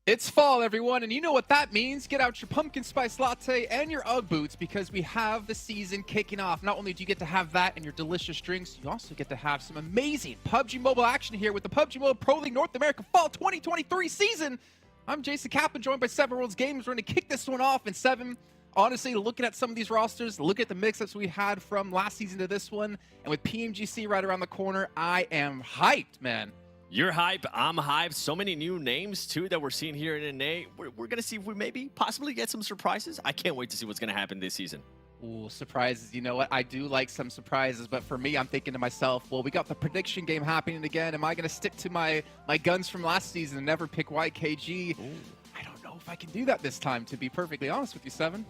It's fall, everyone, and you know what that means. Get out your pumpkin spice latte and your UGG boots because we have the season kicking off. Not only do you get to have that and your delicious drinks, you also get to have some amazing PUBG Mobile action here with the PUBG Mobile Pro League North America Fall 2023 season. I'm Jason Kaplan, joined by Seven Worlds Games. We're going to kick this one off, and Seven, honestly, looking at some of these rosters, look at the mix-ups we had from last season to this one, and with PMGC right around the corner, I am hyped, man. You're hype. I'm hyped. So many new names, too, that we're seeing here in NA. We're going to see if we maybe possibly get some surprises. I can't wait to see what's going to happen this season. Ooh, surprises. You know what? I do like some surprises, but for me, I'm thinking to myself, well, we got the prediction game happening again. Am I going to stick to my guns from last season and never pick YKG? Ooh. I don't know if I can do that this time, to be perfectly honest with you, Seven.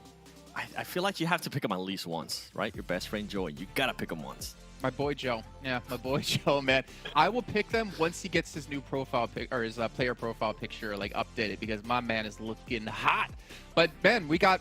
I feel like you have to pick him at least once, right? Your best friend, Joey. You got to pick him once. My boy Joe. Yeah, my boy Joe, man. I will pick them once he gets his new profile pic or his player profile picture like updated, because my man is looking hot. But man, we got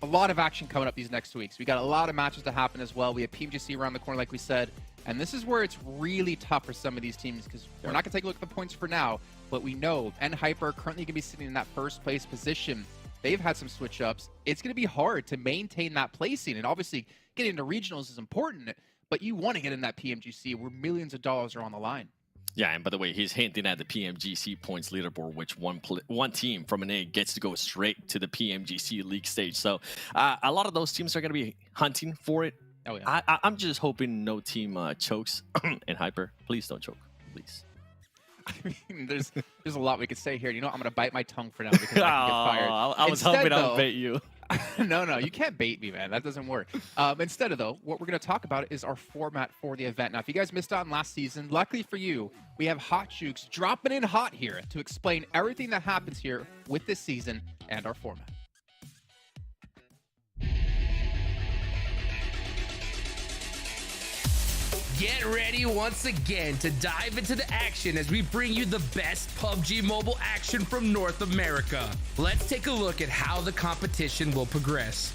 a lot of action coming up these next weeks. We got a lot of matches to happen as well. We have PMGC around the corner, like we said, and this is where it's really tough for some of these teams, because we're not gonna take a look at the points for now, but we know NHyper currently gonna be sitting in that first place position. They've had some switch ups. It's gonna be hard to maintain that placing, and obviously getting into regionals is important, but you want to get in that PMGC where millions of dollars are on the line. Yeah, and by the way, he's hinting at the PMGC points leaderboard, which one team from an A gets to go straight to the PMGC league stage. So a lot of those teams are going to be hunting for it. Oh, yeah. I'm just hoping no team chokes. And Hyper, please don't choke, please. I mean, there's a lot we could say here. You know, I'm going to bite my tongue for now because I can get fired. I was hoping I would bait you. No, you can't bait me, man. That doesn't work. Instead of, though, what we're going to talk about is our format for the event. Now, if you guys missed out on last season, luckily for you, we have Hot Jukes dropping in hot here to explain everything that happens here with this season and our format. Get ready once again to dive into the action as we bring you the best PUBG mobile action from North America. Let's take a look at how the competition will progress.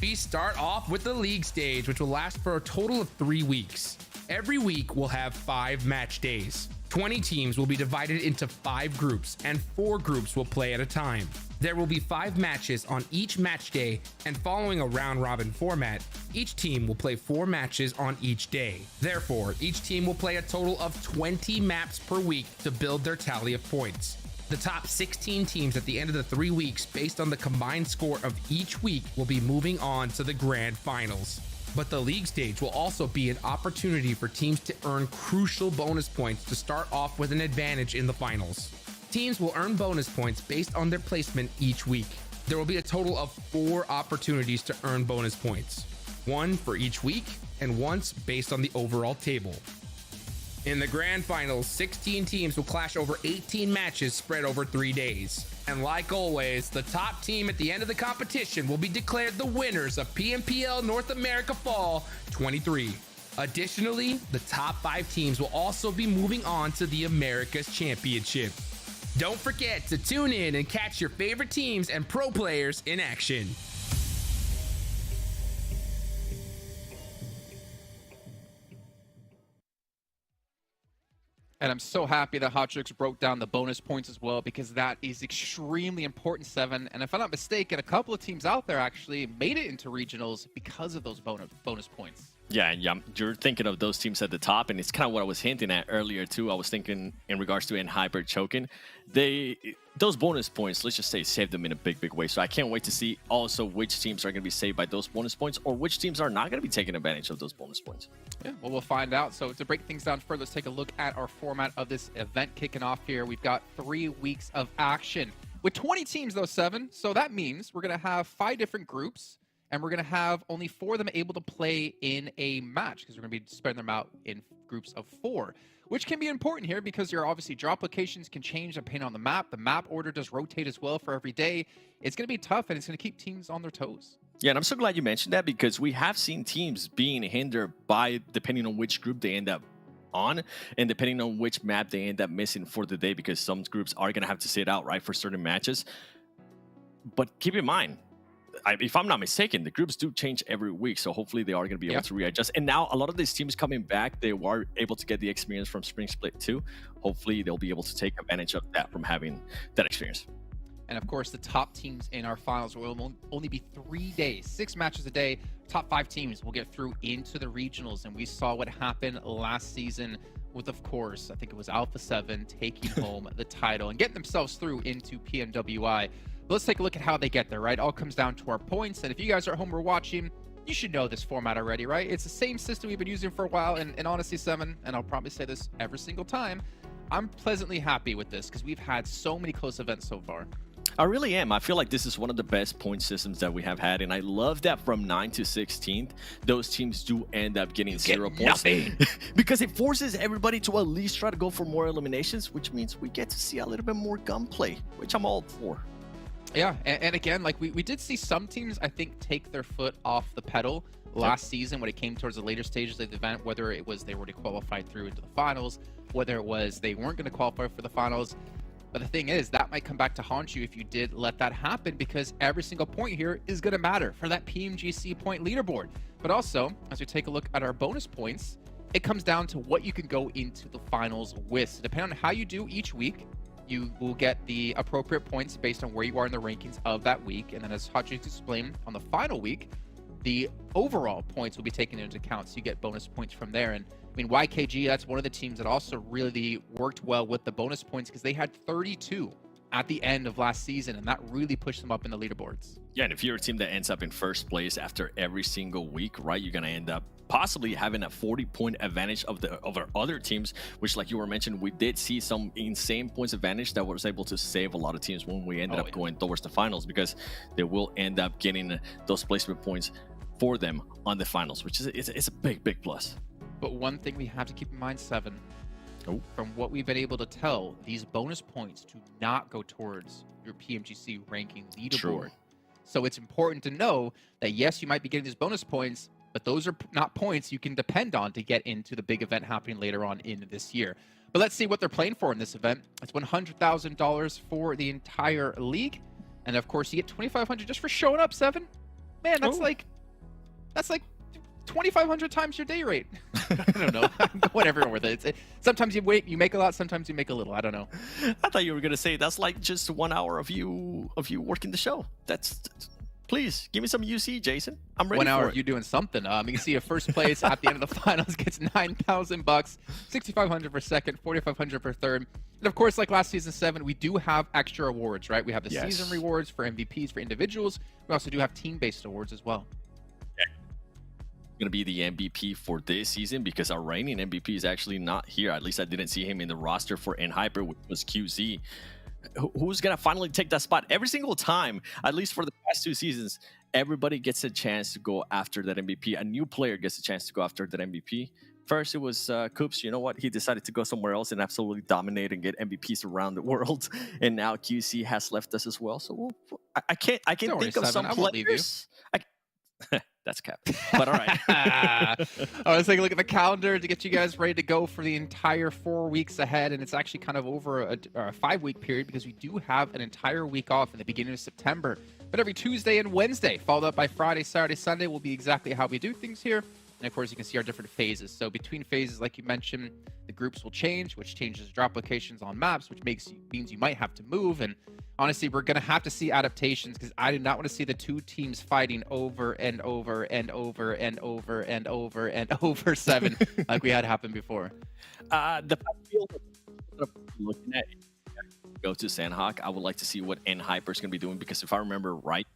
We start off with the league stage, which will last for a total of 3 weeks. Every week we'll have 5 match days. 20 teams will be divided into 5 groups, and 4 groups will play at a time. There will be 5 matches on each match day, and following a round-robin format, each team will play 4 matches on each day. Therefore, each team will play a total of 20 maps per week to build their tally of points. The top 16 teams at the end of the 3 weeks, based on the combined score of each week, will be moving on to the grand finals. But the league stage will also be an opportunity for teams to earn crucial bonus points to start off with an advantage in the finals. Teams will earn bonus points based on their placement each week. There will be a total of 4 opportunities to earn bonus points, 1 for each week and once based on the overall table. In the grand finals, 16 teams will clash over 18 matches spread over 3 days. And like always, the top team at the end of the competition will be declared the winners of PMPL North America Fall 23. Additionally, the top 5 teams will also be moving on to the Americas Championship. Don't forget to tune in and catch your favorite teams and pro players in action. And I'm so happy that Hot Jukes broke down the bonus points as well, because that is extremely important, Seven. And if I'm not mistaken, a couple of teams out there actually made it into regionals because of those bonus points. Yeah, you're thinking of those teams at the top, and it's kind of what I was hinting at earlier too. I was thinking in regards to NHyper choking, those bonus points, let's just say, saved them in a big way. So I can't wait to see also which teams are going to be saved by those bonus points, or which teams are not going to be taking advantage of those bonus points. Yeah, well, we'll find out. So to break things down further, let's take a look at our format of this event kicking off here. We've got 3 weeks of action with 20 teams, though, Seven. So that means we're going to have 5 different groups, and we're going to have only 4 of them able to play in a match, because we're going to be spreading them out in groups of 4, which can be important here because your obviously drop locations can change depending on the map. The map order does rotate as well for every day. It's going to be tough, and it's going to keep teams on their toes. Yeah, and I'm so glad you mentioned that, because we have seen teams being hindered by depending on which group they end up on and depending on which map they end up missing for the day, because some groups are going to have to sit out, right, for certain matches. But keep in mind, if I'm not mistaken, the groups do change every week, so hopefully they are going to be able to readjust. And now a lot of these teams coming back, they were able to get the experience from Spring Split 2. Hopefully they'll be able to take advantage of that from having that experience. And of course, the top teams in our finals will only be 3 days, 6 matches a day. Top 5 teams will get through into the regionals, and we saw what happened last season with, of course, I think it was Alpha 7 taking home the title and getting themselves through into PMWI. But let's take a look at how they get there, right? All comes down to our points. And if you guys are at home or watching, you should know this format already, right? It's the same system we've been using for a while. And honestly, Seven, and I'll probably say this every single time, I'm pleasantly happy with this because we've had so many close events so far. I really am. I feel like this is one of the best point systems that we have had, and I love that from 9th to 16th, those teams do end up getting 0 points because it forces everybody to at least try to go for more eliminations, which means we get to see a little bit more gunplay, which I'm all for. Yeah, and again, like we did see some teams, I think, take their foot off the pedal last season when it came towards the later stages of the event, whether it was they were to qualify through into the finals, whether it was they weren't going to qualify for the finals. But the thing is, that might come back to haunt you if you did let that happen, because every single point here is going to matter for that PMGC point leaderboard. But also, as we take a look at our bonus points, it comes down to what you can go into the finals with. So depending on how you do each week, you will get the appropriate points based on where you are in the rankings of that week. And then as Hachi explained, on the final week, the overall points will be taken into account, so you get bonus points from there. And I mean, YKG, that's one of the teams that also really worked well with the bonus points because they had 32 at the end of last season, and that really pushed them up in the leaderboards. Yeah, and if you're a team that ends up in first place after every single week, right, you're going to end up possibly having a 40-point advantage of our other teams, which, like you were mentioning, we did see some insane points advantage that was able to save a lot of teams when we ended up going towards the finals, because they will end up getting those placement points for them on the finals, which is it's a big plus. But one thing we have to keep in mind, Seven, from what we've been able to tell, these bonus points do not go towards your PMGC ranking leaderboard. True. So it's important to know that, yes, you might be getting these bonus points, but those are not points you can depend on to get into the big event happening later on in this year. But let's see what they're playing for in this event. It's $100,000 for the entire league. And of course, you get $2,500 just for showing up, Seven. Man, that's like 2,500 times your day rate. I don't know. I'm going everywhere with it. Sometimes you make a lot, sometimes you make a little. I don't know. I thought you were gonna say that's like just 1 hour of you working the show. Please give me some UC, Jason. I'm ready. 1 hour for of you doing something. You can see a first place at the end of the finals gets $9,000, 6,500 for second, 4,500 for third. And of course, like last season 7, we do have extra awards, right? We have the season rewards for MVPs for individuals. We also do have team-based awards as well. Going to be the MVP for this season because our reigning MVP is actually not here. At least I didn't see him in the roster for NHyper, which was QZ. Who's going to finally take that spot? Every single time, at least for the past 2 seasons, everybody gets a chance to go after that MVP. A new player gets a chance to go after that MVP. First, it was Coops. You know what? He decided to go somewhere else and absolutely dominate and get MVPs around the world. And now QC has left us as well. So I can't think of some players. That's cap. But all right. Let's take a look at the calendar to get you guys ready to go for the entire 4 weeks ahead. And it's actually kind of over a 5-week period because we do have an entire week off in the beginning of September. But every Tuesday and Wednesday, followed up by Friday, Saturday, Sunday, will be exactly how we do things here. And of course, you can see our different phases. So between phases, like you mentioned, the groups will change, which changes drop locations on maps, which means you might have to move. And honestly, we're going to have to see adaptations because I do not want to see the 2 teams fighting over and over and over and over and over and over 7 like we had happen before. The field looking at go to Sandhawk. I would like to see what NHyper is going to be doing because if I remember right,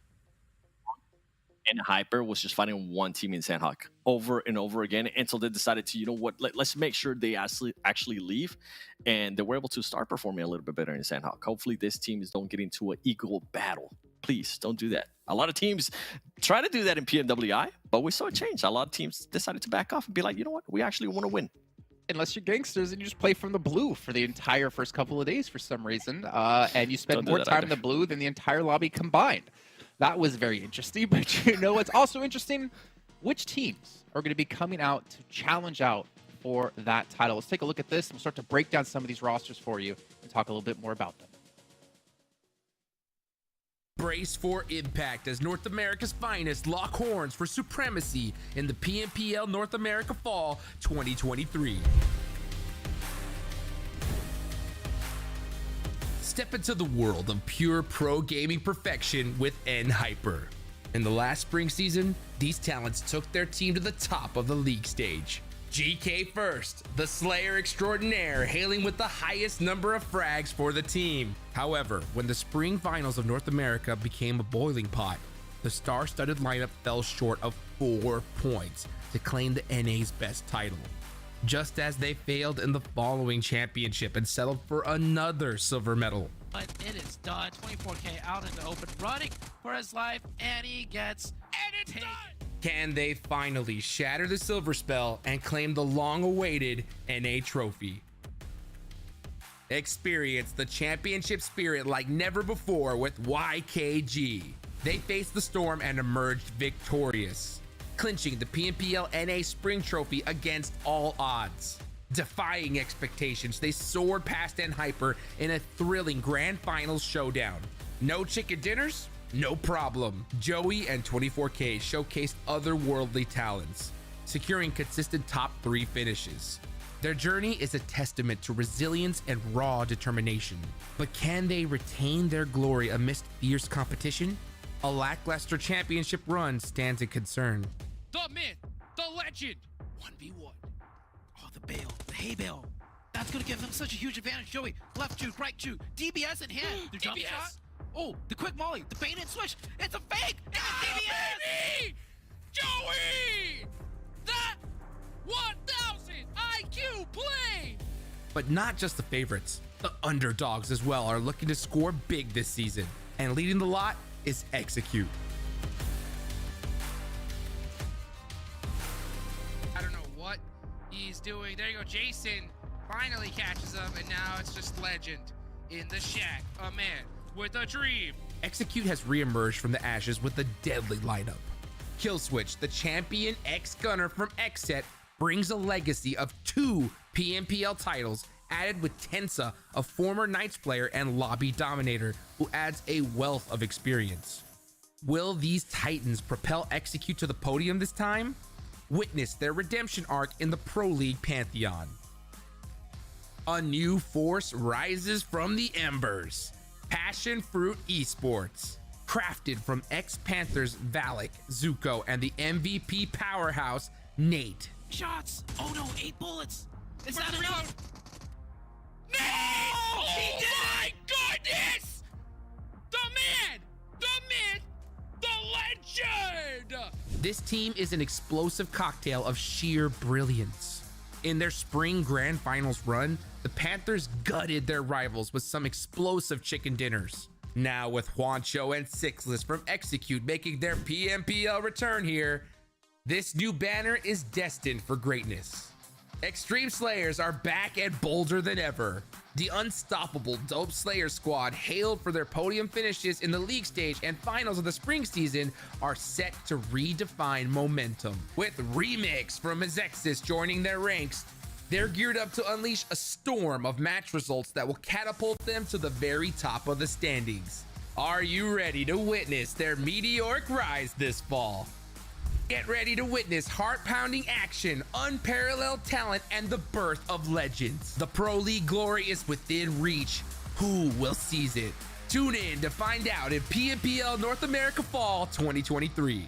NHyper was just fighting one team in Sandhawk over and over again until they decided to, you know what, let's make sure they actually leave, and they were able to start performing a little bit better in Sandhawk. Hopefully these teams don't get into an equal battle. Please don't do that. A lot of teams try to do that in PMWI, but we saw a change. A lot of teams decided to back off and be like, you know what, we actually want to win. Unless you're gangsters and you just play from the blue for the entire first couple of days for some reason, and you spend more time in the blue than the entire lobby combined. That was very interesting, but you know what's also interesting? Which teams are going to be coming out to challenge out for that title? Let's take a look at this and we'll start to break down some of these rosters for you and talk a little bit more about them. Brace for impact as North America's finest lock horns for supremacy in the PMPL North America Fall 2023. Step into the world of pure pro gaming perfection with NHyper. In the last spring season, these talents took their team to the top of the league stage. GK first, the Slayer extraordinaire, hailing with the highest number of frags for the team. However, when the spring finals of North America became a boiling pot, the star-studded lineup fell short of 4 points to claim the NA's best title. Just as they failed in the following championship and settled for another silver medal. But it is done. 24K out in the open, running for his life, and he gets and it's done. Can they finally shatter the silver spell and claim the long-awaited NA trophy? Experience the championship spirit like never before with YKG. They faced the storm and emerged victorious, clinching the PMPL NA Spring Trophy against all odds. Defying expectations, they soared past Hyper in a thrilling grand finals showdown. No chicken dinners? No problem. Joey and 24K showcased otherworldly talents, securing consistent top 3 finishes. Their journey is a testament to resilience and raw determination. But can they retain their glory amidst fierce competition? A lackluster championship run stands in concern. The myth, the legend, 1v1. Oh, the bail, the hay bail. That's gonna give them such a huge advantage. Joey, left juke, right juke, DBS in hand. The jump shot. Oh, the quick molly, the bait and switch. It's a fake. It's a DBS. Baby! Joey! That 1000 IQ play! But not just the favorites. The underdogs as well are looking to score big this season. And leading the lot is Execute. I don't know what he's doing. There you go, Jason finally catches him, and now it's just Legend in the shack. A man with a dream. Execute has reemerged from the ashes with a deadly lineup. Killswitch, the champion ex-gunner from Xset, brings a legacy of 2 PMPL titles, added with Tensa, a former Knights player and lobby dominator, who adds a wealth of experience. Will these titans propel Execute to the podium this time? Witness their redemption arc in the Pro League Pantheon. A new force rises from the embers. PASSIONFRUIT Esports. Crafted from ex-Panthers Valak, Zuko, and the MVP powerhouse, Nate. Shots. Oh no, 8 bullets. Is that Reload. enough? No! Oh my goodness! The man, the myth, the legend! This team is an explosive cocktail of sheer brilliance. In their spring grand finals run, the Panthers gutted their rivals with some explosive chicken dinners. Now with Juancho and Sixless from Execute making their PMPL return here, this new banner is destined for greatness. Extreme Slayers are back and bolder than ever. The unstoppable Dope Slayer squad, hailed for their podium finishes in the league stage and finals of the spring season, are set to redefine momentum. With Remix from MEZEXIS joining their ranks, they're geared up to unleash a storm of match results that will catapult them to the very top of the standings. Are you ready to witness their meteoric rise this fall? Get ready to witness heart-pounding action, unparalleled talent, and the birth of legends. The Pro League glory is within reach. Who will seize it? Tune in to find out in PMPL North America Fall 2023.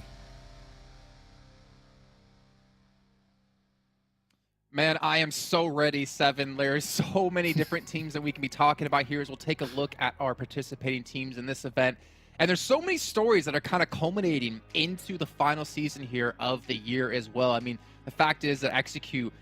Man, I am so ready, Seven. There's so many different teams that we can be talking about here as we'll take a look at our participating teams in this event. And there's so many stories that are kind of culminating into the final season here of the year as well. I mean, the fact is that Execute,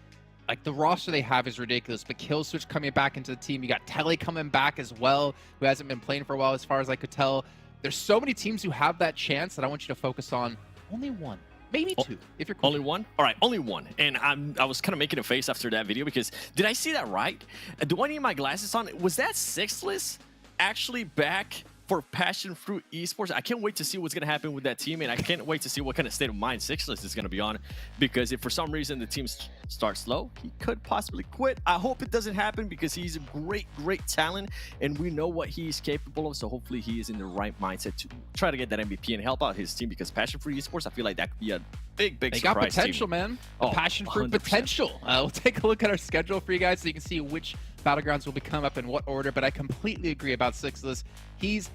like, the roster they have is ridiculous, but Killswitch coming back into the team. You got Tele coming back as well, who hasn't been playing for a while as far as I could tell. There's so many teams who have that chance that I want you to focus on only one. Maybe 2, if you're cool. Only one? All right, only one. And I was kind of making a face after that video because did I see that right? Do I need my glasses on? Was that Sixless actually back for PASSIONFRUIT Esports? I can't wait to see what's going to happen with that team, and I can't wait to see what kind of state of mind Sixless is going to be on, because if for some reason the team starts slow, he could possibly quit. I hope it doesn't happen because he's a great talent, and we know what he's capable of, so hopefully he is in the right mindset to try to get that MVP and help out his team, because PASSIONFRUIT Esports, I feel like that could be a big They surprise got potential, team. man. Oh, PASSIONFRUIT 100%. potential. We'll take a look at our schedule for you guys so you can see which battlegrounds will be coming up in what order, but I completely agree about Sixless. He's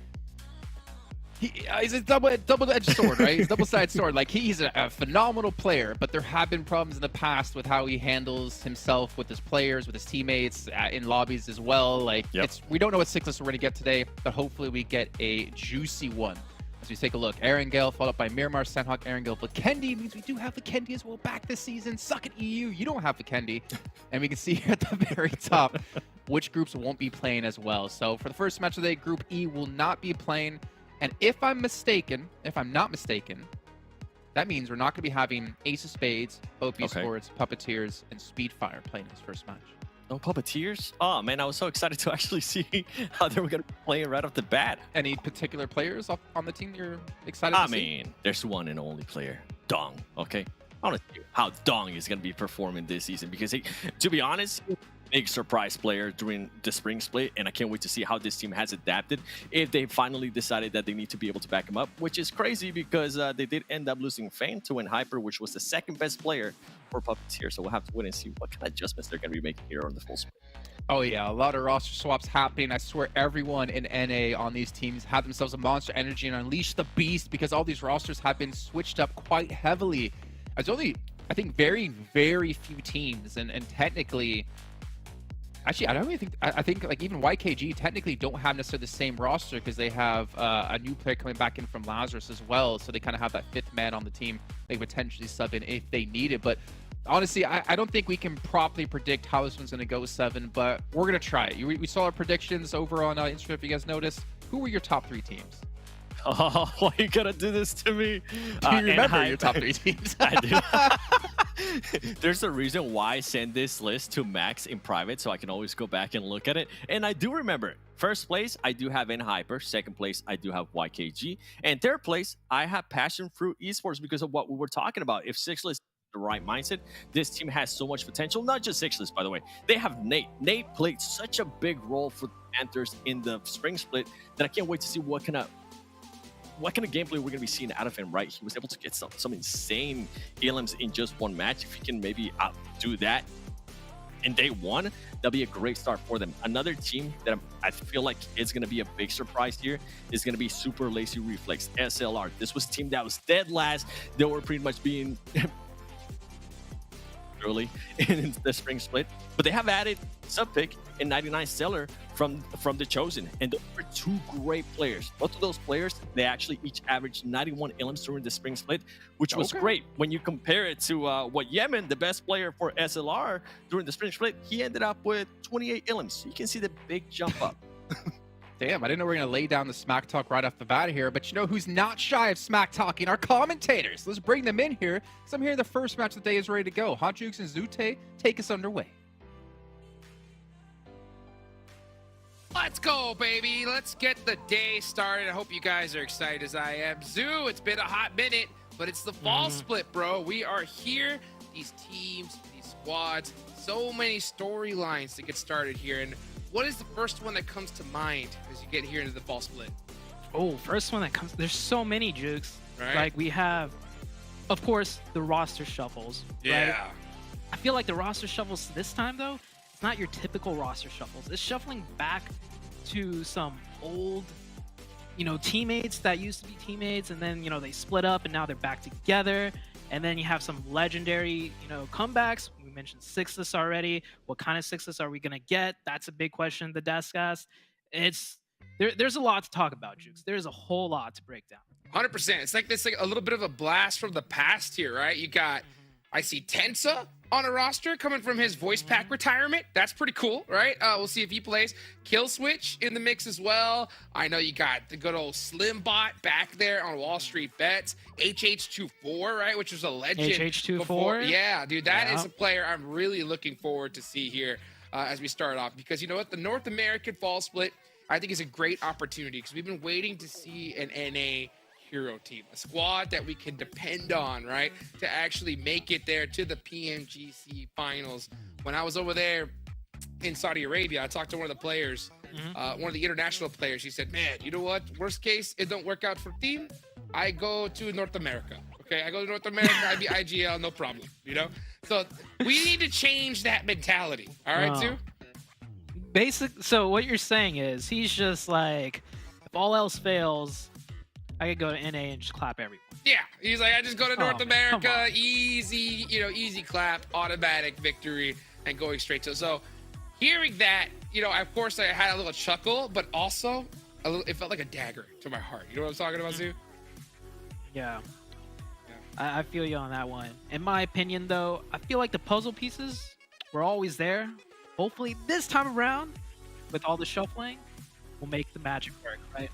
He's a double-edged sword, right? He's a double-sided sword. Like, he's a phenomenal player, but there have been problems in the past with how he handles himself with his players, with his teammates, in lobbies as well. Like, we don't know what 6 lists we're going to get today, but hopefully we get a juicy one. As we take a look, Aaron Gale followed by Miramar, Sandhawk, Aaron Gale. Vikendi means we do have Vikendi as well back this season. Suck it, EU. You don't have Vikendi. And we can see here at the very top which groups won't be playing as well. So for the first match of the day, Group E will not be playing. And if I'm not mistaken, that means we're not going to be having Ace of Spades, BOPE Esports, Puppeteers, and Speedfire playing this first match. No Puppeteers? Oh, man, I was so excited to actually see how they were going to be playing right off the bat. Any particular players on the team you're excited to see? I mean, there's one and only player, Dong, okay? I want to see how Dong is going to be performing this season because, to be honest, big surprise player during the spring split, and I can't wait to see how this team has adapted if they finally decided that they need to be able to back him up, which is crazy because they did end up losing Fane to Hyper, which was the second best player for Puppeteer. So we'll have to wait and see what kind of adjustments they're going to be making here on the full split. Oh yeah, a lot of roster swaps happening. I swear everyone in NA on these teams had themselves a monster energy and unleashed the beast because all these rosters have been switched up quite heavily. There's only, I think, very, very few teams, and technically, actually, I don't really think, I think like even YKG technically don't have necessarily the same roster because they have a new player coming back in from Lazarus as well. So they kind of have that fifth man on the team they could potentially sub in if they need it. But honestly, I don't think we can properly predict how this one's going to go, Seven, but we're going to try it. We saw our predictions over on Instagram, if you guys noticed. Who were your top 3 teams? Oh, why you gotta do this to me? Do you remember your top 3 teams? I do. There's a reason why I send this list to Max in private, so I can always go back and look at it. And I do remember, first place, I do have Hyper. Second place, I do have YKG. And third place, I have PASSIONFRUIT Esports because of what we were talking about. If 6list the right mindset, this team has so much potential. Not just 6list, by the way. They have Nate. Nate played such a big role for the Panthers in the spring split that I can't wait to see what kind of gameplay we're going to be seeing out of him, right? He was able to get some insane elims in just one match. If he can maybe outdo that in day one, that'll be a great start for them. Another team that I feel like is going to be a big surprise here is going to be Super Lazy Reflex, SLR. This was a team that was dead last. They were pretty much being early in the spring split, but they have added Subpick and 99 Stellar from the Chosen, and those were 2 great players. Both of those players, they actually each averaged 91 elims during the spring split, which was great. When you compare it to what Yemen, the best player for SLR during the spring split, he ended up with 28 elims. So you can see the big jump up. Damn, I didn't know we were going to lay down the smack talk right off the bat here, but you know who's not shy of smack talking? Our commentators. Let's bring them in here, because I'm here the first match of the day is ready to go. Hot Jukes and Zute, take us underway. Let's go, baby. Let's get the day started. I hope you guys are excited as I am. Zoo, it's been a hot minute, but it's the fall split, bro. We are here. These teams, these squads, so many storylines to get started here. And what is the first one that comes to mind as you get here into the fall split? Oh, first one that comes, there's so many, Jukes. Right. Like we have, of course, the roster shuffles. Yeah. Right? I feel like the roster shuffles this time, though, it's not your typical roster shuffles. It's shuffling back to some old, teammates that used to be teammates, and then, they split up and now they're back together. And then you have some legendary, comebacks. We mentioned 6list already. What kind of 6list are we going to get? That's a big question the desk asked. There's a lot to talk about, Jukes. There's a whole lot to break down. 100%. It's like this, like a little bit of a blast from the past here, right? You got, I see Tensa on a roster coming from his voice pack retirement. That's pretty cool, right? We'll see if he plays. Kill Switch in the mix as well. I know you got the good old Slimbot back there on Wall Street Bets. HH24, right? Which was a legend. HH24? Before. Yeah, dude, that is a player I'm really looking forward to see here as we start off. Because you know what? The North American Fall Split, I think, is a great opportunity because we've been waiting to see an NA hero team, a squad that we can depend on, right, to actually make it there to the PMGC finals. When I was over there in Saudi Arabia, I talked to one of the players, one of the international players. He said, man, you know what? Worst case, it don't work out for team. I go to North America. Okay, I go to North America, I be IGL, no problem, So we need to change that mentality. All right, Sue? So what you're saying is he's just like, if all else fails, I could go to NA and just clap everyone. Yeah, he's like, I just go to North Oh, man, come America, on. easy, easy clap, automatic victory, and going straight to. So, hearing that, of course, I had a little chuckle, but also it felt like a dagger to my heart. You know what I'm talking about, Sue? Yeah. I feel you on that one. In my opinion, though, I feel like the puzzle pieces were always there. Hopefully, this time around, with all the shuffling, we'll make the magic work, right?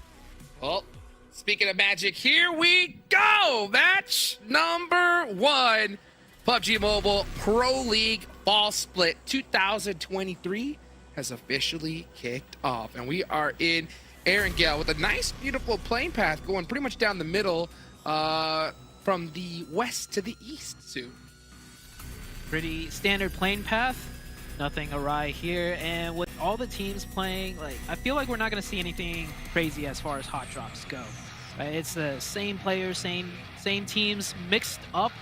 Well, speaking of magic, here we go! Match number 1. PUBG Mobile Pro League Fall Split 2023 has officially kicked off. And we are in Erangel with a nice, beautiful playing path going pretty much down the middle from the west to the east, Sue. Pretty standard playing path. Nothing awry here. And with all the teams playing, like, I feel like we're not going to see anything crazy as far as hot drops go. Right? It's the same players, same teams, mixed up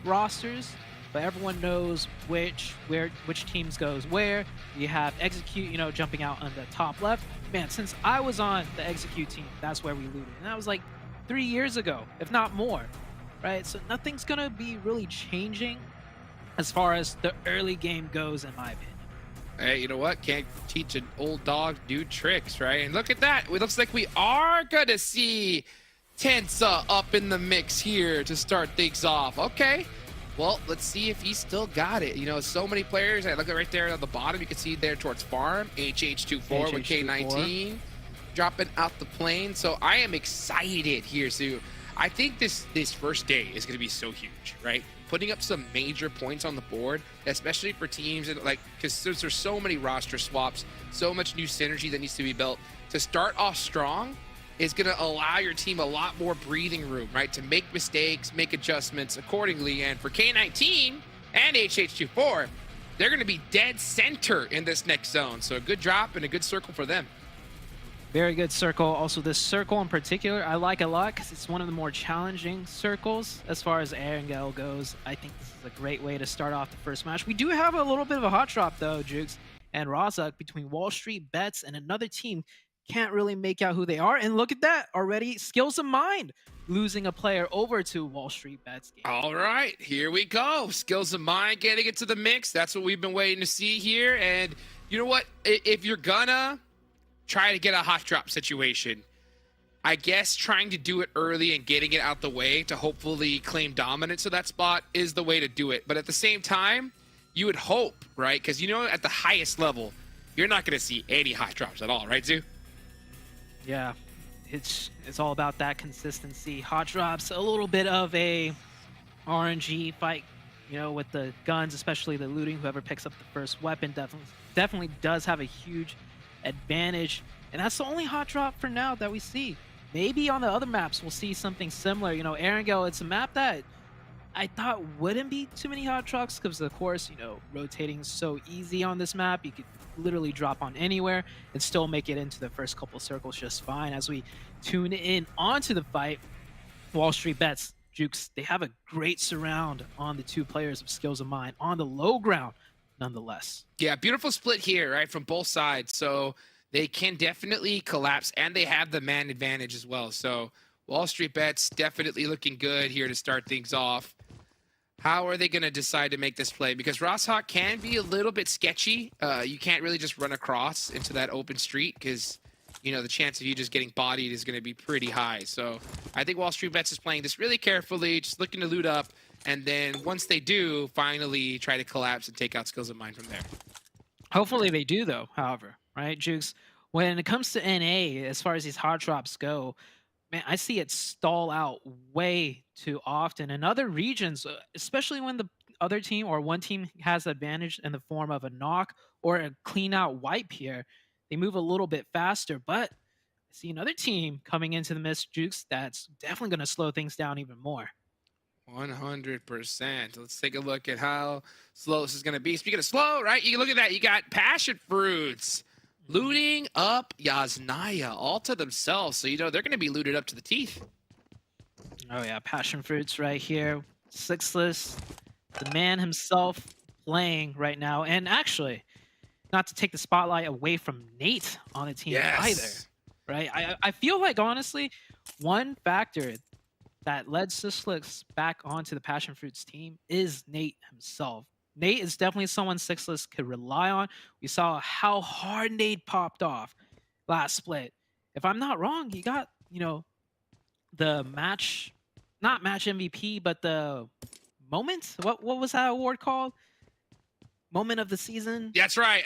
rosters, but everyone knows which teams goes where. You have Execute, jumping out on the top left. Man, since I was on the Execute team, that's where we looted. And that was like 3 years ago, if not more. Right? So nothing's going to be really changing as far as the early game goes, in my opinion. Hey, you know what? Can't teach an old dog new tricks, right? And look at that. It looks like we are going to see Tensa up in the mix here to start things off. Okay. Well, let's see if he's still got it. So many players. I look at right there at the bottom. You can see there towards farm. HH24 with K19 dropping out the plane. So I am excited here, Sue. I think this first day is going to be so huge, right? Putting up some major points on the board, especially for teams, and because there's so many roster swaps, so much new synergy that needs to be built. To start off strong is going to allow your team a lot more breathing room, right? To make mistakes, make adjustments accordingly. And for K19 and HH24, they're going to be dead center in this next zone. So a good drop and a good circle for them. Very good circle. Also, this circle in particular, I like a lot because it's one of the more challenging circles as far as Erangel goes. I think this is a great way to start off the first match. We do have a little bit of a hot drop, though, Jukes and Razak, between Wall Street Bets and another team. Can't really make out who they are. And look at that already. Skills of Mind losing a player over to Wall Street Bets game. All right, here we go. Skills of Mind getting into the mix. That's what we've been waiting to see here. And you know what? If you're gonna try to get a hot drop situation, I guess trying to do it early and getting it out the way to hopefully claim dominance of that spot is the way to do it. But at the same time, you would hope, right? Because at the highest level, you're not going to see any hot drops at all, right, Zoo? Yeah, it's all about that consistency. Hot drops, a little bit of a RNG fight, with the guns, especially the looting. Whoever picks up the first weapon definitely does have a huge advantage, and that's the only hot drop for now that we see. Maybe on the other maps we'll see something similar. Erangel, it's a map that I thought wouldn't be too many hot drops because, of course, rotating is so easy on this map. You could literally drop on anywhere and still make it into the first couple circles just fine. As we tune in onto the fight, Wall Street Bets, Jukes, they have a great surround on the two players of Skills of Mind on the low ground. Nonetheless. Yeah, beautiful split here, right, from both sides. So they can definitely collapse, and they have the man advantage as well. So Wall Street Bets definitely looking good here to start things off. How are they going to decide to make this play? Because Rosshawk can be a little bit sketchy. You can't really just run across into that open street because, the chance of you just getting bodied is going to be pretty high. So I think Wall Street Bets is playing this really carefully, just looking to loot up. And then once they do, finally try to collapse and take out Skills of Mind from there. Hopefully they do, though, however, right, Jukes? When it comes to NA, as far as these hot drops go, man, I see it stall out way too often. In other regions, especially when the other team or one team has advantage in the form of a knock or a clean out wipe here, they move a little bit faster. But I see another team coming into the mist, Jukes, that's definitely going to slow things down even more. 100%. Let's take a look at how slow this is going to be. Speaking of slow, right? You look at that. You got PASSIONFRUITs looting up Yasnaya all to themselves. So, they're going to be looted up to the teeth. Oh, yeah. PASSIONFRUITs right here. Sixless. The man himself playing right now. And actually, not to take the spotlight away from Nate on the team either. Right? I feel like, honestly, one factor that led Sixless back onto the Passion Fruits team is Nate himself. Nate is definitely someone Sixless could rely on. We saw how hard Nate popped off last split. If I'm not wrong, he got, you know, the match, not match MVP, but the moment. What was that award called? Moment of the season. That's right.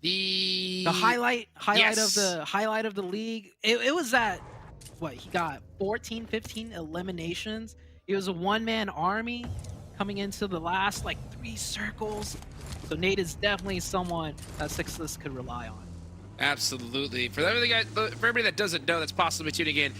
The highlight Yes. of the league. It was that, what, he got 14, 15 eliminations. It was a one-man army coming into the last like 3 circles. So Nate is definitely someone that Sixless could rely on. Absolutely. For everybody that doesn't know, that's possibly tuning in,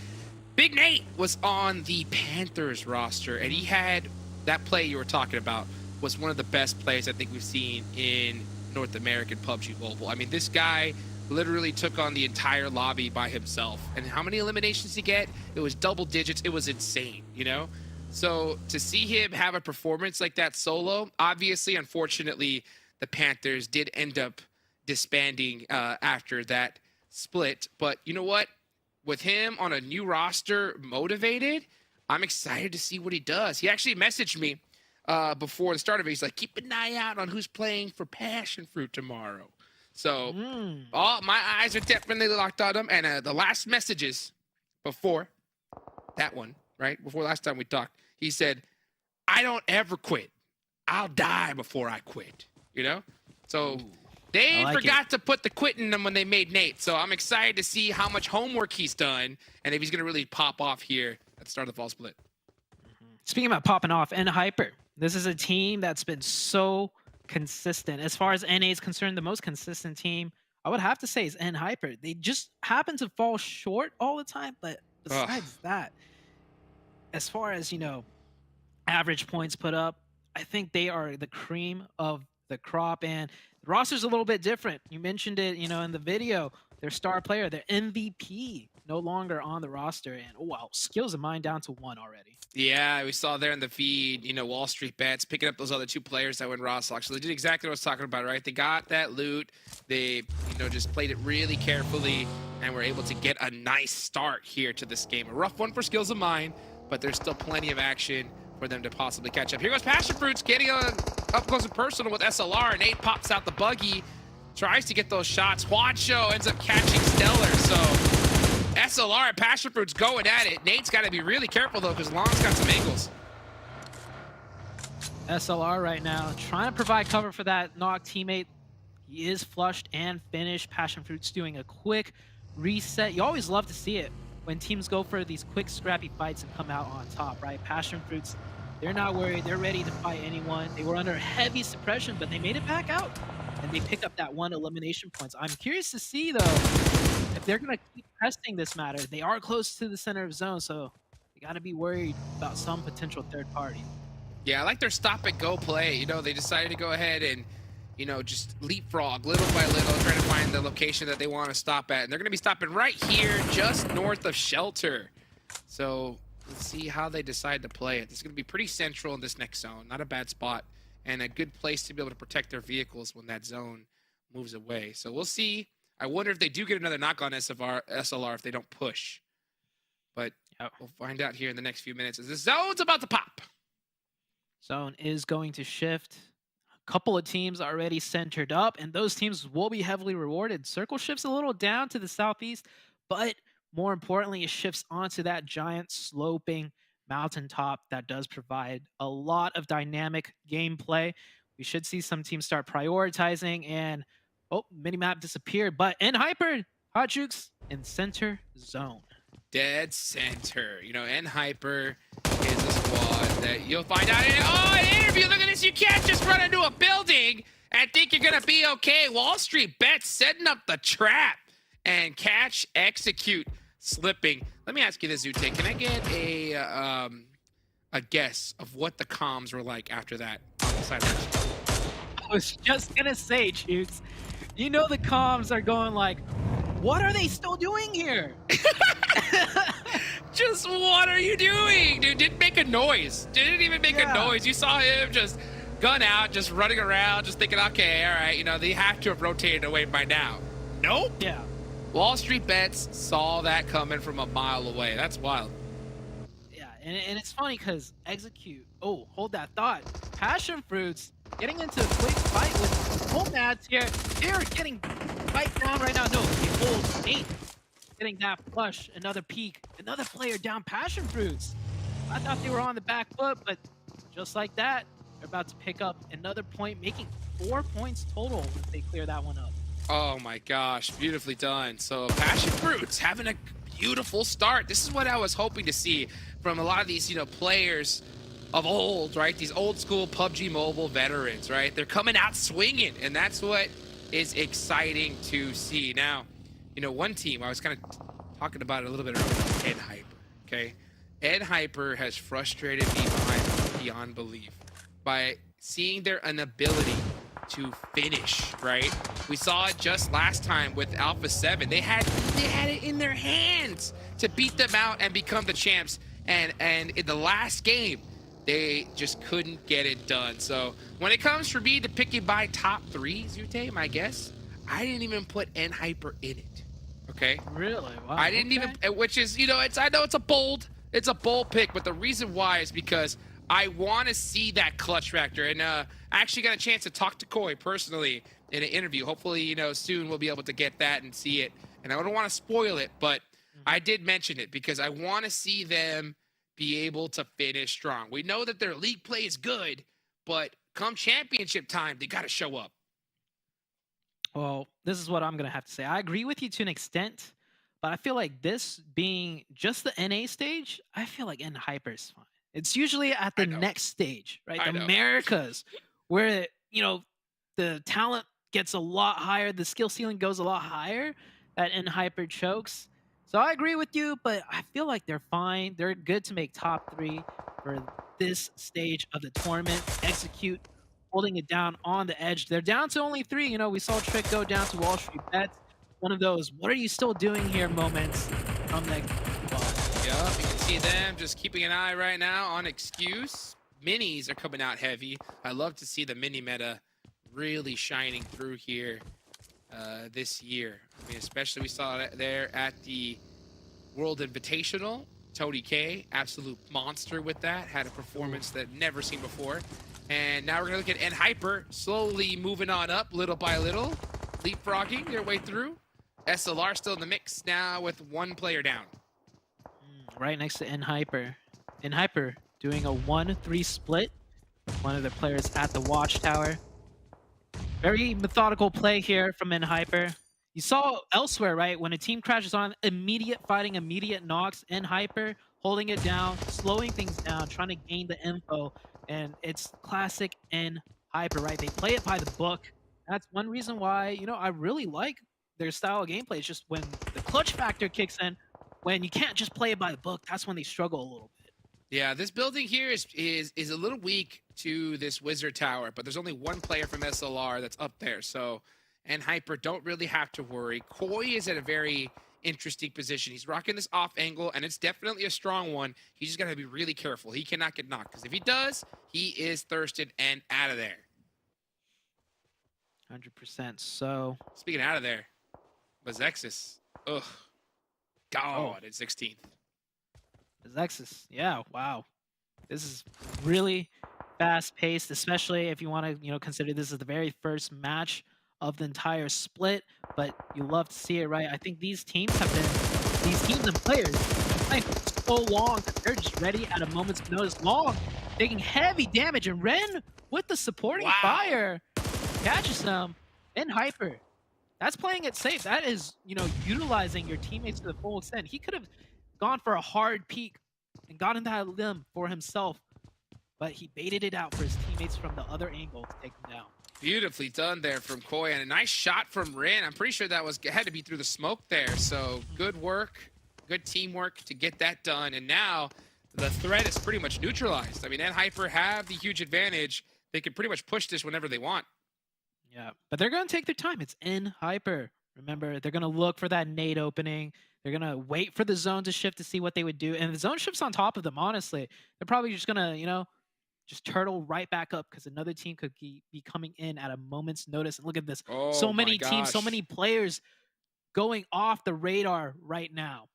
Big Nate was on the Panthers roster, and he had that play you were talking about was one of the best plays I think we've seen in North American PUBG Mobile. I mean, this guy literally took on the entire lobby by himself. And how many eliminations he get? It was double digits. It was insane, you know? So to see him have a performance like that solo, obviously, unfortunately, the Panthers did end up disbanding after that split. But you know what? With him on a new roster, motivated, I'm excited to see what he does. He actually messaged me before the start of it. He's like, keep an eye out on who's playing for Passion Fruit tomorrow. So all my eyes are definitely locked on him. And the last messages before that one, right? Before last time we talked, he said, I don't ever quit. I'll die before I quit. You know? So they forgot to put the quit in them when they made Nate. So I'm excited to see how much homework he's done and if he's going to really pop off here at the start of the fall split. Speaking about popping off, NHyper. This is a team that's been so consistent. As far as NA is concerned, the most consistent team, I would have to say, is NHyper. They just happen to fall short all the time, but besides that, as far as, you know, average points put up, I think they are the cream of the crop, and the roster's a little bit different. You mentioned it, you know, in the video. Their star player, their MVP, no longer on the roster, and oh wow, skills of mine down to 1 already. Yeah, we saw there in the feed, you know, Wall Street Bets picking up those other 2 players that went Ross. So they did exactly what I was talking about, right? They got that loot. They, you know, just played it really carefully and were able to get a nice start here to this game. A rough one for Skills of Mine, but there's still plenty of action for them to possibly catch up. Here goes Passion Fruits getting up close and personal with SLR. Nate pops out the buggy, tries to get those shots. Juancho ends up catching Stellar, so SLR and Passion Fruit's going at it. Nate's got to be really careful, though, because Long's got some angles. SLR right now trying to provide cover for that knocked teammate. He is flushed and finished. Passion Fruit's doing a quick reset. You always love to see it when teams go for these quick, scrappy fights and come out on top, right? Passion Fruits, they're not worried. They're ready to fight anyone. They were under heavy suppression, but they made it back out, and they pick up that 1 elimination points. I'm curious to see, though, if they're going to keep pressing this matter. They are close to the center of zone, so you got to be worried about some potential third party. Yeah, I like their stop-and-go play. You know, they decided to go ahead and, you know, just leapfrog little by little, trying to find the location that they want to stop at. And they're going to be stopping right here, just north of Shelter. So let's see how they decide to play it. This is going to be pretty central in this next zone. Not a bad spot, and a good place to be able to protect their vehicles when that zone moves away. So we'll see. I wonder if they do get another knock on SLR if they don't push. But we'll find out here in the next few minutes as this zone's about to pop. Zone is going to shift. A couple of teams already centered up, and those teams will be heavily rewarded. Circle shifts a little down to the southeast, but more importantly, it shifts onto that giant sloping mountaintop that does provide a lot of dynamic gameplay. We should see some teams start prioritizing, and minimap disappeared, but NHyper, Hot Jukes in center zone. Dead center. You know, NHyper is a squad that you'll find out in an interview. Look at this. You can't just run into a building and think you're going to be okay. Wall Street Bets setting up the trap and catch, execute, slipping. Let me ask you this, Zute. Can I get a guess of what the comms were like after that on the side of the I was just going to say, Jukes, you know the comms are going like, what are they still doing here? Just what are you doing? Dude, didn't make a noise. Didn't even make a noise. You saw him just gun out, just running around, just thinking, okay, all right, you know, they have to have rotated away by now. Nope. Yeah. Wall Street Bets saw that coming from a mile away. That's wild. Yeah, and it's funny because Execute. Oh, hold that thought. Passion Fruits getting into a quick fight with NOMADS here. They're getting right down right now. No, the old 8 getting that flush. Another peek. Another player down. Passion Fruits. I thought they were on the back foot, but just like that, they're about to pick up another point, making 4 points total once they clear that one up. Oh my gosh, beautifully done. So Passion Fruits having a beautiful start. This is what I was hoping to see from a lot of these, players of old, right? These old school PUBG Mobile veterans, right? They're coming out swinging, and that's what is exciting to see. Now, one team, I was kind of talking about it a little bit earlier, NHyper, okay? NHyper has frustrated me beyond belief by seeing their inability to finish, right? We saw it just last time with Alpha 7. They had it in their hands to beat them out and become the champs. And in the last game, they just couldn't get it done. So when it comes for me to picking by top 3, Zute, my guess, I didn't even put NHyper in it. Okay? Really? Wow. I didn't even, which is, I know it's a bold pick, but the reason why is because I want to see that clutch factor. And I actually got a chance to talk to Koi personally in an interview. Hopefully, soon we'll be able to get that and see it. And I don't want to spoil it, but I did mention it because I want to see them be able to finish strong. We know that their league play is good, but come championship time, they got to show up. Well, this is what I'm going to have to say. I agree with you to an extent, but I feel like this being just the NA stage, I feel like NHyper is fine. It's usually at the next stage, right? The Americas, where, the talent gets a lot higher, the skill ceiling goes a lot higher, that NHyper chokes. So I agree with you, but I feel like they're fine. They're good to make top 3 for this stage of the tournament. Execute, holding it down on the edge. They're down to only 3. We saw Trick go down to Wall Street Bets. One of those, what are you still doing here moments from the Yeah, you can see them just keeping an eye right now on Excuse. Minis are coming out heavy. I love to see the mini meta really shining through here this year. I mean, especially we saw it there at the World Invitational. Tony K, absolute monster with that. Had a performance that never seen before. And now we're going to look at NHyper slowly moving on up little by little, leapfrogging their way through. SLR still in the mix now with 1 player down. Right next to NHyper. NHyper doing a 1-3 split. One of the players at the watchtower. Very methodical play here from NHyper. You saw elsewhere, right? When a team crashes on, immediate fighting, immediate knocks. NHyper holding it down, slowing things down, trying to gain the info. And it's classic NHyper, right? They play it by the book. That's one reason why, I really like their style of gameplay. It's just when the clutch factor kicks in, when you can't just play it by the book, that's when they struggle a little bit. Yeah, this building here is a little weak to this Wizard Tower, but there's only 1 player from SLR that's up there. So, NHyper don't really have to worry. Koi is at a very interesting position. He's rocking this off angle, and it's definitely a strong one. He's just got to be really careful. He cannot get knocked, because if he does, he is thirsted and out of there. 100%. So, speaking out of there, MEZEXIS. Ugh. God, it's 16th. MEZEXIS. Yeah, wow. This is really fast-paced, especially if you want to, consider this is the very first match of the entire split. But you love to see it, right? I think these teams and players playing for so long that they're just ready at a moment's notice. Long, taking heavy damage, and Ren with the supporting fire catches them. NHyper. That's playing it safe. That is, utilizing your teammates to the full extent. He could have gone for a hard peek and gotten that limb for himself, but he baited it out for his teammates from the other angle to take him down. Beautifully done there from Koi, and a nice shot from Rin. I'm pretty sure that had to be through the smoke there. So good work, good teamwork to get that done. And now the threat is pretty much neutralized. I mean, NHyper have the huge advantage. They can pretty much push this whenever they want. Yeah, but they're going to take their time. It's NHyper. Remember, they're going to look for that nade opening. They're going to wait for the zone to shift to see what they would do. And the zone shifts on top of them, honestly. They're probably just going to, just turtle right back up because another team could be coming in at a moment's notice. And look at this. Oh, so many teams, so many players going off the radar right now.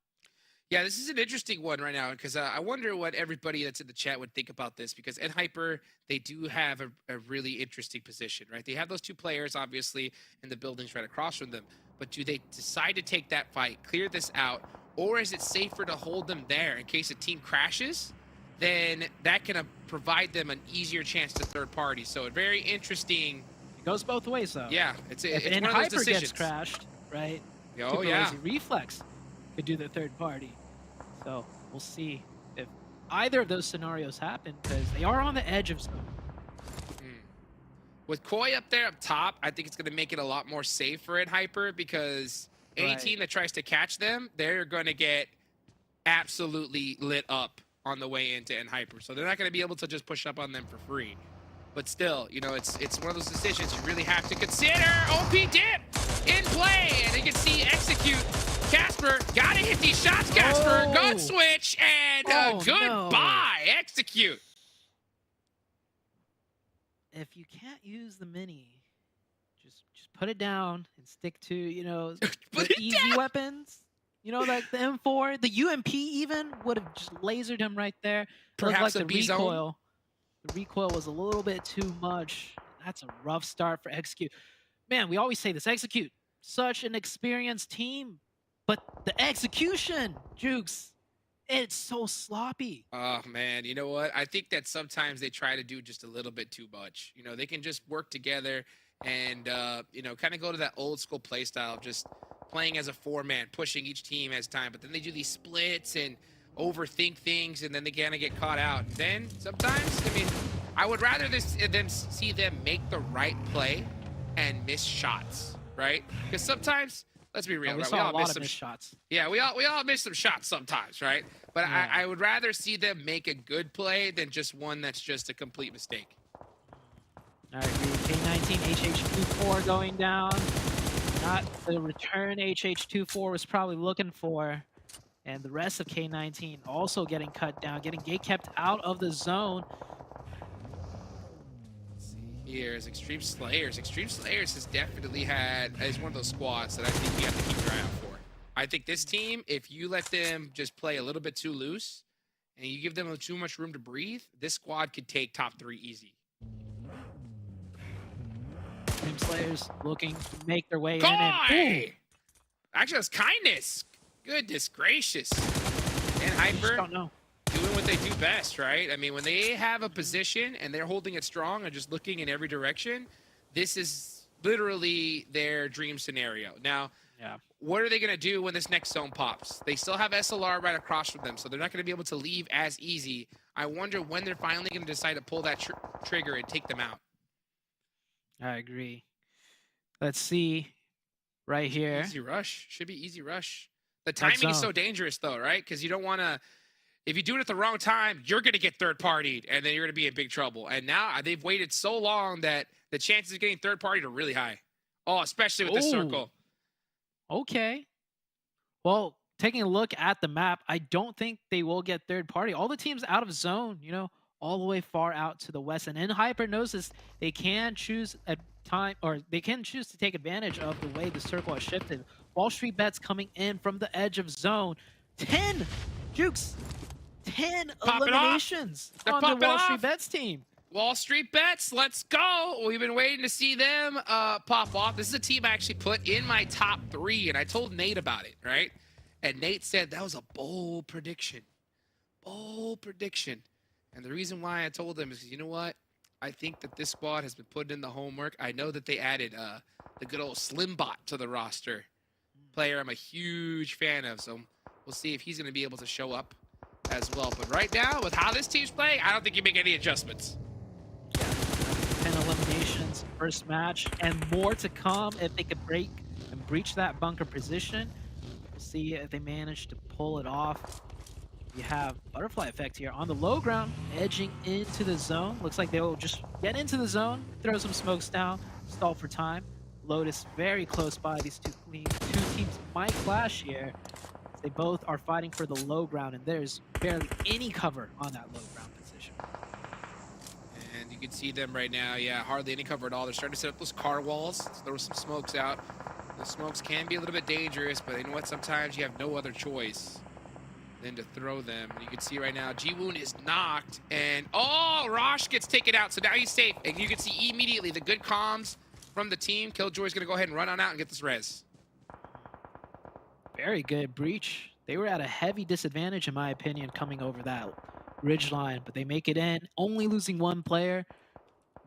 Yeah, this is an interesting one right now because I wonder what everybody that's in the chat would think about this because NHyper, they do have a really interesting position, right? They have those 2 players, obviously, in the buildings right across from them. But do they decide to take that fight, clear this out, or is it safer to hold them there in case a team crashes? Then that can provide them an easier chance to third party. So a very interesting. It goes both ways, though. Yeah, it's one of those NHyper decisions. gets crashed, right? Oh, yeah. Reflex could do the third party. So we'll see if either of those scenarios happen because they are on the edge of zone. With Koi up there up top, I think it's going to make it a lot more safe for NHyper because any team that tries to catch them, they're going to get absolutely lit up on the way into NHyper. So they're not going to be able to just push up on them for free. But still, you know, it's one of those decisions you really have to consider. OP dip in play, and you can see execute. Casper, gotta hit these shots, Casper. Oh. Gun switch, and goodbye. No. Execute. If you can't use the mini, just put it down and stick to, you know, the easy weapons. You know, like the M4, the UMP even would have just lasered him right there. Perhaps like a the B-zone. recoil. The recoil was a little bit too much. That's a rough start for Execute. Man, we always say this, Execute, such an experienced team, but the execution, Jukes, it's so sloppy. Oh, man, you know what? I think that sometimes they try to do just a little bit too much. You know, they can just work together and, you know, kind of go to that old school play style of just playing as a 4-man, pushing each team as time. But then they do these splits and overthink things, and then they kind of get caught out. And then sometimes, I mean, I would rather see them make the right play and miss shots, right? Because sometimes, let's be real, We right? saw We all a lot miss of some missed shots. Yeah, we all miss some shots sometimes, right? But Yeah. I would rather see them make a good play than just one that's just a complete mistake. I agree. K19 HH24 going down. Not the return HH24 was probably looking for. And the rest of K19 also getting cut down, getting gate kept out of the zone. Here's Extreme Slayers. Extreme Slayers has definitely is one of those squads that I think we have to keep your eye out for. I think this team, if you let them just play a little bit too loose and you give them too much room to breathe, this squad could take top 3 easy. Extreme Slayers looking to make their way in. Koi! Actually, that's kindness. Goodness gracious. And I just Hyper don't know. doing what they do best, right? I mean, when they have a position and they're holding it strong and just looking in every direction, this is literally their dream scenario. Now, Yeah. what are they going to do when this next zone pops? They still have SLR right across from them, so they're not going to be able to leave as easy. I wonder when they're finally going to decide to pull that trigger and take them out. I agree. Let's see right here. Easy rush. Should be easy rush. The timing is so dangerous, though, right? Because you don't want to... If you do it at the wrong time, you're going to get third-partied, and then you're going to be in big trouble. And now they've waited so long that the chances of getting third-partied are really high. Oh, especially with the circle. Okay. Well, taking a look at the map, I don't think they will get third party. All the teams out of zone, you know, all the way far out to the west. And in Hypergnosis, they can choose a time, or they can choose to take advantage of the way the circle has shifted. Wall Street Bets coming in from the edge of zone. 10 Jukes. 10 eliminations on the Wall Street Bets team. Wall Street Bets, let's go. We've been waiting to see them pop off. This is a team I actually put in my top 3, and I told Nate about it, right? And Nate said that was a bold prediction. Bold prediction. And the reason why I told him is because, you know what? I think that this squad has been putting in the homework. I know that they added the good old Slimbot to the roster. Player I'm a huge fan of, so we'll see if he's going to be able to show up as well. But right now, with how this team's playing, I don't think you make any adjustments. 10 eliminations, first match, and more to come if they could break and breach that bunker position. We'll see if they manage to pull it off. You have butterfly effect here on the low ground, edging into the zone. Looks like they will just get into the zone, throw some smokes down, stall for time. Lotus very close by. These two teams might clash here. They both are fighting for the low ground, and there's barely any cover on that low ground position. And you can see them right now. Yeah, hardly any cover at all. They're starting to set up those car walls. So there were some smokes out. The smokes can be a little bit dangerous, but you know what? Sometimes you have no other choice than to throw them. And you can see right now, Ji-Woon is knocked, and oh, Rosh gets taken out, so now he's safe. And you can see immediately the good comms from the team. Killjoy's gonna go ahead and run on out and get this res. Very good breach. They were at a heavy disadvantage, in my opinion, coming over that ridge line, but they make it in, only losing one player.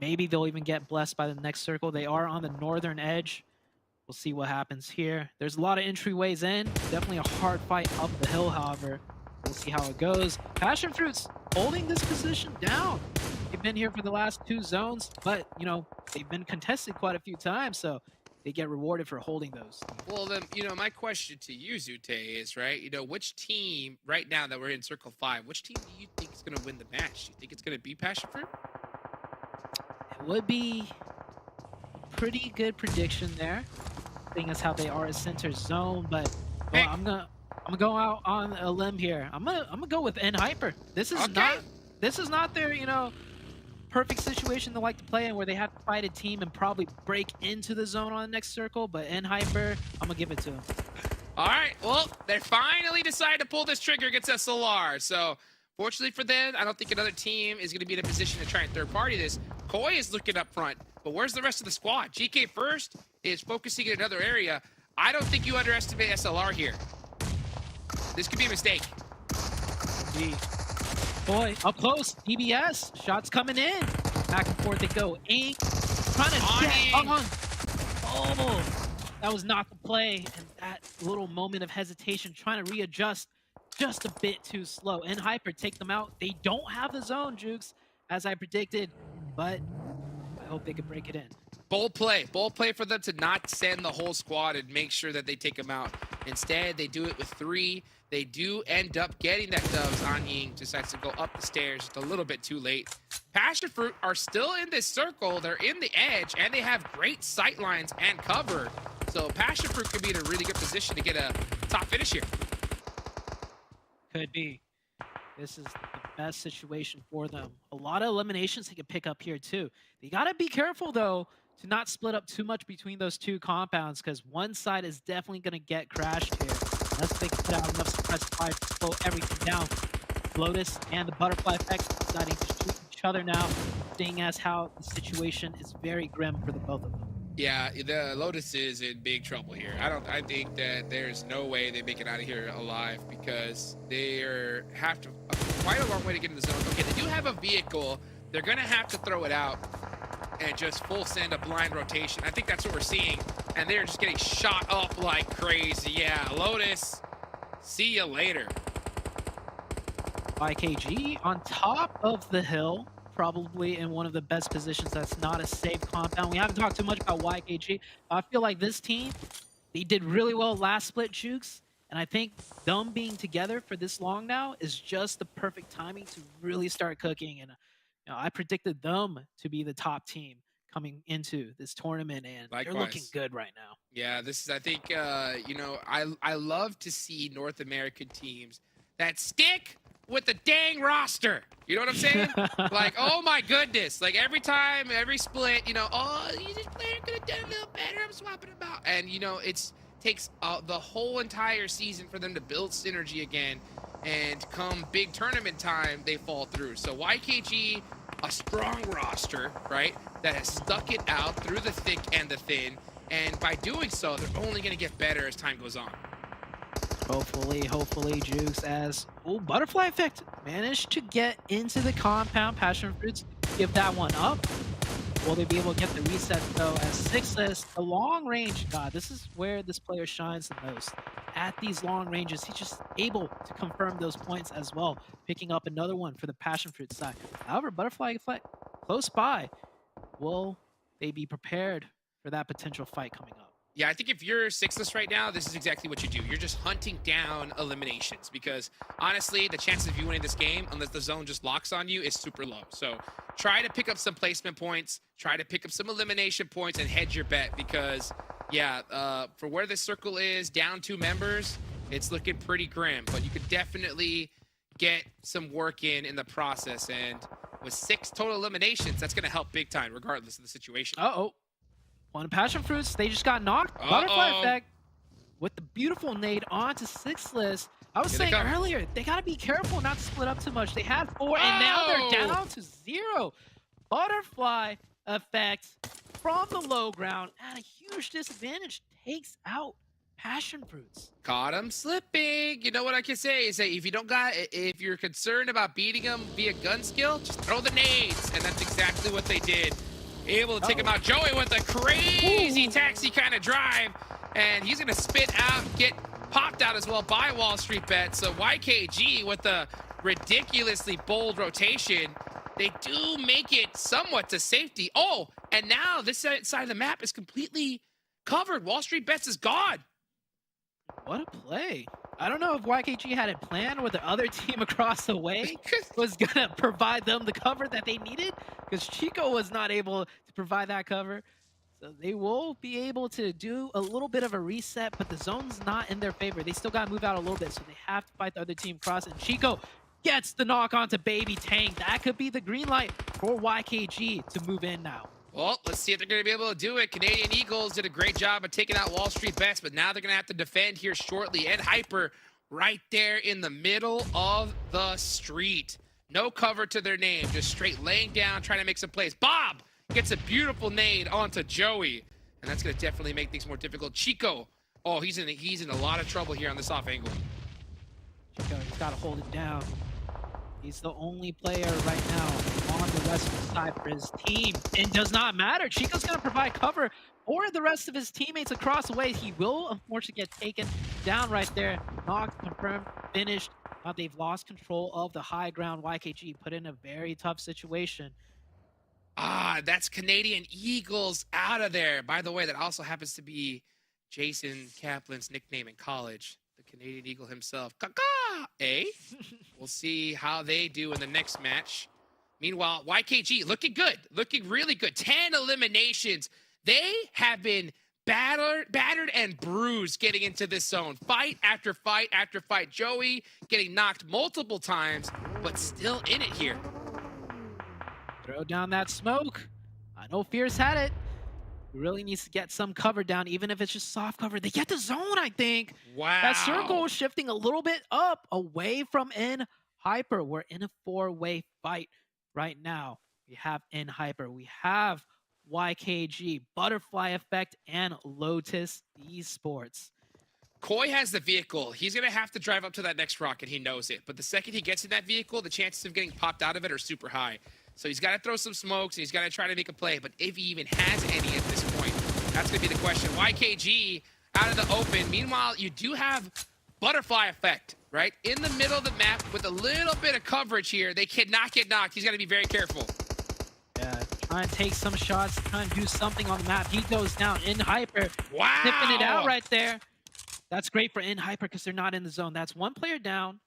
Maybe they'll even get blessed by the next circle. They are on the northern edge. We'll see what happens here. There's a lot of entryways in. Definitely a hard fight up the hill, however. We'll see how it goes. PASSIONFRUIT's holding this position down. They've been here for the last 2 zones, but, you know, they've been contested quite a few times, so they get rewarded for holding those. Well, then, you know, my question to you, Zute, is, right, you know, which team right now that we're in Circle 5, which team do you think is going to win the match? Do you think it's going to be PASSIONFRUIT? It would be a pretty good prediction there, seeing as how they are a center zone, but well, I'm gonna go out on a limb here. I'm gonna go with NHyper. This is not their, you know, perfect situation to like to play in, where they have to fight a team and probably break into the zone on the next circle, but NHyper, I'm gonna give it to him. All right, well, they finally decided to pull this trigger against SLR, so fortunately for them, I don't think another team is going to be in a position to try and third-party this. Koi is looking up front, but where's the rest of the squad? GK First is focusing in another area. I don't think you underestimate SLR here. This could be a mistake. Boy, up close, DBS, shots coming in. Back and forth they go. Ink, trying to get on. Oh, that was not the play. And that little moment of hesitation, trying to readjust, just a bit too slow. NHyper take them out. They don't have the zone, Jukes, as I predicted, but I hope they can break it in. Bold play for them to not send the whole squad and make sure that they take them out. Instead, they do it with 3. They do end up getting that dubs. On Ying decides to go up the stairs just a little bit too late. PASSIONFRUIT are still in this circle. They're in the edge, and they have great sight lines and cover. So PASSIONFRUIT could be in a really good position to get a top finish here. Could be. This is the best situation for them. A lot of eliminations they can pick up here too. They gotta be careful though to not split up too much between those 2 compounds, because one side is definitely gonna get crashed here. Unless they can put out enough suppressed fire to slow everything down. LOTUS and the butterfly effect deciding to shoot each other now, seeing as how the situation is very grim for the both of them. Yeah, the Lotus is in big trouble here. I think that there's no way they make it out of here alive, because they have to quite a long way to get in the zone. Okay, they do have a vehicle. They're gonna have to throw it out and just full send a blind rotation. I think that's what we're seeing, and they're just getting shot up like crazy. Yeah, Lotus, see you later. YKG on top of the hill, probably in one of the best positions. That's not a safe compound. We haven't talked too much about YKG. I feel like this team, they did really well last split, Jukes, and I think them being together for this long now is just the perfect timing to really start cooking. And you know, I predicted them to be the top team coming into this tournament, and Likewise. They're looking good right now. Yeah, this is, I think, you know, I love to see North American teams that stick with the dang roster. You know what I'm saying? Like, oh my goodness. Like every time, every split, you know, oh, this player could have done a little better. I'm swapping him out. And, you know, it takes the whole entire season for them to build synergy again. And come big tournament time, they fall through. So YKG, a strong roster, right, that has stuck it out through the thick and the thin. And by doing so, they're only going to get better as time goes on. Hopefully, Jukes, as butterfly effect managed to get into the compound. PASSIONFRUITs give that one up. Will they be able to get the reset though? As SPADES, the long range, God, this is where this player shines the most. At these long ranges, he's just able to confirm those points as well, picking up another one for the PASSIONFRUIT side. However, butterfly effect close by. Will they be prepared for that potential fight coming up? Yeah, I think if you're sixless right now, this is exactly what you do. You're just hunting down eliminations, because honestly, the chances of you winning this game, unless the zone just locks on you, is super low. So try to pick up some placement points, try to pick up some elimination points, and hedge your bet, because yeah, for where this circle is, down 2 members, it's looking pretty grim, but you could definitely get some work in the process. And with 6 total eliminations, that's going to help big time, regardless of the situation. Uh-oh. One Passion Fruits, they just got knocked. Butterfly effect with the beautiful nade onto Sixless. I was saying earlier, they gotta be careful not to split up too much. They had 4 and now they're down to 0. Butterfly effect from the low ground at a huge disadvantage takes out Passion Fruits. Caught him slipping. You know what I can say is that if you're concerned about beating him via gun skill, just throw the nades, and that's exactly what they did. Able to take him out. Joey with a crazy taxi kind of drive, and he's gonna spit out, get popped out as well by Wall Street Bet. So YKG with the ridiculously bold rotation, they do make it somewhat to safety. Oh, and now this side of the map is completely covered. Wall Street Bets is gone. What a play. I don't know if YKG had it planned or the other team across the way was going to provide them the cover that they needed, because Chico was not able to provide that cover. So they will be able to do a little bit of a reset, but the zone's not in their favor. They still got to move out a little bit, so they have to fight the other team across. And Chico gets the knock onto Baby Tank. That could be the green light for YKG to move in now. Well, let's see if they're going to be able to do it. Canadian Eagles did a great job of taking out Wall Street Bets, but now they're going to have to defend here shortly. And Hyper right there in the middle of the street. No cover to their name, just straight laying down, trying to make some plays. Bob gets a beautiful nade onto Joey, and that's going to definitely make things more difficult. Chico, oh, he's in a lot of trouble here on this off angle. Chico, he's got to hold it down. He's the only player right now on the western side for his team. It does not matter. Chico's going to provide cover for the rest of his teammates across the way. He will, unfortunately, get taken down right there. Knocked, confirmed, finished. Now they've lost control of the high ground. YKG put in a very tough situation. Ah, that's Canadian Eagles out of there. By the way, that also happens to be Jason Kaplan's nickname in college. The Canadian Eagle himself. Kaka! Eh? We'll see how they do in the next match. Meanwhile, YKG looking good. Looking really good. 10 eliminations. They have been battered and bruised getting into this zone. Fight after fight after fight. Joey getting knocked multiple times, but still in it here. Throw down that smoke. I know Fierce had it. He really needs to get some cover down, even if it's just soft cover. They get the zone, I think. Wow. That circle is shifting a little bit up, away from N Hyper. We're in a 4-way fight right now. We have N Hyper. We have YKG, Butterfly Effect, and Lotus Esports. Koi has the vehicle. He's going to have to drive up to that next rock, and he knows it. But the second he gets in that vehicle, the chances of getting popped out of it are super high. So he's got to throw some smokes, and he's got to try to make a play. But if he even has any at this point, that's going to be the question. YKG out of the open. Meanwhile, you do have Butterfly Effect, right? In the middle of the map with a little bit of coverage here. They cannot get knocked. He's got to be very careful. Yeah, trying to take some shots, trying to do something on the map. He goes down in Hyper. Wow. Sniffing it out right there. That's great for In Hyper because they're not in the zone. That's one player down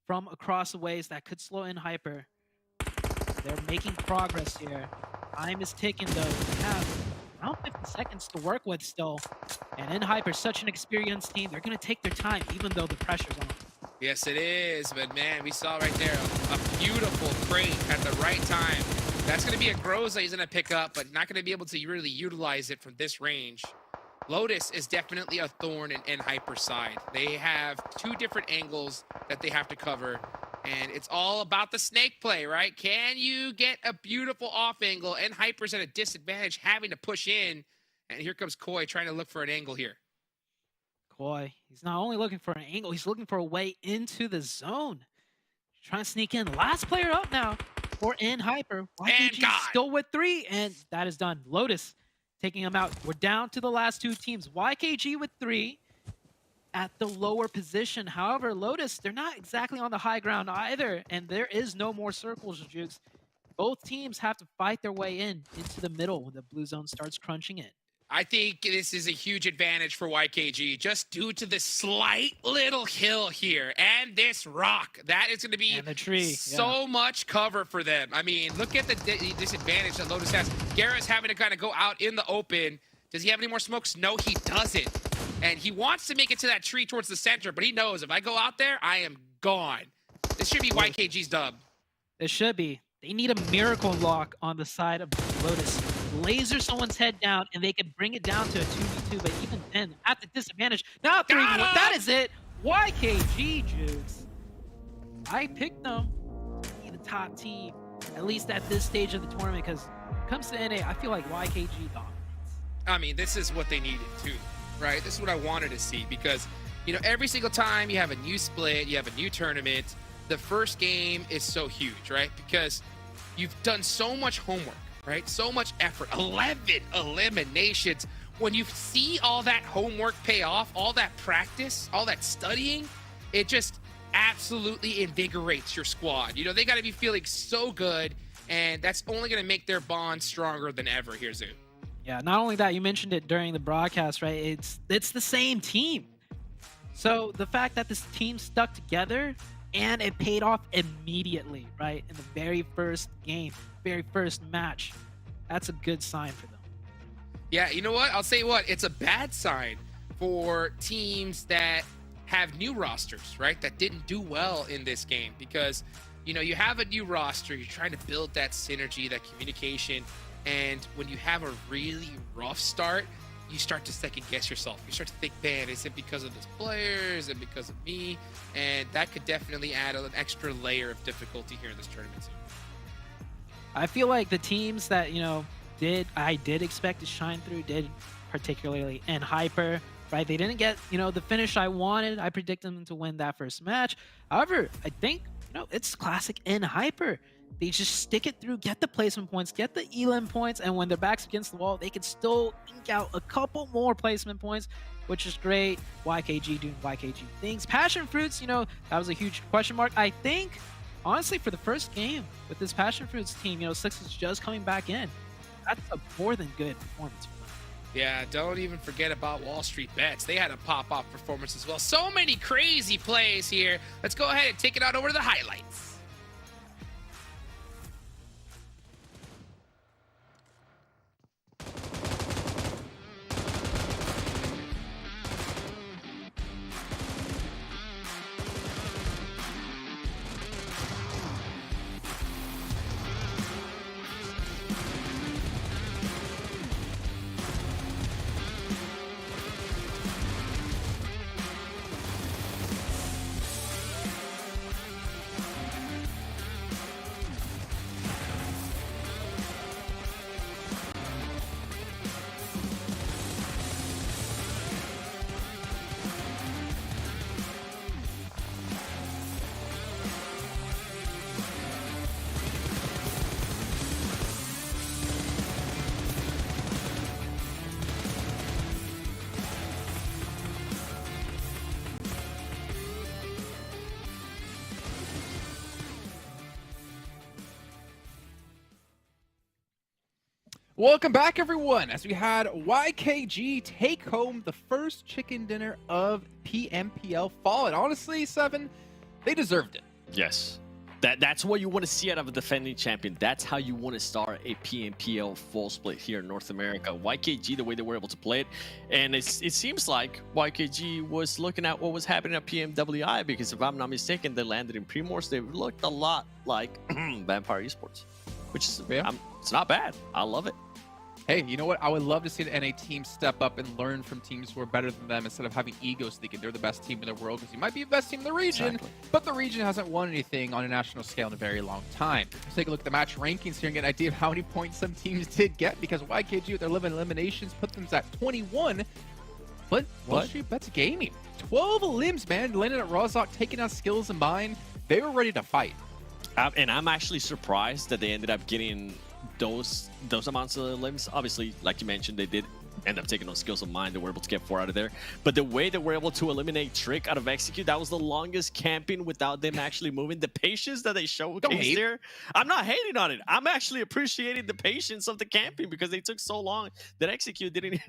from across the ways that could slow In Hyper. They're making progress here. Time is ticking though. They have around 50 seconds to work with still. And In Hyper, such an experienced team. They're going to take their time even though the pressure's on. Yes, it is. But man, we saw right there a beautiful crate at the right time. That's going to be a Groza he's going to pick up, but not going to be able to really utilize it from this range. Lotus is definitely a thorn in Hyper's side. They have 2 different angles that they have to cover. And it's all about the snake play, right? Can you get a beautiful off angle? And Hyper's at a disadvantage having to push in. And here comes Koi trying to look for an angle here. Koi, he's not only looking for an angle, he's looking for a way into the zone. Trying to sneak in. Last player up now for In Hyper. YKG still with 3, and that is done. Lotus taking him out. We're down to the last 2 teams. YKG with 3. At the lower position. However, Lotus, they're not exactly on the high ground either, and there is no more circles, Jukes. Both teams have to fight their way into the middle when the blue zone starts crunching it. I think this is a huge advantage for YKG, just due to the slight little hill here and this rock. That is going to be the tree. So much cover for them. I mean, look at the disadvantage that Lotus has. Garrett's having to kind of go out in the open. Does he have any more smokes? No, he doesn't. And he wants to make it to that tree towards the center, but he knows if I go out there, I am gone. This should be YKG's dub. It should be. They need a miracle lock on the side of Lotus. laser someone's head down, and they could bring it down to a 2v2, but even then, at the disadvantage, now 3v1, that is it! YKG, Jukes. I picked them to be the top team, at least at this stage of the tournament, because when it comes to NA, I feel like YKG dominates. I mean, this is what they needed too, right? This is what I wanted to see because, you know, every single time you have a new split, you have a new tournament, the first game is so huge, right? Because you've done so much homework, right? So much effort, 11 eliminations. When you see all that homework pay off, all that practice, all that studying, it just absolutely invigorates your squad. You know, they got to be feeling so good, and that's only going to make their bond stronger than ever here, Zoo. Yeah, not only that, you mentioned it during the broadcast, right? It's the same team. So the fact that this team stuck together and it paid off immediately, right? In the very first game, very first match, that's a good sign for them. Yeah, you know what? I'll say what, it's a bad sign for teams that have new rosters, right? That didn't do well in this game because, you know, you have a new roster, you're trying to build that synergy, that communication, and when you have a really rough start, you start to second guess yourself. You start to think, man, is it because of this player? Is it because of me? And that could definitely add an extra layer of difficulty here in this tournament. I feel like the teams that, you know, I did expect to shine through, did particularly in Hyper, right? They didn't get, you know, the finish I wanted. I predicted them to win that first match. However, I think, you know, it's classic in Hyper. They just stick it through, get the placement points, get the elim points, and when their back's against the wall, they can still ink out a couple more placement points, which is great. YKG doing YKG things. Passion Fruits, you know, that was a huge question mark. I think, honestly, for the first game with this Passion Fruits team, you know, Six is just coming back in. That's a more than good performance for them. Yeah, don't even forget about Wall Street Bets. They had a pop-off performance as well. So many crazy plays here. Let's go ahead and take it out over to the highlights. Welcome back, everyone, as we had YKG take home the first chicken dinner of PMPL Fall. And honestly, Seven, they deserved it. Yes. That's what you want to see out of a defending champion. That's how you want to start a PMPL full split here in North America. YKG, the way they were able to play it. And it seems like YKG was looking at what was happening at PMWI, because if I'm not mistaken, they landed in Primors. They looked a lot like Vampire Esports, which is, it's not bad. I love it. Hey, you know what? I would love to see the NA team step up and learn from teams who are better than them instead of having egos thinking they're the best team in the world, because you might be the best team in the region, but the region hasn't won anything on a national scale in a very long time. Let's take a look at the match rankings here and get an idea of how many points some teams did get, because YKG with their 11 eliminations put them at 21. But Wall Street Bets Gaming, 12 limbs, man, landing at Rozhok, taking out Skills and Mine. They were ready to fight. And I'm actually surprised that they ended up getting those amounts of limbs. Obviously, like you mentioned, they did end up taking those Skills of Mine. They were able to get 4 out of there. But the way they were able to eliminate Trick out of Execute, that was the longest camping without them actually moving. The patience that they showcased there, I'm not hating on it. I'm actually appreciating the patience of the camping, because they took so long that Execute didn't,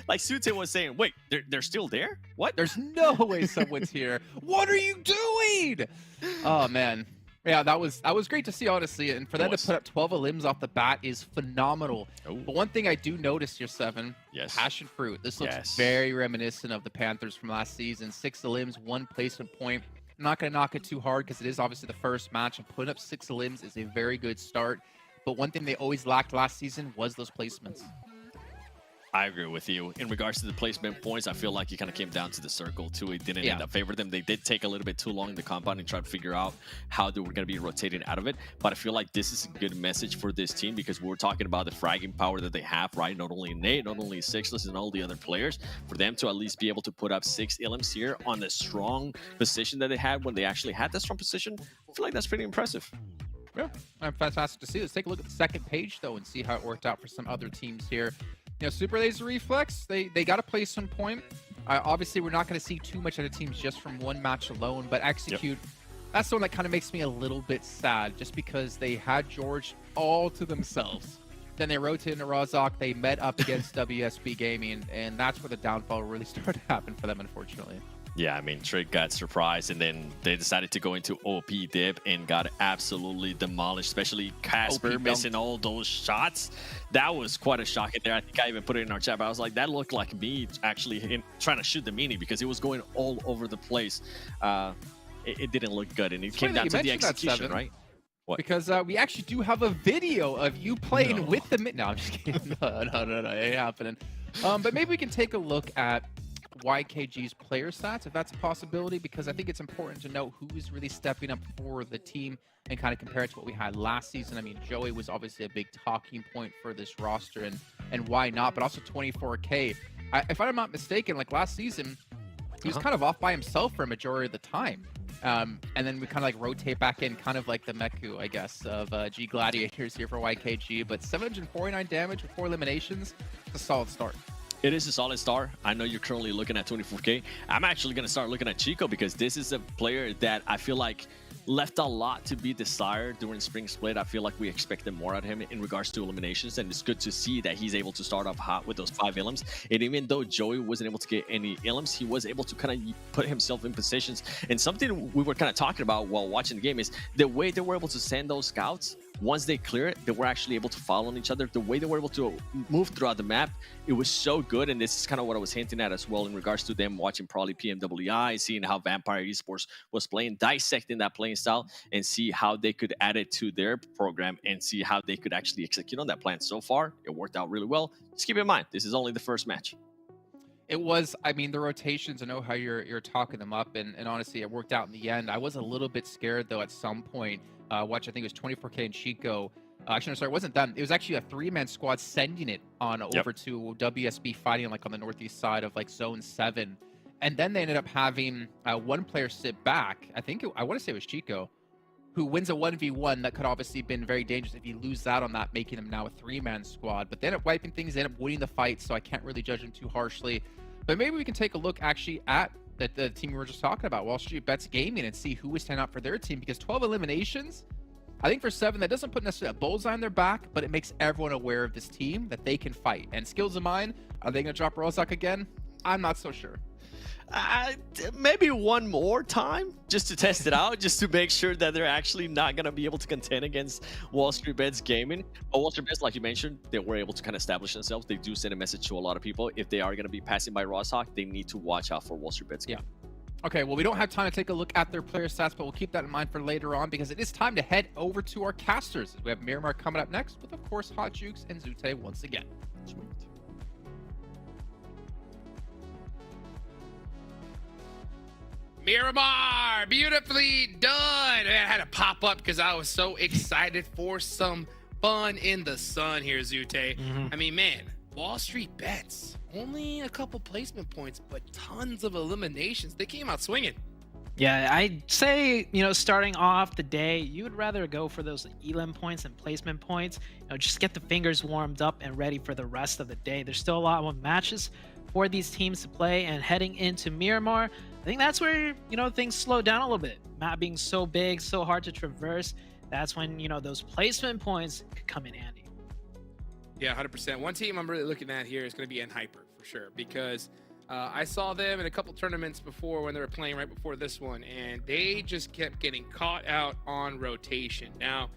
like Sute was saying, wait, they're still there? What? There's no way someone's here. What are you doing? Oh, man. Yeah, that was great to see, honestly, and for them to put up 12 limbs off the bat is phenomenal. But one thing I do notice here, Seven, Passionfruit. This looks very reminiscent of the Panthers from last season. 6 limbs, 1 placement point. I'm not going to knock it too hard because it is obviously the first match, and putting up 6 limbs is a very good start. but one thing they always lacked last season was those placements. I agree with you. In regards to the placement points, I feel like it kind of came down to the circle too. It didn't end up favor them. They did take a little bit too long in the compound and try to figure out how they were going to be rotated out of it. But I feel like this is a good message for this team because we're talking about the fragging power that they have, right? Not only Nate, not only Sixless and all the other players. For them to at least be able to put up 6 illims here on the strong position that they had when they actually had that strong position, I feel like that's pretty impressive. Yeah, fantastic to see. Let's take a look at the second page though and see how it worked out for some other teams here. You know, Super Laser Reflex, they got a place on point. Obviously, we're not going to see too much of the teams just from one match alone, but Execute, that's the one that kind of makes me a little bit sad just because they had George all to themselves. Then they rotated into Rozhok, they met up against WSB Gaming, and that's where the downfall really started to happen for them, unfortunately. Yeah, I mean, Trick got surprised, and then they decided to go into OP dip and got absolutely demolished, especially Casper missing all those shots. That was quite a shock in there. I think I even put it in our chat, but I was like, that looked like me actually trying to shoot the mini because it was going all over the place. It didn't look good, and it came down to the execution, right? What? Because we actually do have a video of you playing with the mini. No, I'm just kidding. No, it ain't happening. But maybe we can take a look at YKG's player stats, if that's a possibility, because I think it's important to know who is really stepping up for the team and kind of compare it to what we had last season. I mean, Joey was obviously a big talking point for this roster, and why not, but also 24K. If I'm not mistaken, like last season, he was kind of off by himself for a majority of the time. And then we kind of like rotate back in, kind of like the Meku, I guess, of G Gladiators here for YKG, but 749 damage with 4 eliminations, it's a solid start. It is a solid start. I know you're currently looking at 24K. I'm actually going to start looking at Chico because this is a player that I feel like left a lot to be desired during spring split. I feel like we expected more out of him in regards to eliminations, and it's good to see that he's able to start off hot with those 5 illims. And even though Joey wasn't able to get any illims, he was able to kind of put himself in positions. And something we were kind of talking about while watching the game is the way they were able to send those scouts. Once they clear it, they were actually able to follow on each other. The way they were able to move throughout the map, it was so good. And this is kind of what I was hinting at as well in regards to them watching probably PMWI, seeing how Vampire Esports was playing, dissecting that playing style, and see how they could add it to their program and see how they could actually execute on that plan. So far, it worked out really well. Just keep in mind, this is only the first match. It was, I mean, the rotations, I know how you're talking them up, and honestly, it worked out in the end. I was a little bit scared, though, at some point. Watch, I think it was 24K and Chico. Actually, no, sorry, it wasn't them. It was actually a 3-man squad sending it on over to WSB, fighting like on the northeast side of like Zone 7. And then they ended up having one player sit back. I want to say it was Chico, who wins a 1v1 that could obviously been very dangerous if you lose out on that, making them now a 3-man squad. But they ended up wiping things, they ended up winning the fight, so I can't really judge them too harshly. But maybe we can take a look actually at the team we were just talking about, Wall Street Bets Gaming, and see who was standing out for their team, because 12 eliminations, I think for 7, that doesn't put necessarily a bullseye on their back, but it makes everyone aware of this team, that they can fight. And Skills of Mine, are they going to drop Rozhok again? I'm not so sure. Maybe one more time just to test it out, just to make sure that they're actually not going to be able to contend against Wall Street Bets Gaming. But Wall Street Bets, like you mentioned, they were able to kind of establish themselves. They do send a message to a lot of people. If they are going to be passing by Rozhok, they need to watch out for Wall Street Bets Gaming. Okay, well, we don't have time to take a look at their player stats, but we'll keep that in mind for later on, because it is time to head over to our casters. We have Miramar coming up next with, of course, Hot Jukes and Zute once again. Sweet. Miramar, beautifully done. Man, I had to pop up because I was so excited for some fun in the sun here, Zute. I mean, man, Wall Street Bets, only a couple placement points, but tons of eliminations. They came out swinging. Yeah, I'd say, starting off the day, you would rather go for those elim points and placement points. Just get the fingers warmed up and ready for the rest of the day. There's still a lot of matches for these teams to play, and heading into Miramar, I think that's where, things slow down a little bit. Map being so big, so hard to traverse, that's when, those placement points could come in handy. Yeah, 100%. One team I'm really looking at here is going to be N-Hyper for sure, because I saw them in a couple tournaments before when they were playing right before this one, and they just kept getting caught out on rotation. Now,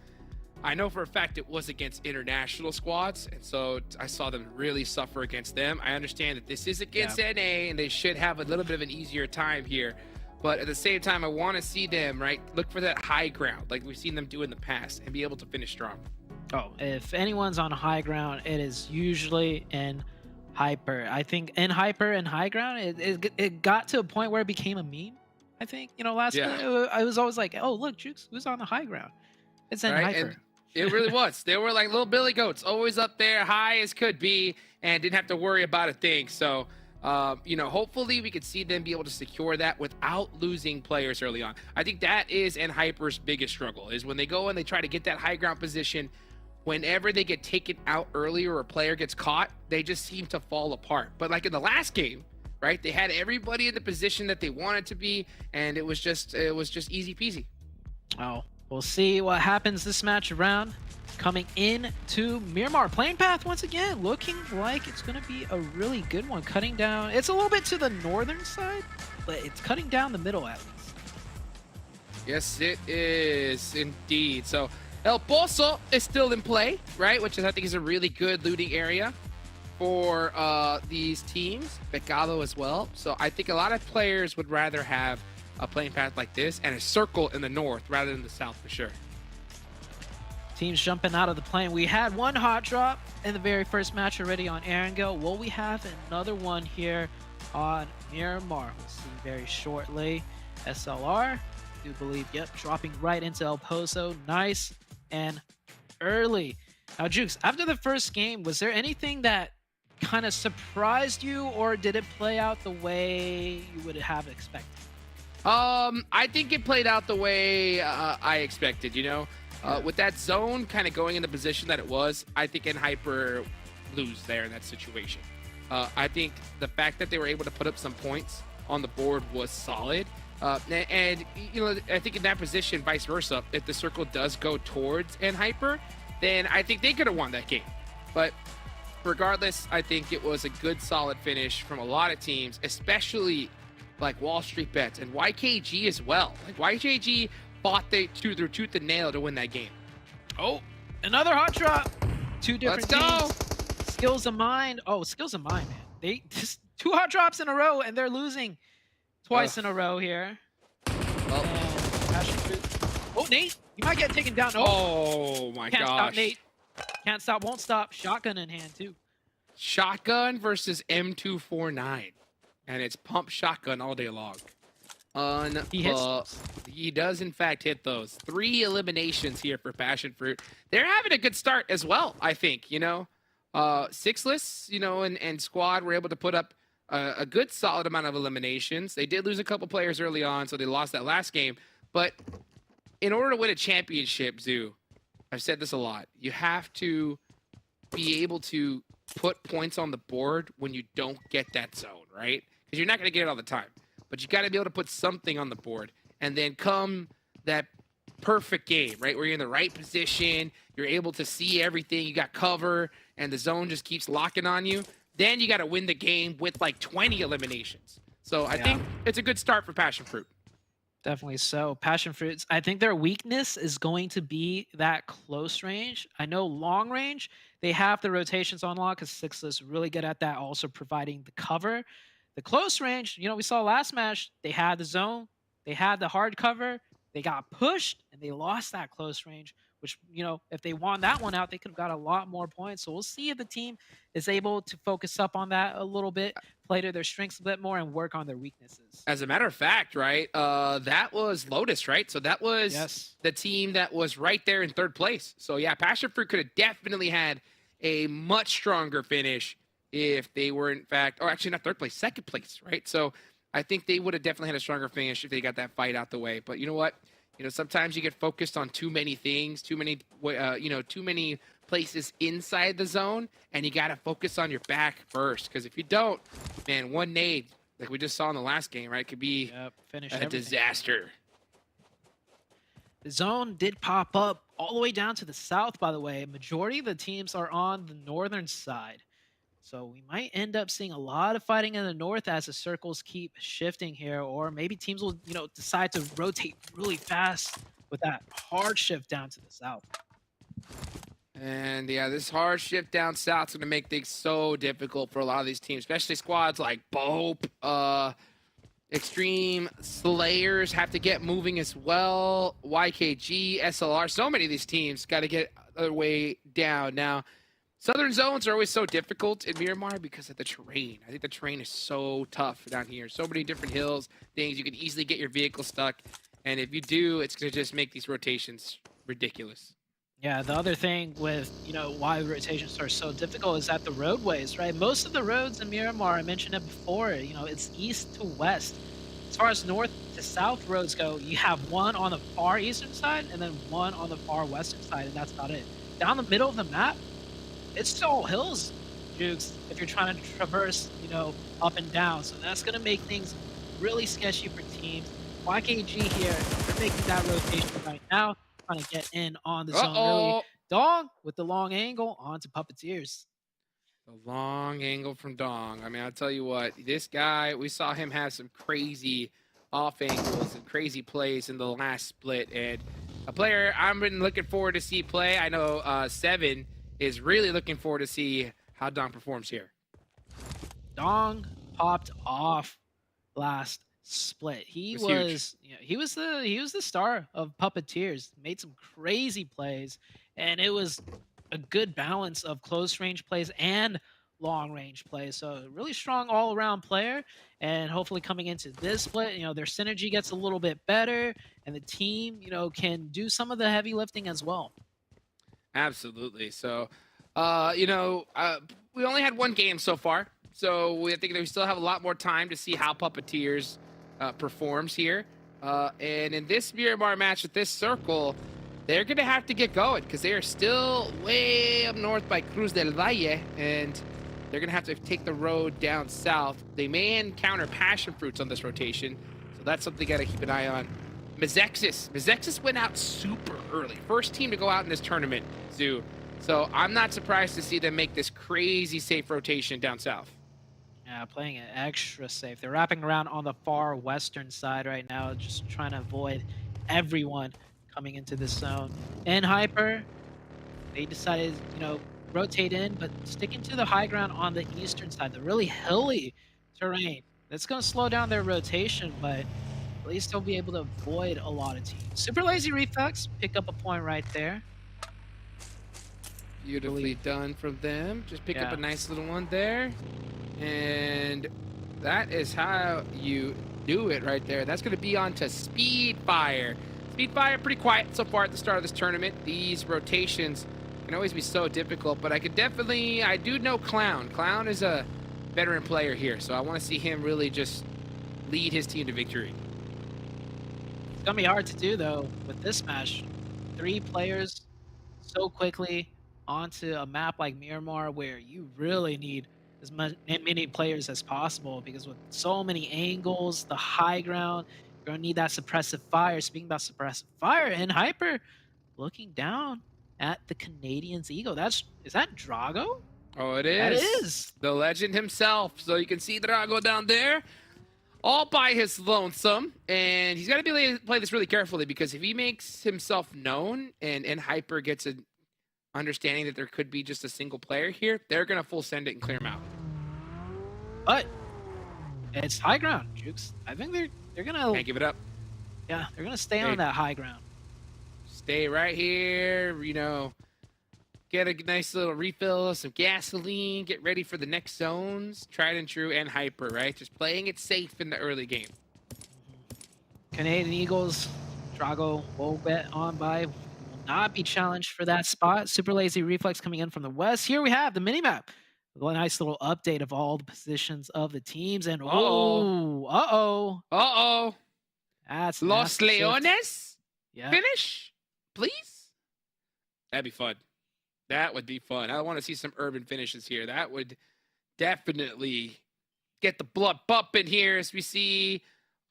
I know for a fact it was against international squads, and so I saw them really suffer against them. I understand that this is against NA, and they should have a little bit of an easier time here. But at the same time, I want to see them, look for that high ground like we've seen them do in the past and be able to finish strong. Oh, if anyone's on high ground, it is usually in hyper. I think in hyper and high ground, it got to a point where it became a meme. I think, you know, last Yeah. I was always like, oh, look, Jukes, who's on the high ground? It's in Right? hyper. And it really was. They were like little billy goats, always up there, high as could be, and didn't have to worry about a thing. So, you know, hopefully we could see them be able to secure that without losing players early on. I think that is Hyper's biggest struggle, is when they go and they try to get that high ground position. Whenever they get taken out early or a player gets caught, they just seem to fall apart. But like in the last game, right, they had everybody in the position that they wanted to be, and it was just easy peasy. Oh, we'll see what happens this match around. Coming in to Miramar, playing path once again, looking like it's going to be a really good one. Cutting down, it's a little bit to the northern side, but it's cutting down the middle at least. Yes, it is indeed. So El Pozo is still in play, right? Which is, I think, is a really good looting area for these teams. Pecado as well. So I think a lot of players would rather have a playing path like this and a circle in the north rather than the south for sure. Teams jumping out of the plane. We had one hot drop in the very first match already on Erangel. Will we have another one here on Miramar? We'll see very shortly. SLR, I do believe, yep, dropping right into El Pozo. Nice and early. Now, Jukes, after the first game, was there anything that kind of surprised you, or did it play out the way you would have expected? I think it played out the way I expected, you know? With that zone kind of going in the position that it was, I think Hyper lose there in that situation. I think the fact that they were able to put up some points on the board was solid. And, you know, I think in that position, vice versa, if the circle does go towards Hyper, then I think they could have won that game. But regardless, I think it was a good, solid finish from a lot of teams, especially like Wall Street Bets and YKG as well. Like YKG fought their tooth and nail to win that game. Oh, another hot drop. Two different Let's teams. Skills of Mine. Oh, Skills of Mine, man. They just 2 hot drops in a row, and they're losing twice in a row here. Well, oh, Nate, you might get taken down. oh my Can't gosh. stop, Nate. Can't stop, won't stop. Shotgun in hand, too. Shotgun versus M249. And it's pump shotgun all day long. He hits those. He does, in fact, hit those. 3 eliminations here for PASSIONFRUIT. They're having a good start as well, I think, you know. Sixless, you know, and Squad were able to put up a good, solid amount of eliminations. They did lose a couple players early on, so they lost that last game. But in order to win a championship, Zoo, I've said this a lot, you have to be able to put points on the board when you don't get that zone, right? Because you're not going to get it all the time. But you got to be able to put something on the board. And then come that perfect game, right? Where you're in the right position, you're able to see everything, you got cover, and the zone just keeps locking on you. Then you got to win the game with like 20 eliminations. So I think it's a good start for PASSIONFRUIT. Definitely so. PASSIONFRUIT, I think their weakness is going to be that close range. I know long range, they have the rotations on lock because Sixless really good at that, also providing the cover. The close range, you know, we saw last match, they had the zone, they had the hard cover, they got pushed, and they lost that close range, which, you know, if they won that one out, they could have got a lot more points. So we'll see if the team is able to focus up on that a little bit, play to their strengths a bit more, and work on their weaknesses. As a matter of fact, right, that was LOTUS, right? So that was the team that was right there in 3rd place. So yeah, PASSIONFRUIT could have definitely had a much stronger finish if they were, in fact, or actually not 3rd place, 2nd place, right? So I think they would have definitely had a stronger finish if they got that fight out the way. But you know what? You know, sometimes you get focused on too many things, too many places inside the zone, and you got to focus on your back first. Because if you don't, man, one nade, like we just saw in the last game, right, could be a disaster. The zone did pop up all the way down to the south, by the way. Majority of the teams are on the northern side. So we might end up seeing a lot of fighting in the north as the circles keep shifting here, or maybe teams will, you know, decide to rotate really fast with that hard shift down to the south. And yeah, this hard shift down south is going to make things so difficult for a lot of these teams, especially squads like BOPE, XTREME, Slayers have to get moving as well, YKG, SLR. So many of these teams got to get other way down. Now, southern zones are always so difficult in Miramar because of the terrain. I think the terrain is so tough down here. So many different hills, things. You can easily get your vehicle stuck. And if you do, it's going to just make these rotations ridiculous. Yeah, the other thing with, why rotations are so difficult is that the roadways, right? Most of the roads in Miramar, I mentioned it before, it's east to west. As far as north to south roads go, you have one on the far eastern side and then one on the far western side, and that's about it. Down the middle of the map, it's all hills, Jukes, if you're trying to traverse, up and down. So that's going to make things really sketchy for teams. YKG here, they're making that rotation right now, trying to get in on the zone early. Dong with the long angle onto Puppeteers. The long angle from Dong. I mean, I'll tell you what, this guy, we saw him have some crazy off angles and crazy plays in the last split. And a player I've been looking forward to see play, I know Seven is really looking forward to see how Dong performs here. Dong popped off last split. He was the star of Puppeteers. Made some crazy plays, and it was a good balance of close range plays and long range plays. So really strong all around player, and hopefully coming into this split, their synergy gets a little bit better, and the team, can do some of the heavy lifting as well. Absolutely. So, we only had one game so far, so I think that we still have a lot more time to see how Puppeteers performs here. And in this Miramar match with this circle, they're going to have to get going because they are still way up north by Cruz del Valle, and they're going to have to take the road down south. They may encounter passion fruits on this rotation, so that's something you got to keep an eye on. MEZEXIS went out super early. First team to go out in this tournament, Zoo. So I'm not surprised to see them make this crazy safe rotation down south. Yeah, playing it extra safe. They're wrapping around on the far western side right now, just trying to avoid everyone coming into this zone. And Hyper, they decided, rotate in, but sticking to the high ground on the eastern side, the really hilly terrain. That's going to slow down their rotation, but at least they'll be able to avoid a lot of teams. Super Lazy Reflex, pick up a point right there. Beautifully done from them. Just pick up a nice little one there. And that is how you do it right there. That's going to be on to Speedfire. Speedfire pretty quiet so far at the start of this tournament. These rotations can always be so difficult, but I do know Clown. Clown is a veteran player here, so I want to see him really just lead his team to victory. It's going to be hard to do, though, with this match. 3 players so quickly onto a map like Miramar where you really need as many players as possible, because with so many angles, the high ground, you're going to need that suppressive fire. Speaking about suppressive fire, and Hyper looking down at the Canadian's ego. Is that Drago? Oh, it is. That is. The legend himself. So you can see Drago down there all by his lonesome. And he's got to be play this really carefully, because if he makes himself known and Hyper gets an understanding that there could be just a single player here, they're going to full send it and clear him out. But it's high ground, Jukes. I think they're going to... Can't give it up. Yeah, they're going to stay on that high ground. Stay right here, get a nice little refill of some gasoline, get ready for the next zones. Tried and true and Hyper, right? Just playing it safe in the early game. Canadian Eagles, Drago will bet on by, will not be challenged for that spot. Super Lazy Reflex coming in from the west. Here we have the minimap. A nice little update of all the positions of the teams. And that's Los Leones? Yeah. Finish, please? That'd be fun. That would be fun. I want to see some urban finishes here. That would definitely get the blood pumping here, as we see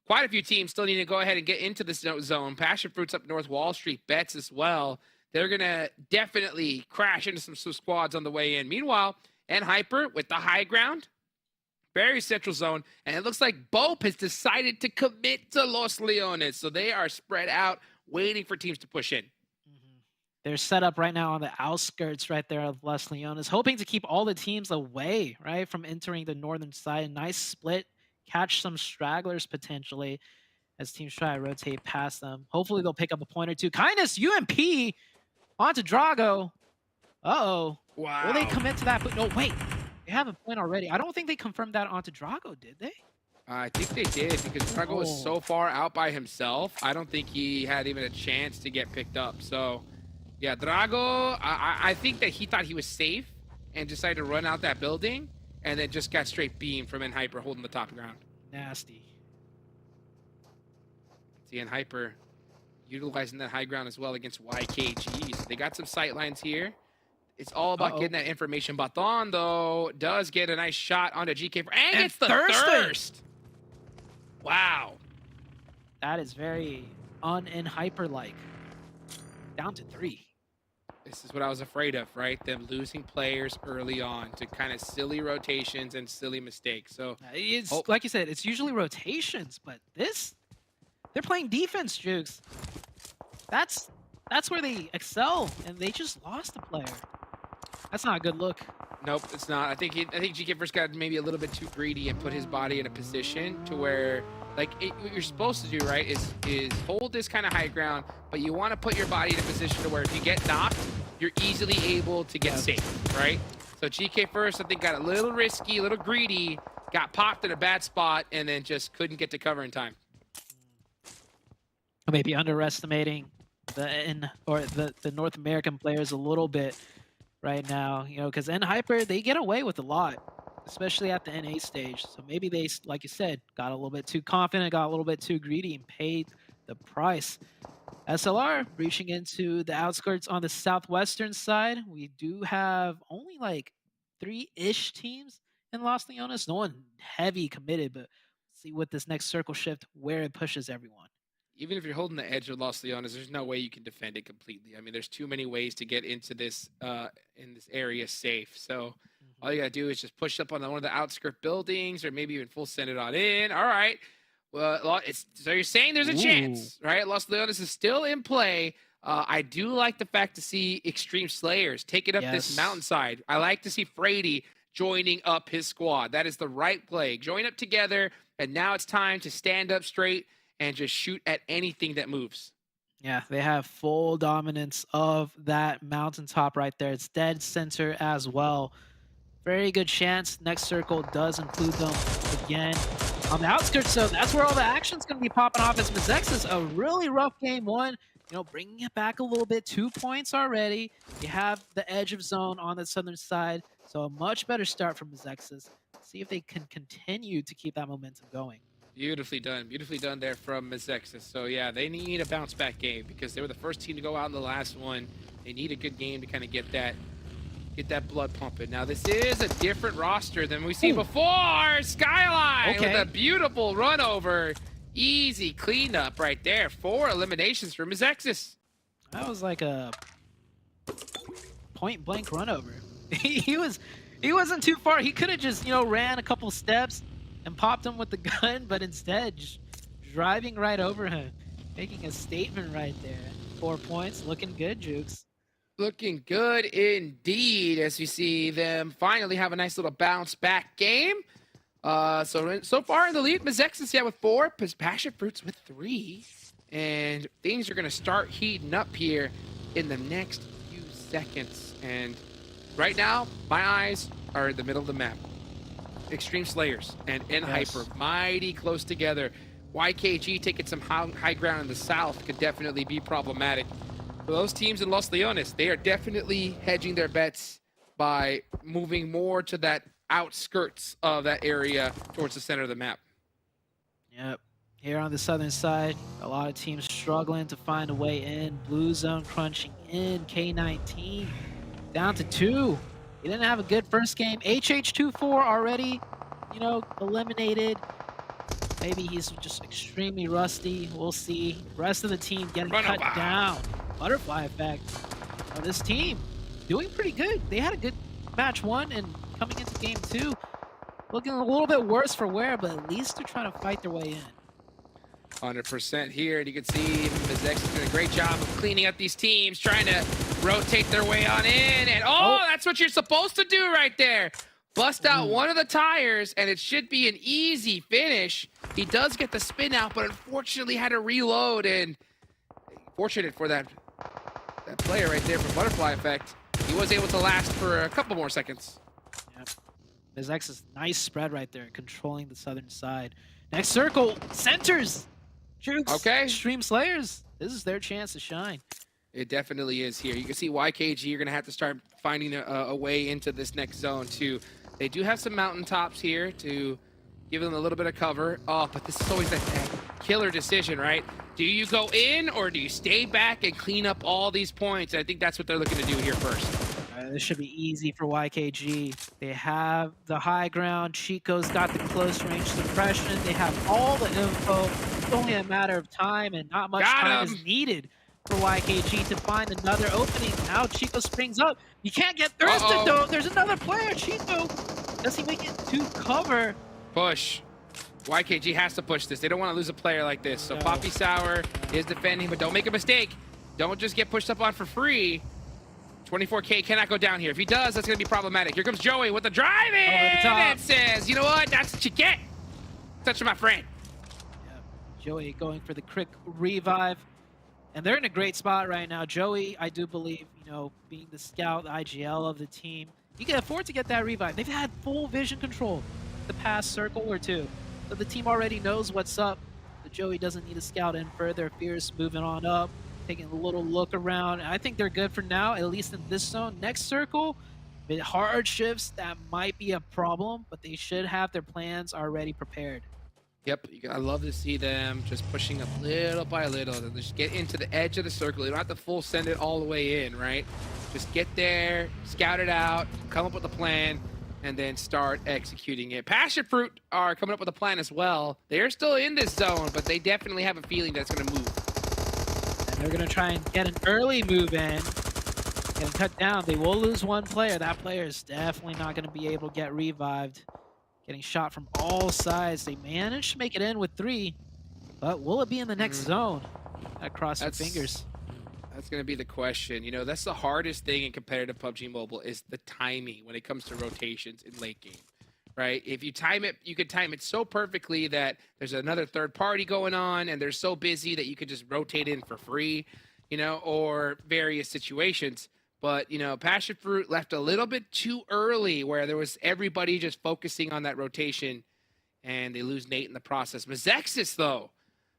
quite a few teams still need to go ahead and get into this zone. Passion Fruits up north, Wall Street bets as well. They're going to definitely crash into some squads on the way in. Meanwhile, and Hyper with the high ground, very central zone, and it looks like BOPE has decided to commit to Los Leones, so they are spread out, waiting for teams to push in. They're set up right now on the outskirts right there of Los Leones, hoping to keep all the teams away, right, from entering the northern side. Nice split, catch some stragglers potentially as teams try to rotate past them. Hopefully they'll pick up a point or two. Kindness, UMP On to Drago. Uh-oh. Wow. Will they commit to that? But no, wait. They have a point already. I don't think they confirmed that onto Drago, did they? I think they did because Drago was Oh. so far out by himself. I don't think he had even a chance to get picked up. So, yeah, Drago, I think that he thought he was safe and decided to run out that building and then just got straight beamed from N-Hyper holding the top ground. Nasty. See, N-Hyper utilizing that high ground as well against YKG. So they got some sight lines here. It's all about getting that information. Baton, though, does get a nice shot onto GK and gets the thirst. Wow. That is very N-Hyper-like. Down to 3. This is what I was afraid of, right? Them losing players early on to kind of silly rotations and silly mistakes. So It's like you said, it's usually rotations, but this, they're playing defense, Jukes. That's where they excel, and they just lost a player. That's not a good look. nope, it's not. I think GK first got maybe a little bit too greedy and put his body in a position to where, like, what you're supposed to do, right, is hold this kind of high ground, but you want to put your body in a position to where if you get knocked, you're easily able to get safe, right? So GK first, I think, got a little risky, a little greedy, got popped in a bad spot, and then just couldn't get to cover in time. Maybe underestimating the North American players a little bit right now, you know, because N-Hyper, they get away with a lot, especially at the NA stage. So maybe they, like you said, got a little bit too confident, got a little bit too greedy, and paid the price. SLR reaching into the outskirts on the southwestern side. We do have only like 3-ish teams in Los Leones. No one heavy committed, but see with this next circle shift where it pushes everyone. Even if you're holding the edge of Los Leones, there's no way you can defend it completely. I mean, there's too many ways to get into this in this area safe. So all you gotta do is just push up on one of the outskirt buildings, or maybe even full send it on in. All right. Well, so you're saying there's a chance, right? Los Leones is still in play. I do like the fact to see Extreme Slayers taking up this mountainside. I like to see Frady joining up his squad. That is the right play. Join up together, and now it's time to stand up straight and just shoot at anything that moves. Yeah, they have full dominance of that mountaintop right there. It's dead center as well. Very good chance. Next circle does include them again on the outskirts, so that's where all the action's going to be popping off. As MEZEXIS, a really rough game one, you know, bringing it back a little bit. 2 points already. You have the edge of zone on the southern side, so a much better start from MEZEXIS. See if they can continue to keep that momentum going. Beautifully done there from MEZEXIS. So yeah, they need a bounce back game because they were the first team to go out in the last one. They need a good game to kind of get that blood pumping. Now this is a different roster than we've seen before. Skyline with a beautiful run over. Easy cleanup right there. 4 eliminations for MEZEXIS. That was like a point blank run over. he wasn't too far. He could have just, you know, ran a couple steps and popped him with the gun, but instead just driving right over him, making a statement right there. 4 points, looking good, Jukes. Looking good indeed, as you see them finally have a nice little bounce back game. So far in the lead, MEZEXIS with 4, PASSIONFRUIT's with 3, and things are going to start heating up here in the next few seconds. And right now, my eyes are in the middle of the map. Extreme Slayers and N-Hyper mighty close together. YKG taking some high ground in the south could definitely be problematic. For those teams in Los Leones, they are definitely hedging their bets by moving more to that outskirts of that area towards the center of the map. Yep. Here on the southern side, a lot of teams struggling to find a way in. Blue Zone crunching in. K19 down to 2. He didn't have a good first game. HH24 already, you know, eliminated. Maybe he's just extremely rusty. We'll see. Rest of the team getting cut down. Butterfly effect. Oh, this team doing pretty good. They had a good match 1, and coming into game 2, looking a little bit worse for wear, but at least they're trying to fight their way in. 100% here, and you can see MEZEXIS doing a great job of cleaning up these teams, trying to rotate their way on in, and that's what you're supposed to do right there. Bust out one of the tires, and it should be an easy finish. He does get the spin out, but unfortunately had to reload, and fortunate for that that player right there for Butterfly Effect, he was able to last for a couple more seconds. Yep. MEZEXIS, nice spread right there, controlling the southern side. Next circle, centers! Jukes, Okay. Extreme Slayers. This is their chance to shine. It definitely is here. You can see YKG, you're going to have to start finding a way into this next zone, too. They do have some mountaintops here to give them a little bit of cover. Oh, but this is always that killer decision, right? Do you go in or do you stay back and clean up all these points? I think that's what they're looking to do here first. This should be easy for YKG. They have the high ground. Chico's got the close range suppression. They have all the info. It's only a matter of time, and not much time is needed for YKG to find another opening. Now Chico springs up. You can't get thirsted, though. There's another player. Chico, does he make it to cover? Push. YKG has to push this. They don't want to lose a player like this. So Poppy Sour is defending, but don't make a mistake. Don't just get pushed up on for free. 24K cannot go down here. If he does, that's going to be problematic. Here comes Joey with the drive in and says, you know what? That's what you get. Touching my friend. Yep. Joey going for the quick revive. And they're in a great spot right now. Joey, I do believe, you know, being the scout, the IGL of the team, he can afford to get that revive. They've had full vision control the past circle or two. So the team already knows what's up. But Joey doesn't need to scout in further. Fierce moving on up. Taking a little look around. I think they're good for now, at least in this zone. Next circle, with hard shifts, that might be a problem, but they should have their plans already prepared. Yep, I love to see them just pushing up little by little. They just get into the edge of the circle. You don't have to full send it all the way in, right? Just get there, scout it out, come up with a plan, and then start executing it. PASSIONFRUIT are coming up with a plan as well. They're still in this zone, but they definitely have a feeling that's going to move. They're going to try and get an early move in. Getting cut down. They will lose one player. That player is definitely not going to be able to get revived. Getting shot from all sides. They managed to make it in with 3. But will it be in the next zone? Cross your fingers. That's going to be the question. You know, that's the hardest thing in competitive PUBG Mobile is the timing when it comes to rotations in late game. Right? If you time it, you could time it so perfectly that there's another third party going on and they're so busy that you could just rotate in for free, you know, or various situations. But, you know, PASSIONFRUIT left a little bit too early where there was everybody just focusing on that rotation and they lose Nate in the process. MEZEXIS, though,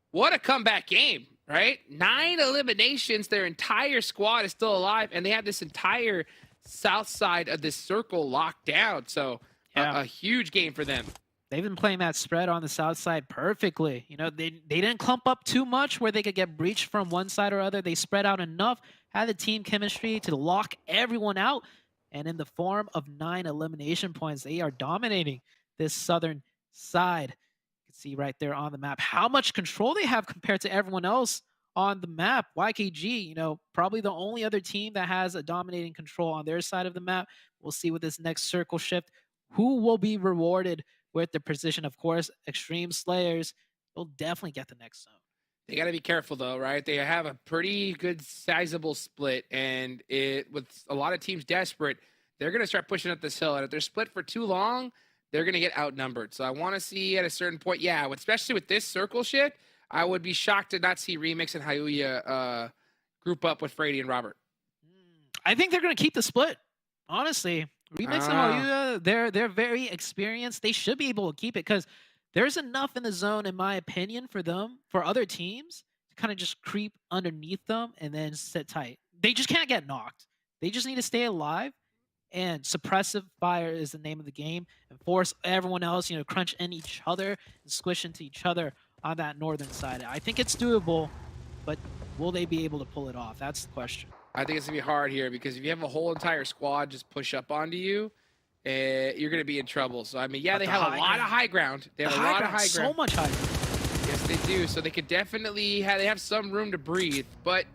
what a comeback game, right? 9 eliminations. Their entire squad is still alive and they have this entire south side of this circle locked down. So, a huge game for them. They've been playing that spread on the south side perfectly. You know, they didn't clump up too much where they could get breached from one side or other. They spread out enough, had the team chemistry to lock everyone out. And in the form of 9 elimination points, they are dominating this southern side. You can see right there on the map how much control they have compared to everyone else on the map. YKG, you know, probably the only other team that has a dominating control on their side of the map. We'll see with this next circle shift who will be rewarded with the position. Of course, Extreme Slayers will definitely get the next zone. They got to be careful, though, right? They have a pretty good sizable split, and with a lot of teams desperate, they're going to start pushing up this hill. And if they're split for too long, they're going to get outnumbered. So I want to see at a certain point, especially with this circle shift, I would be shocked to not see Remix and Hyuya group up with Frady and Robert. I think they're going to keep the split, honestly. Remix and Hyuya, they're very experienced. They should be able to keep it because there's enough in the zone, in my opinion, for other teams to kind of just creep underneath them and then sit tight. They just can't get knocked. They just need to stay alive, and suppressive fire is the name of the game, and force everyone else, you know, crunch in each other and squish into each other on that northern side. I think it's doable, but will they be able to pull it off? That's the question. I think it's going to be hard here because if you have a whole entire squad just push up onto you, you're going to be in trouble. So, I mean, they have a lot of high ground. They have a lot of high ground. So much high ground. Yes, they do. So they could definitely they have some room to breathe. But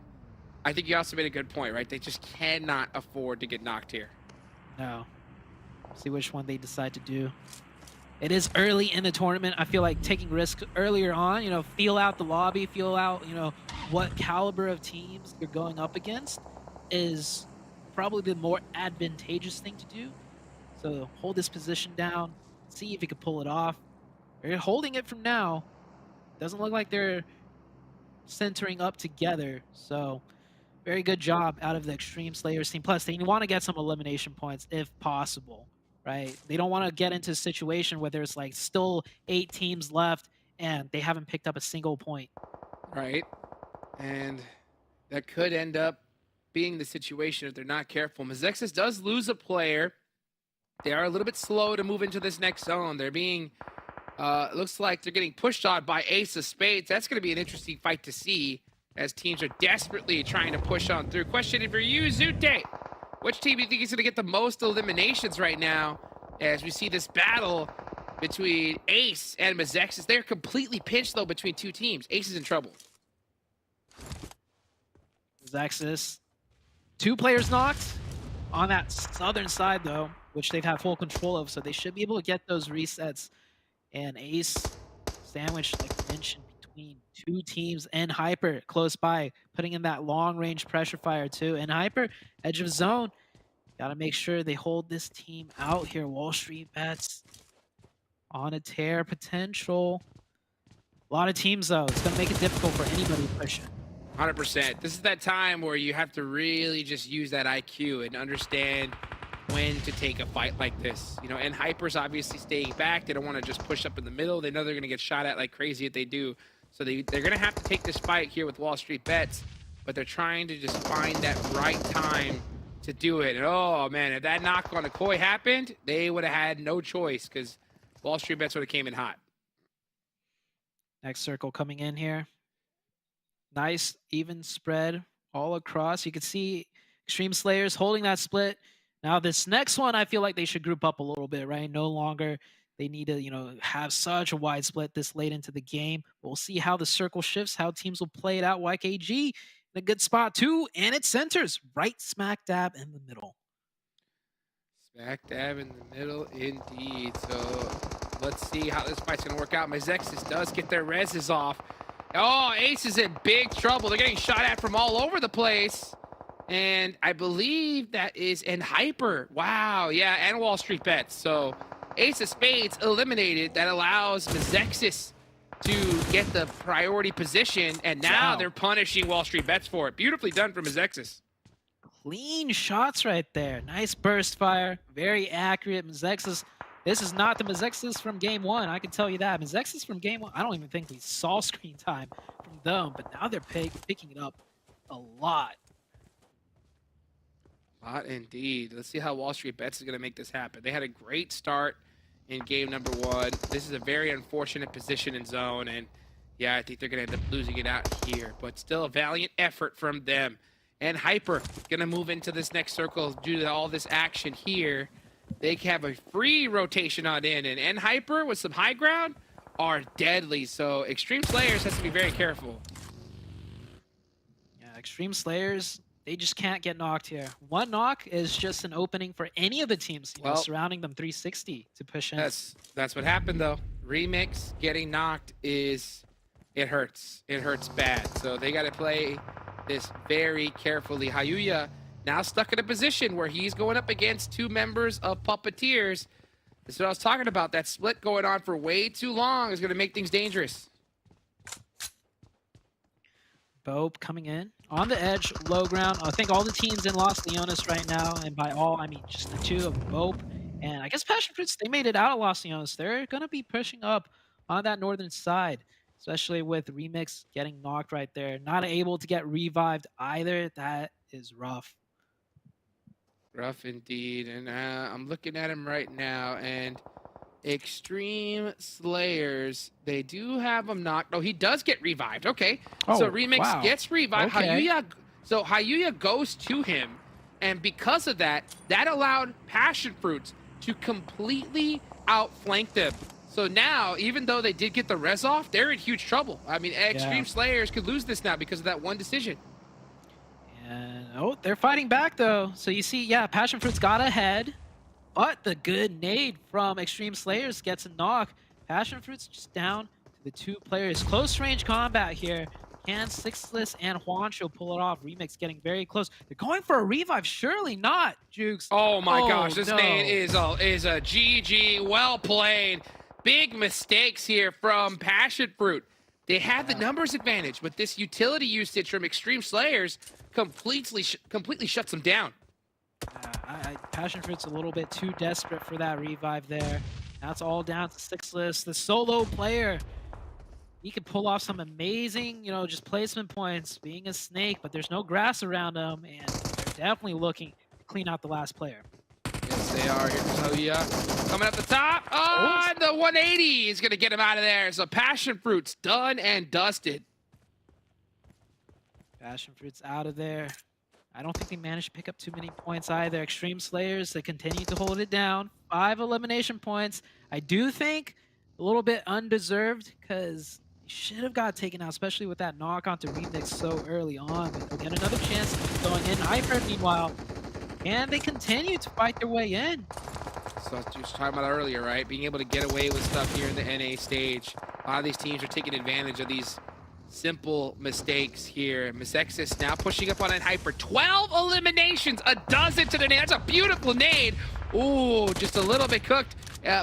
I think you also made a good point, right? They just cannot afford to get knocked here. No. See which one they decide to do. It is early in the tournament. I feel like taking risks earlier on, you know, feel out the lobby, feel out, you know, what caliber of teams you're going up against is probably the more advantageous thing to do. So hold this position down, see if you can pull it off. They're holding it from now. Doesn't look like they're centering up together. So Very good job out of the Extreme Slayers team. Plus, they want to get some elimination points if possible, right? They don't want to get into a situation where there's like still 8 teams left and they haven't picked up a single point. Right. And that could end up being the situation if they're not careful. MEZEXIS does lose a player. They are a little bit slow to move into this next zone. They're being, looks like they're getting pushed on by Ace of Spades. That's going to be an interesting fight to see as teams are desperately trying to push on through. Question for you, Zute. Which team do you think is going to get the most eliminations right now as we see this battle between Ace and MEZEXIS? They're completely pinched, though, between two teams. Ace is in trouble. MEZEXIS, 2 players knocked on that southern side, though, which they've had full control of, so they should be able to get those resets. And Ace sandwiched, like I mentioned, between 2 teams, and Hyper close by, putting in that long-range pressure fire, too. And Hyper, edge of zone, got to make sure they hold this team out here. Wall Street Bets on a tear potential. A lot of teams, though. It's going to make it difficult for anybody pushing. 100%. This is that time where you have to really just use that IQ and understand when to take a fight like this. You know, and Hyper's obviously staying back. They don't want to just push up in the middle. They know they're going to get shot at like crazy if they do. So they're going to have to take this fight here with Wall Street Bets, but they're trying to just find that right time to do it. And oh, man, if that knock on Akoi happened, they would have had no choice because Wall Street Bets would have came in hot. Next circle coming in here. Nice even spread all across. You can see Extreme Slayers holding that split. Now this next one, I feel like they should group up a little bit, right? No longer they need to, you know, have such a wide split this late into the game. We'll see how the circle shifts, how teams will play it out. YKG in a good spot too, and it centers right smack dab in the middle. Smack dab in the middle, indeed. So let's see how this fight's gonna work out. MEZEXIS does get their reses off. Oh, Ace is in big trouble. They're getting shot at from all over the place. And I believe that is in Hyper. Wow, yeah, and Wall Street Bets. So Ace of Spades eliminated. That allows MEZEXIS to get the priority position. And now they're punishing Wall Street Bets for it. Beautifully done from MEZEXIS. Clean shots right there. Nice burst fire. Very accurate. MEZEXIS. This is not the MEZEXIS from game 1. I can tell you that. MEZEXIS from game 1, I don't even think we saw screen time from them, but now they're picking it up a lot. A lot indeed. Let's see how Wall Street Bets is going to make this happen. They had a great start in game number 1. This is a very unfortunate position in zone, and yeah, I think they're going to end up losing it out here, but still a valiant effort from them. And Hyper going to move into this next circle due to all this action here. They have a free rotation on in, and Hyper with some high ground are deadly. So Extreme Slayers has to be very careful. Yeah, Extreme Slayers, they just can't get knocked here. One knock is just an opening for any of the teams, you know, surrounding them 360 to push in. That's what happened though. Remix getting knocked it hurts. It hurts bad. So they got to play this very carefully. Hayuya now stuck in a position where he's going up against 2 members of Puppeteers. This is what I was talking about. That split going on for way too long is going to make things dangerous. BOPE coming in on the edge, low ground. I think all the teams in Los Leones right now, and by all, I mean just the 2 of BOPE. And I guess PASSIONFRUIT, they made it out of Los Leones. They're going to be pushing up on that northern side, especially with Remix getting knocked right there. Not able to get revived either. That is rough. Rough indeed. And I'm looking at him right now, and Extreme Slayers, they do have him knocked. Oh, he does get revived. Okay. So Remix gets revived. Okay. Hayuya goes to him, and because of that, that allowed PASSIONFRUIT to completely outflank them. So now, even though they did get the res off, they're in huge trouble. I mean, Extreme Slayers could lose this now because of that one decision. And oh, they're fighting back though. So you see, yeah, PASSIONFRUIT's got ahead, but the good nade from Extreme Slayers gets a knock. PASSIONFRUIT's just down to the 2 players. Close range combat here. Can Sixless and Juancho pull it off? Remix getting very close. They're going for a revive. Surely not, Jukes. Oh my gosh, this nade is a GG. Well played. Big mistakes here from PASSIONFRUIT. They have the numbers advantage, but this utility usage from Extreme Slayers completely shuts them down. PASSIONFRUIT's a little bit too desperate for that revive there. That's all down to Sixless, the solo player. He could pull off some amazing, you know, just placement points, being a snake, but there's no grass around him, and they're definitely looking to clean out the last player. Yes, they are. Here comes Hoya. Coming up the top. Oh, and the 180 is going to get him out of there. So PASSIONFRUIT's done and dusted. PASSIONFRUIT's out of there. I don't think they managed to pick up too many points either. Extreme Slayers, they continue to hold it down. 5 elimination points. I do think a little bit undeserved because he should have got taken out, especially with that knock onto Remix so early on. But they'll get another chance going in. Hyper, meanwhile, and they continue to fight their way in. So I was just talking about earlier, right? Being able to get away with stuff here in the NA stage. A lot of these teams are taking advantage of these simple mistakes here. MEZEXIS now pushing up on that Hyper. 12 eliminations, a dozen to the nade. That's a beautiful nade. Ooh, just a little bit cooked.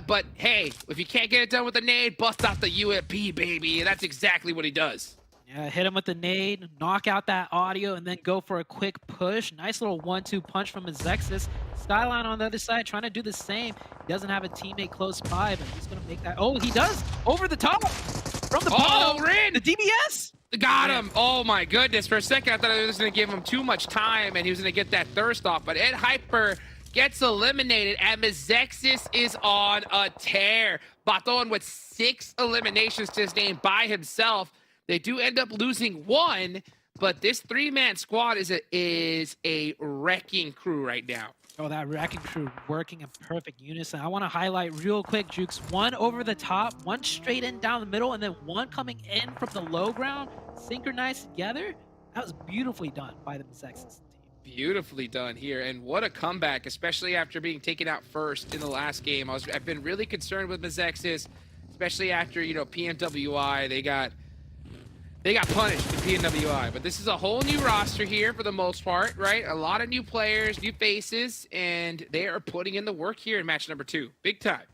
But hey, if you can't get it done with the nade, bust out the UMP, baby. And that's exactly what he does. Yeah, hit him with the nade, knock out that audio, and then go for a quick push. Nice little 1-2 punch from MEZEXIS. Skyline on the other side trying to do the same. He doesn't have a teammate close by, but he's going to make that. Oh, he does! Over the top! From the bottom! Rin! The DBS! Got him! Oh my goodness. For a second, I thought I was going to give him too much time and he was going to get that thirst off. But Ed Hyper gets eliminated, and MEZEXIS is on a tear. Baton with 6 eliminations to his name by himself. They do end up losing 1, but this 3-man squad is a wrecking crew right now. Oh, that wrecking crew working in perfect unison. I want to highlight real quick, Jukes. 1 over the top, 1 straight in down the middle, and then 1 coming in from the low ground, synchronized together. That was beautifully done by the MEZEXIS team. Beautifully done here, and what a comeback, especially after being taken out first in the last game. I've been really concerned with MEZEXIS, especially after, you know, PMWI. They got punished in PMWI, but this is a whole new roster here for the most part, right? A lot of new players, new faces, and they are putting in the work here in match number 2. Big time.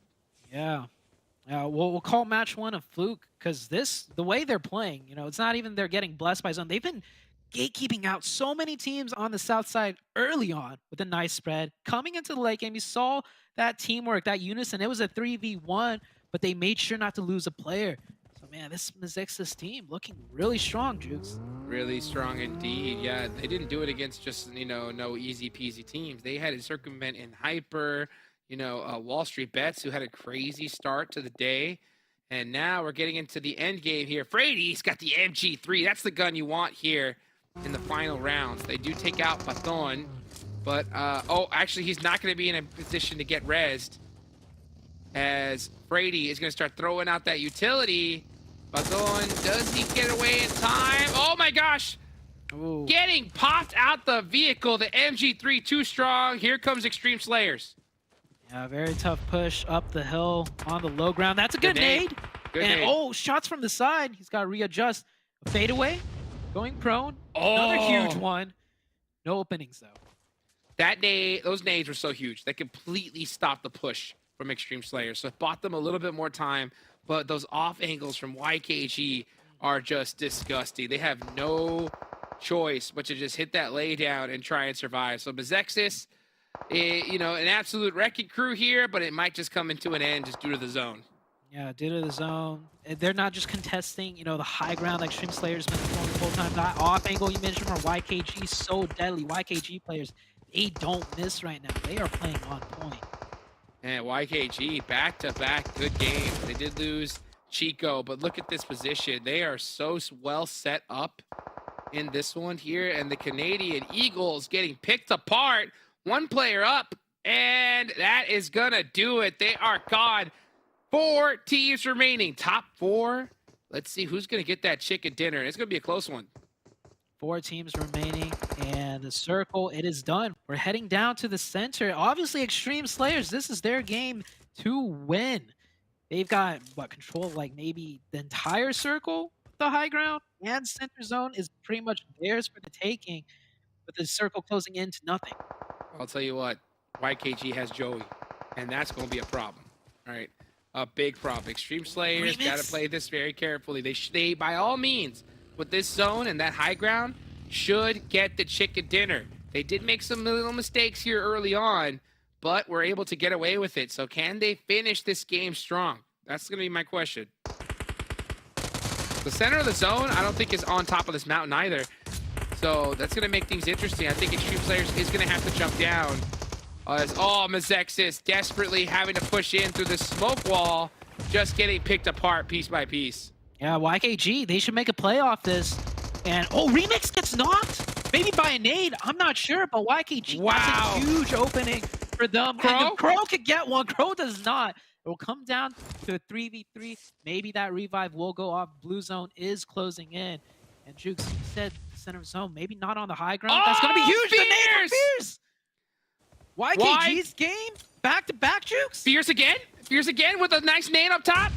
Yeah. We'll call match 1 a fluke because the way they're playing, you know, it's not even they're getting blessed by zone. They've been gatekeeping out so many teams on the south side early on with a nice spread. Coming into the late game, you saw that teamwork, that unison. It was a 3v1, but they made sure not to lose a player. Man, this MEZEXIS team looking really strong, Jukes. Really strong indeed. Yeah, they didn't do it against just, you know, no easy peasy teams. They had to circumvent in Hyper, you know, Wall Street Bets, who had a crazy start to the day. And now we're getting into the end game here. Frady's got the MG3. That's the gun you want here in the final rounds. They do take out Baton, but, oh, actually, he's not going to be in a position to get rezzed, as Frady is going to start throwing out that utility. Baton, does he get away in time? Oh my gosh! Ooh. Getting popped out the vehicle. The MG3 too strong. Here comes Extreme Slayers. Yeah, very tough push up the hill on the low ground. That's a good nade. Good and nade. oh, shots from the side. He's got to readjust. Fade away, going prone. Another huge one. No openings though. That nade, those nades were so huge. They completely stopped the push from Extreme Slayers. So it bought them a little bit more time. But those off angles from YKG are just disgusting. They have no choice but to just hit that lay down and try and survive. So MEZEXIS, you know, an absolute wrecking crew here, but it might just come into an end just due to the zone. Yeah, due to the zone. They're not just contesting, you know, the high ground like Extreme Slayer's been throwing the whole time. That off angle you mentioned from YKG, so deadly. YKG players, they don't miss right now. They are playing on point. And YKG, back-to-back good games. They did lose Chico, but look at this position. They are so well set up in this one here, and the Canadian Eagles getting picked apart. 1 player up, and that is gonna do it. They are gone. 4 teams remaining. Top 4. Let's see who's gonna get that chicken dinner. It's gonna be a close one. 4 teams remaining, and the circle, it is done. We're heading down to the center. Obviously, Extreme Slayers, this is their game to win. They've got, what, control of like maybe the entire circle, the high ground, and center zone is pretty much theirs for the taking, with the circle closing into nothing. I'll tell you what, YKG has Joey, and that's going to be a problem. All right. a big problem. Extreme Slayers got to play this very carefully. They, by all means, with this zone and that high ground, should get the chicken dinner. They did make some little mistakes here early on, but were able to get away with it. So can they finish this game strong? That's going to be my question. The center of the zone, I don't think is on top of this mountain either. So that's going to make things interesting. I think Extreme Slayers is going to have to jump down. MEZEXIS desperately having to push in through the smoke wall, just getting picked apart piece by piece. Yeah, YKG, they should make a play off this. And, Remix gets knocked? Maybe by a nade, I'm not sure, but YKG has a huge opening for them. Crow? And the Crow could get one. Crow does not. It will come down to a 3v3. Maybe that revive will go off. Blue zone is closing in. And Jukes, you said center zone, maybe not on the high ground. That's going to be huge. Fierce! The nade for Fierce! YKG's game? Back-to-back, Jukes? Fierce again? Fierce again with a nice nade up top?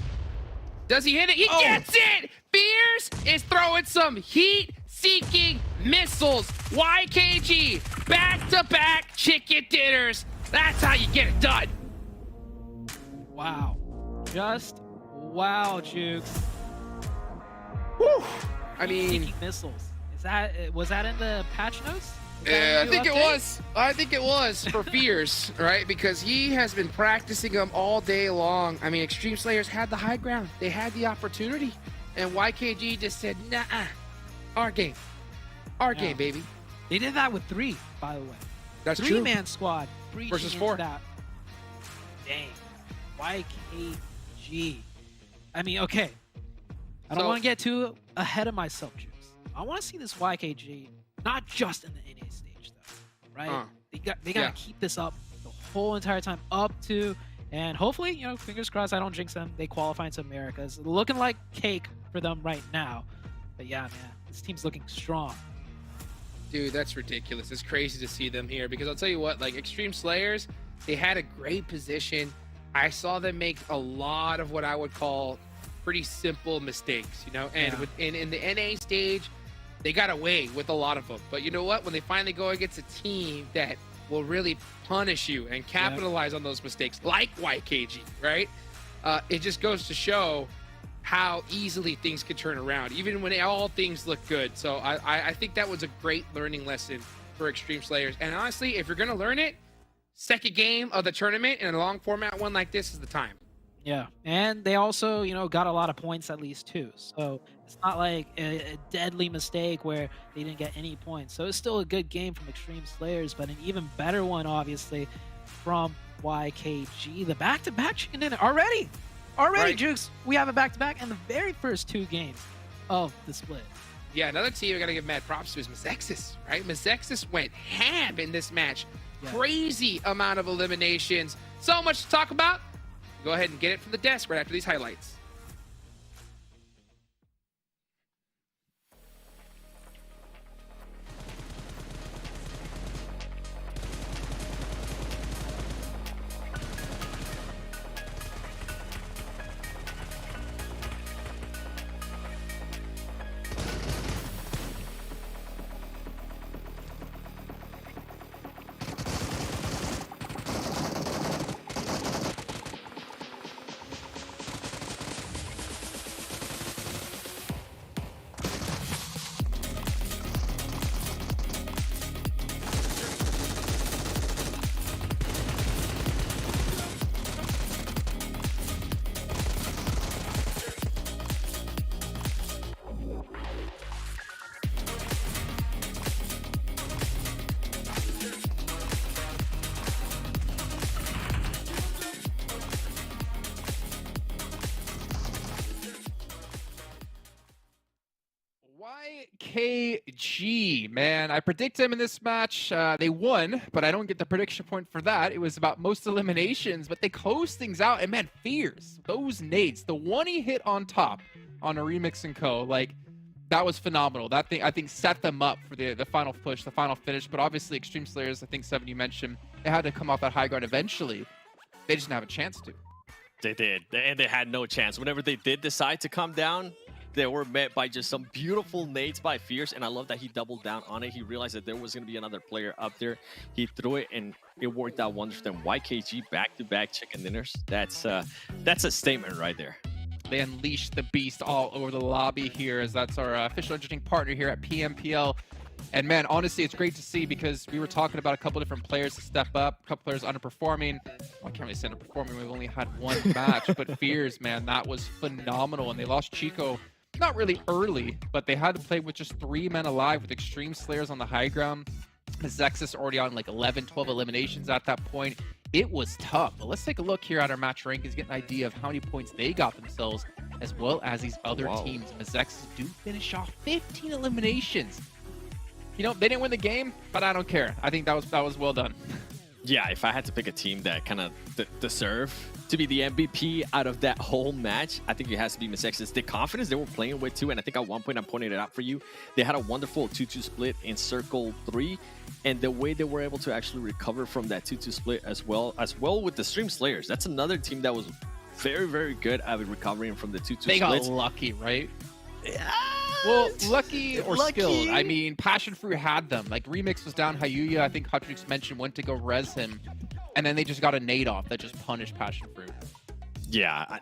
Does he hit it? He gets it! Fierce is throwing some heat-seeking missiles. YKG, back-to-back chicken dinners. That's how you get it done. Wow. Just wow, Jukes. Whew. I mean, Heat missiles. Was that in the patch notes? I think it was. I think it was for Fierce, right? Because he has been practicing them all day long. I mean, Extreme Slayers had the high ground. They had the opportunity. And YKG just said, nah, our game. Our game, baby. They did that with 3, by the way. That's true. Three-man squad. Versus 4. That. Dang. YKG. I mean, okay. I don't want to get too ahead of myself, Juice. I want to see this YKG, not just in the NA stage, though, right? They got to keep this up the whole entire time up to, and hopefully, fingers crossed I don't jinx them. They qualify into Americas. Looking like cake for them right now. But yeah, man, this team's looking strong. Dude, that's ridiculous. It's crazy to see them here because I'll tell you what, like Extreme Slayers, they had a great position. I saw them make a lot of what I would call pretty simple mistakes, and in the NA stage, they got away with a lot of them. But you know what? When they finally go against a team that will really punish you and capitalize on those mistakes, like YKG, right? It just goes to show how easily things can turn around, even when all things look good. So I think that was a great learning lesson for Extreme Slayers. And honestly, if you're going to learn it, second game of the tournament in a long format one like this is the time. Yeah, and they also, got a lot of points at least too. So it's not like a deadly mistake where they didn't get any points. So it's still a good game from Extreme Slayers, but an even better one, obviously, from YKG. The back-to-back chicken dinner already, right. Jukes. We have a back-to-back in the very first 2 games of the split. Yeah, another team I gotta give mad props to is MEZEXIS, right? MEZEXIS went ham in this match. Yeah. Crazy amount of eliminations. So much to talk about. Go ahead and get it from the desk right after these highlights. YKG, man, I predict them in this match. They won, but I don't get the prediction point for that. It was about most eliminations, but they closed things out. And man, Fierce, those nades, the one he hit on top on a Remix and Co, like that was phenomenal. That thing, I think, set them up for the final push, the final finish. But obviously, Extreme Slayers, I think, Seven, you mentioned, they had to come off that high ground eventually. They just didn't have a chance to. They did, and they had no chance. Whenever they did decide to come down, they were met by just some beautiful nades by Fierce, and I love that he doubled down on it. He realized that there was going to be another player up there. He threw it, and it worked out wonders for them. YKG back-to-back chicken dinners. That's a statement right there. They unleashed the beast all over the lobby here, as that's our official engineering partner here at PMPL. And man, honestly, it's great to see, because we were talking about a couple different players to step up, a couple players underperforming. Well, I can't really say underperforming. We've only had one match, but Fears, man, that was phenomenal. And they lost Chico, not really early, but they had to play with just 3 men alive with Extreme Slayers on the high ground. MEZEXIS already on like 11, 12 eliminations at that point. It was tough. But let's take a look here at our match rankings, get an idea of how many points they got themselves, as well as these other teams. MEZEXIS do finish off 15 eliminations. You know, they didn't win the game, but I don't care. I think that was well done. Yeah, if I had to pick a team that kind of deserve to be the MVP out of that whole match, I think it has to be MEZEXIS. The confidence they were playing with too, and I think at one point I pointed it out for you, they had a wonderful 2-2 split in Circle 3, and the way they were able to actually recover from that 2-2 split as well with the Extreme Slayers. That's another team that was very, very good at recovering from the 2-2 splits. They got lucky, right? Yeah. Well, lucky or skilled. I mean, PASSIONFRUIT had them. Like, Remix was down. Hayuya, I think Hutchix mentioned, went to go res him. And then they just got a nade off that just punished PASSIONFRUIT. Yeah,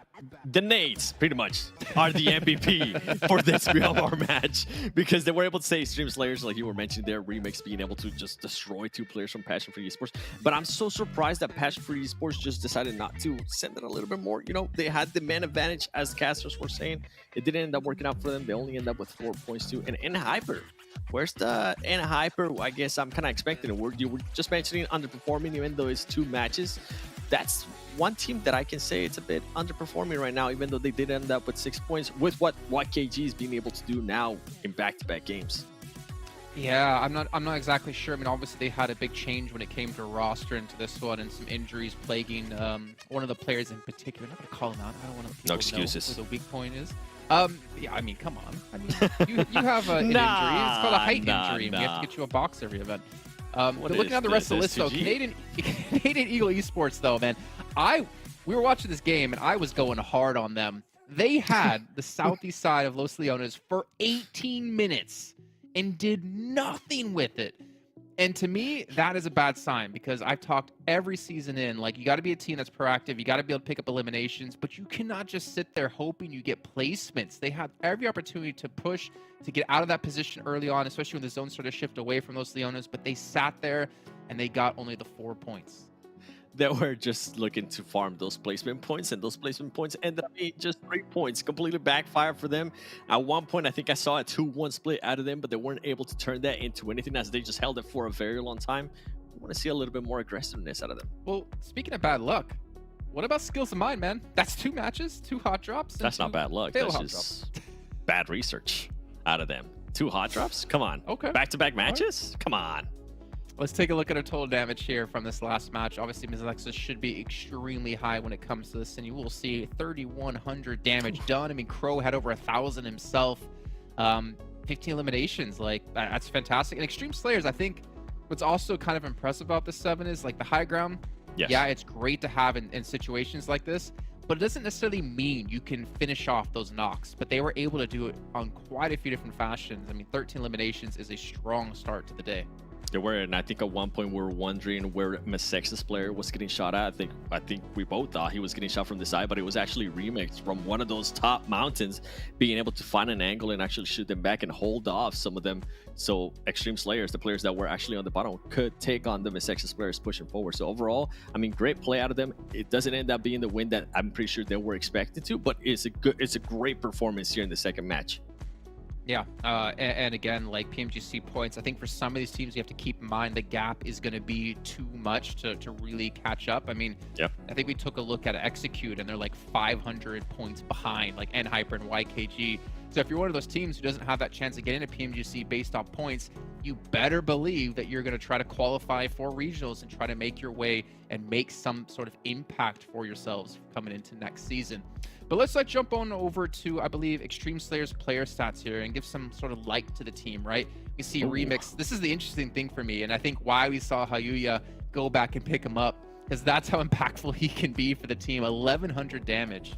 the nades pretty much are the MVP for this BLR match, because they were able to say Extreme Slayers, like you were mentioning there, Remix being able to just destroy 2 players from PASSIONFRUIT Esports. But I'm so surprised that PASSIONFRUIT Esports just decided not to send it a little bit more. You know, they had the man advantage, as casters were saying. It didn't end up working out for them. They only end up with 4 points too. And NHyper, where's the NHyper? I guess I'm kind of expecting it. You were just mentioning underperforming, even though it's 2 matches. That's one team that I can say it's a bit underperforming right now, even though they did end up with 6 points with what YKG is being able to do now in back-to-back games. Yeah, I'm not exactly sure. I mean, obviously they had a big change when it came to roster into this one, and some injuries plaguing one of the players in particular. I'm not gonna call him out. I don't want to. No excuses. Know who the weak point is. Yeah, I mean, come on. I mean, you have an injury. It's called a height injury. And we have to get you a box every event. But looking at the rest of the list, though, Canadian Eagle Esports, though, man, we were watching this game, and I was going hard on them. They had the southeast side of Los Leones for 18 minutes and did nothing with it. And to me, that is a bad sign, because I've talked every season in, like, you got to be a team that's proactive. You got to be able to pick up eliminations, but you cannot just sit there hoping you get placements. They had every opportunity to push, to get out of that position early on, especially when the zone started to shift away from Los Leones, but they sat there and they got only the 4 points. They were just looking to farm those placement points, and those placement points ended up being just 3 points. Completely backfired for them. At one point, I think I saw a 2-1 split out of them, but they weren't able to turn that into anything, as they just held it for a very long time. I want to see a little bit more aggressiveness out of them. Well, speaking of bad luck, what about skills of mine, man? That's 2 matches, 2 hot drops. That's not bad luck. That's just bad research out of them. 2 hot drops? Come on. Okay. Back-to-back matches? Come on. Let's take a look at our total damage here from this last match. Obviously, MEZEXIS should be extremely high when it comes to this, and you will see 3,100 damage done. I mean, Crow had over 1,000 himself. 15 eliminations, like, that's fantastic. And Extreme Slayers, I think what's also kind of impressive about this 7 is, like, the high ground. Yes. Yeah, it's great to have in situations like this, but it doesn't necessarily mean you can finish off those knocks. But they were able to do it on quite a few different fashions. I mean, 13 eliminations is a strong start to the day. They were, and I think at one point we were wondering where MEZEXIS player was getting shot at. I think we both thought he was getting shot from the side, but it was actually Remix from one of those top mountains, being able to find an angle and actually shoot them back and hold off some of them. So Extreme Slayers, the players that were actually on the bottom, could take on the MEZEXIS players pushing forward. So overall, I mean, great play out of them. It doesn't end up being the win that I'm pretty sure they were expected to, but it's a great performance here in the second match. Yeah, and again, like PMGC points, I think for some of these teams, you have to keep in mind the gap is going to be too much to really catch up. I mean, yep. I think we took a look at Execute, and they're like 500 points behind, like NHyper and YKG. So if you're one of those teams who doesn't have that chance to get into PMGC based off points, you better believe that you're going to try to qualify for regionals and try to make your way and make some sort of impact for yourselves coming into next season. But let's jump on over to, I believe, Extreme Slayers player stats here and give some sort of light to the team, right? We see Remix. This is the interesting thing for me, and I think why we saw Hayuya go back and pick him up, because that's how impactful he can be for the team. 1,100 damage.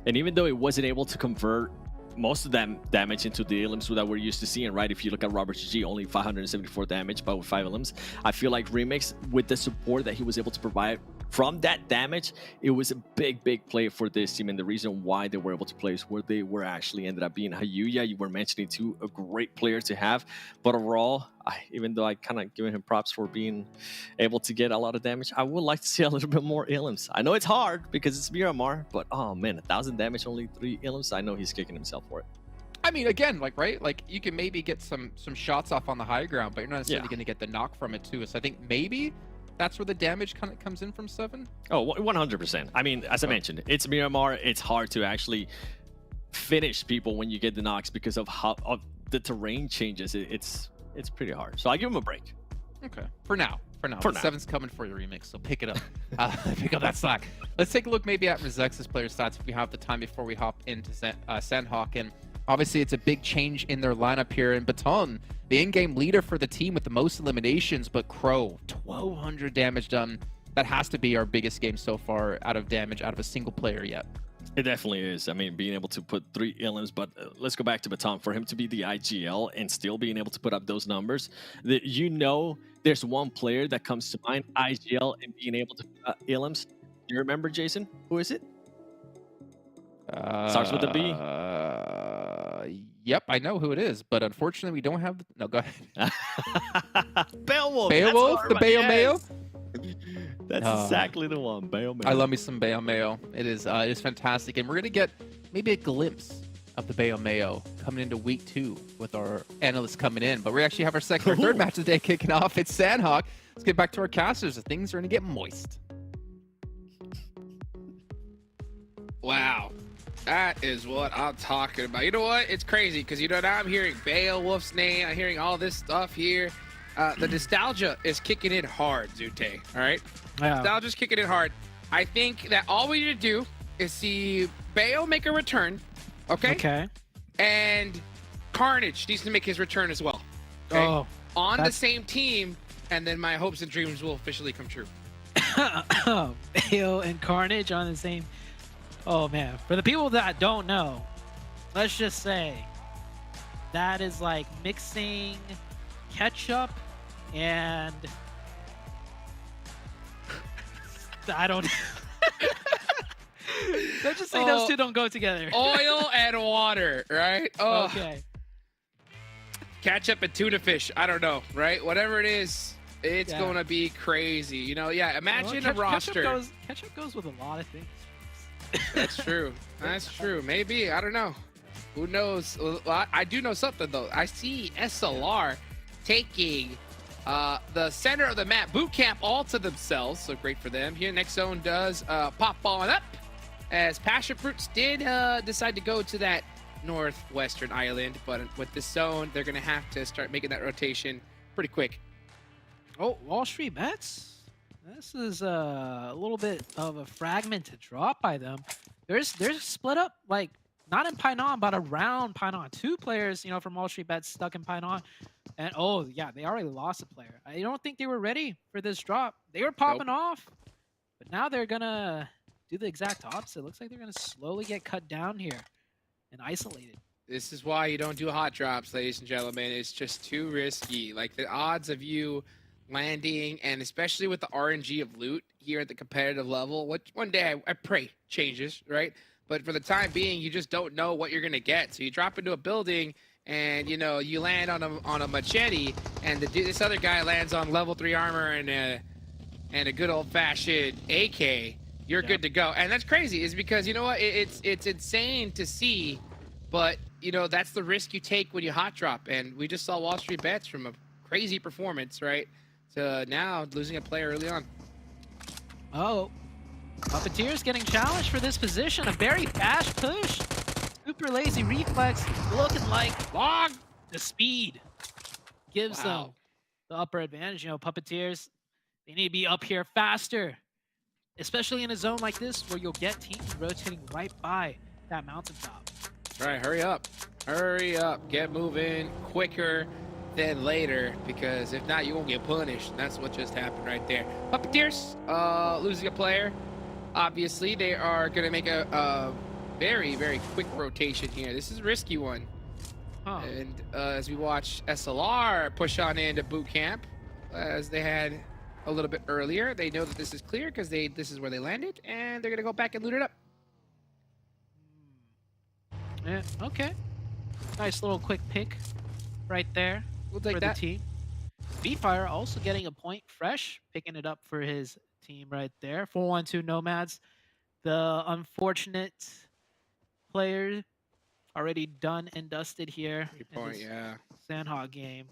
And even though he wasn't able to convert most of that damage into the elims that we're used to seeing, right? If you look at Robert GG, only 574 damage, but with 5 elims. I feel like Remix, with the support that he was able to provide from that damage, it was a big play for this team, and the reason why they were able to place where they were actually ended up being. Hayuya, you were mentioning too, a great player to have, but overall, even though I kind of giving him props for being able to get a lot of damage, I would like to see a little bit more elims. I know it's hard because it's Miramar, but oh man, 1,000 damage, only 3 elims. I know he's kicking himself for it. I mean, again, like, right? Like, you can maybe get some shots off on the high ground, but you're not necessarily going to get the knock from it too. So I think maybe that's where the damage kind of comes in from 7. Oh, 100%. I mean, as I mentioned, it's Miramar. It's hard to actually finish people when you get the knocks because of how the terrain changes. It's pretty hard. So I give him a break. Okay. For now. For now. 7's coming for your Remix, so pick it up. Pick up that slack. Let's take a look maybe at MEZEXIS player stats if we have the time before we hop into Sandhawk. And obviously, it's a big change in their lineup here. And Baton, the in-game leader for the team with the most eliminations, but Crow, 1,200 damage done. That has to be our biggest game so far out of damage out of a single player yet. It definitely is. I mean, being able to put 3 elims, but let's go back to Baton. For him to be the IGL and still being able to put up those numbers, there's one player that comes to mind, IGL, and being able to put elims. Do you remember, Jason? Who is it? Starts with a B. Yep, I know who it is, but unfortunately we don't have. No, go ahead. Beowulf. Beowulf, the Bayo Mayo. That's exactly the one, Bayo Mayo. I love me some Bayo Mayo. It's fantastic, and we're gonna get maybe a glimpse of the Bayo Mayo coming into week 2 with our analysts coming in. But we actually have our second or third match of the day kicking off. It's Sandhawk. Let's get back to our casters. Things are gonna get moist. Wow. That is what I'm talking about. You know what? It's crazy because, you know, now I'm hearing Beowulf's name. I'm hearing all this stuff here. The nostalgia is kicking in hard, Zute. All right? Yeah. Nostalgia's kicking in hard. I think that all we need to do is see Bayo make a return. Okay? Okay. And Carnage needs to make his return as well. Okay? Oh, on the same team, and then my hopes and dreams will officially come true. Bayo and Carnage on the same. Oh man, for the people that don't know, let's just say that is like mixing ketchup and I don't. Let's just say those two don't go together. Oil and water, right? Oh. Okay. Ketchup and tuna fish. I don't know, right? Whatever it is, it's gonna be crazy. You know, yeah. Imagine a roster. Ketchup goes with a lot of things. That's true. That's true. Maybe. I don't know. Who knows? I do know something, though. I see SLR taking the center of the map, boot camp, all to themselves. So great for them. Here, Next Zone does pop on up as PASSIONFRUIT did decide to go to that northwestern island. But with this zone, they're going to have to start making that rotation pretty quick. Oh, Wall Street Bets. This is a little bit of a fragmented drop by them. They're split up, like, not in Painan, but around Painan. 2 players, you know, from Wall Street Bets stuck in Painan. And, oh, yeah, they already lost a player. I don't think they were ready for this drop. They were popping off, but now they're going to do the exact opposite. Looks like they're going to slowly get cut down here and isolated. This is why you don't do hot drops, ladies and gentlemen. It's just too risky. Like, the odds of you landing, and especially with the RNG of loot here at the competitive level, which one day I pray changes, right? But for the time being, you just don't know what you're gonna get. So you drop into a building, and you know you land on a machete, and this other guy lands on level 3 armor and a good old-fashioned AK. You're good to go, and that's crazy. Is because you know what? It's insane to see, but you know that's the risk you take when you hot drop. And we just saw Wall Street Bets from a crazy performance, right? So now losing a player early on. Oh, Puppeteer's getting challenged for this position. A very fast push. Super lazy reflex, looking like long. The speed gives them the upper advantage. You know, Puppeteers, they need to be up here faster, especially in a zone like this where you'll get teams rotating right by that mountaintop. All right, hurry up. Hurry up. Get moving quicker than later, because if not, you won't get punished. And that's what just happened right there. Puppeteers losing a player. Obviously, they are going to make a very, very quick rotation here. This is a risky one. Huh. And as we watch SLR push on into boot camp, as they had a little bit earlier, they know that this is clear because this is where they landed, and they're gonna go back and loot it up. Yeah, okay. Nice little quick pick right there We'll take for that. the team. B-Fire also getting a point fresh, picking it up for his team right there. 4-1-2 Nomads. The unfortunate player already done and dusted here. 3 in point, this yeah. Sandhog game.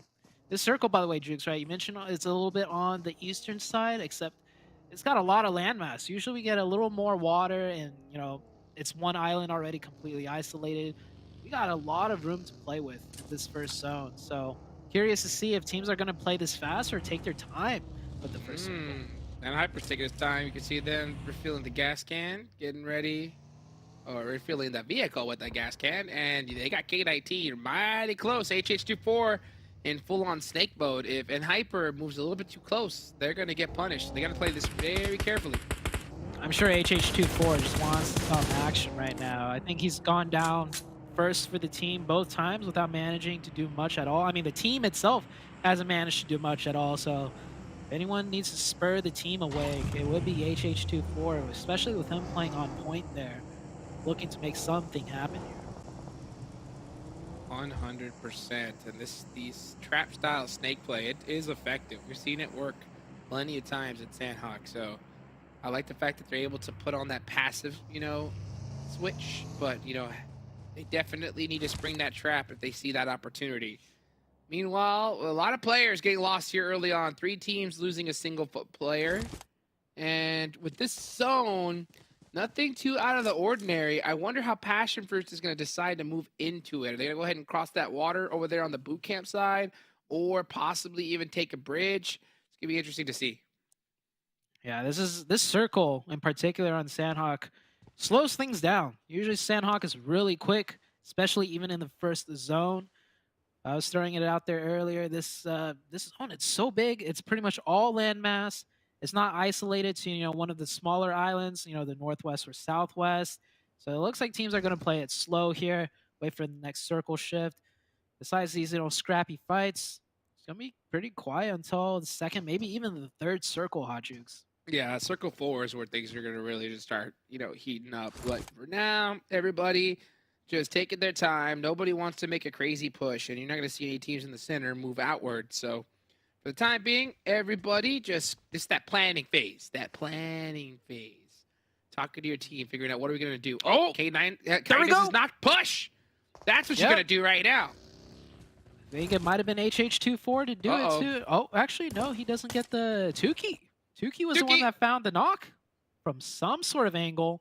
This circle, by the way, Jukes, right? You mentioned it's a little bit on the eastern side, except it's got a lot of landmass. Usually we get a little more water and, you know, it's one island already completely isolated. We got a lot of room to play with this first zone. So curious to see if teams are going to play this fast or take their time with the first circle. And Hyper's taking his time. You can see them refilling the gas can, getting ready, or refilling the vehicle with the gas can. And they got K19 mighty close. HH24 in full-on snake mode. And Hyper moves a little bit too close, they're going to get punished. They got to play this very carefully. I'm sure HH24 just wants some action right now. I think he's gone down first for the team both times without managing to do much at all. I mean, the team itself hasn't managed to do much at all, so if anyone needs to spur the team away, it would be HH24, especially with him playing on point there, looking to make something happen here. 100%. And these trap style snake play, it is effective. We've seen it work plenty of times at Sandhawk. So I like the fact that they're able to put on that passive, you know, switch. But, you know, they definitely need to spring that trap if they see that opportunity. Meanwhile, a lot of players getting lost here early on. 3 teams losing a single player. And with this zone, nothing too out of the ordinary. I wonder how PASSIONFRUIT is going to decide to move into it. Are they going to go ahead and cross that water over there on the boot camp side, or possibly even take a bridge? It's going to be interesting to see. Yeah, this circle in particular on Sandhawk slows things down. Usually Sandhawk is really quick, especially even in the first zone. I was throwing it out there earlier. This zone, it's so big. It's pretty much all landmass. It's not isolated to, you know, one of the smaller islands, you know, the northwest or southwest. So it looks like teams are going to play it slow here, wait for the next circle shift. Besides these, you know, scrappy fights, it's going to be pretty quiet until the second, maybe even the third circle, Hot Jukes. Yeah, circle 4 is where things are going to really just start, you know, heating up. But for now, everybody just taking their time. Nobody wants to make a crazy push, and you're not going to see any teams in the center move outward. So for the time being, everybody just that planning phase. Talking to your team, figuring out what are we going to do. Oh, K9, Kindness is not push. That's what you're going to do right now. I think it might have been HH24 to do it too. Oh, actually, no, he doesn't get the Tuki. Tuki was the one that found the knock from some sort of angle.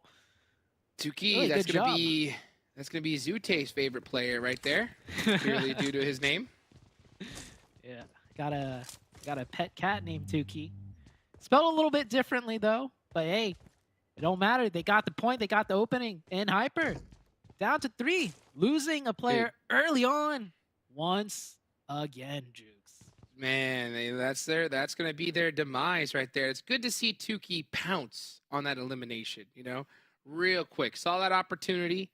Tuki, really that's gonna be Zute's favorite player right there. Clearly due to his name. Yeah, got a pet cat named Tuki. Spelled a little bit differently though, but hey, it don't matter. They got the point. They got the opening. And Hyper down to 3, losing a player early on once again, Jukes. Man, that's going to be their demise right there. It's good to see Tuki pounce on that elimination, you know, real quick. Saw that opportunity,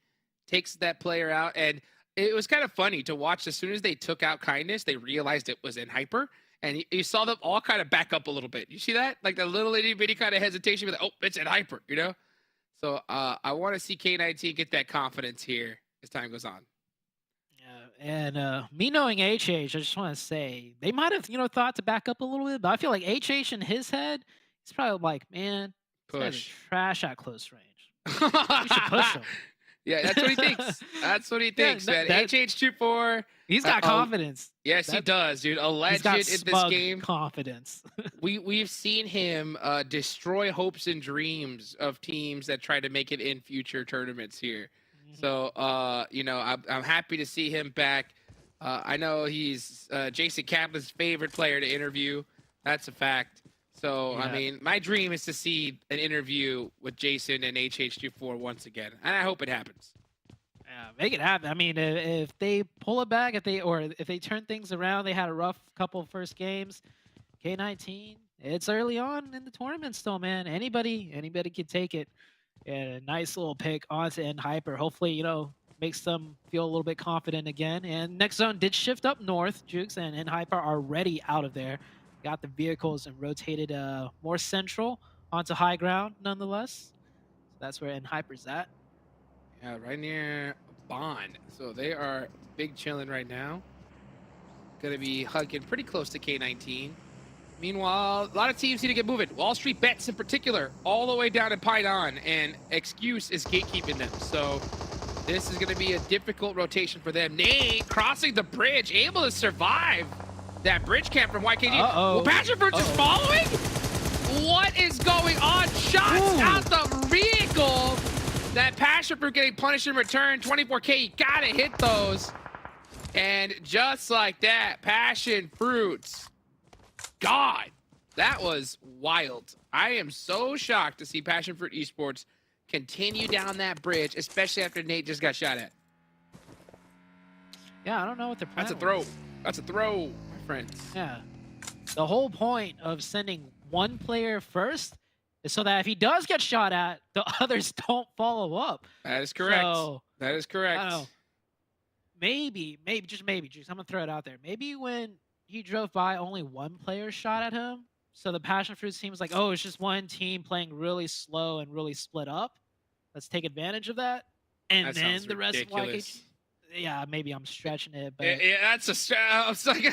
takes that player out, and it was kind of funny to watch. As soon as they took out Kindness, they realized it was in Hyper, and you saw them all kind of back up a little bit. You see that? Like the little itty-bitty kind of hesitation, but oh, it's in Hyper, you know? So I want to see K19 get that confidence here as time goes on. And me knowing HH, I just want to say they might have, you know, thought to back up a little bit, but I feel like HH in his head, he's probably like, man, push trash at close range. We should push him. Yeah, that's what he thinks. That's what he thinks, man. HH24. He's got confidence. Yes, he does, dude. A legend in this game. Confidence. We've seen him destroy hopes and dreams of teams that try to make it in future tournaments here. So, you know, I'm happy to see him back. I know he's Jason Kaplan's favorite player to interview. That's a fact. So, I mean, my dream is to see an interview with Jason and HH24 once again. And I hope it happens. Yeah, make it happen. I mean, if they pull it back, if they turn things around, they had a rough couple of first games. K19, it's early on in the tournament still, man. Anybody can take it. And a nice little pick onto Hyper. Hopefully, you know, makes them feel a little bit confident again. And next zone did shift up north. Jukes and Hyper are already out of there. Got the vehicles and rotated more central onto high ground nonetheless. So that's where Hyper's at. Yeah, right near Bond. So they are big chilling right now. Gonna be hugging pretty close to K19. Meanwhile, a lot of teams need to get moving. Wall Street Bets in particular, all the way down to Python, and Excuse is gatekeeping them. So this is gonna be a difficult rotation for them. Nate crossing the bridge, able to survive that bridge camp from YKG. Well, PASSIONFRUIT is following? What is going on? Shots out the vehicle. That PASSIONFRUIT getting punished in return. 24K, you gotta hit those. And just like that, PASSIONFRUIT. God, that was wild. I am so shocked to see PASSIONFRUIT Esports continue down that bridge, especially after Nate just got shot at. Yeah, I don't know what the plan That's a throw. That's a throw, my friends. Yeah. The whole point of sending one player first is so that if he does get shot at, the others don't follow up. That is correct. So, that is correct. I don't know. Maybe, just maybe, Juice, I'm going to throw it out there. Maybe when he drove by, only one player shot at him. So the PASSIONFRUIT team was like, oh, it's just one team playing really slow and really split up. Let's take advantage of that. And That then sounds the rest ridiculous. of YKG. Yeah, maybe I'm stretching it, but Yeah, that's a. I was like,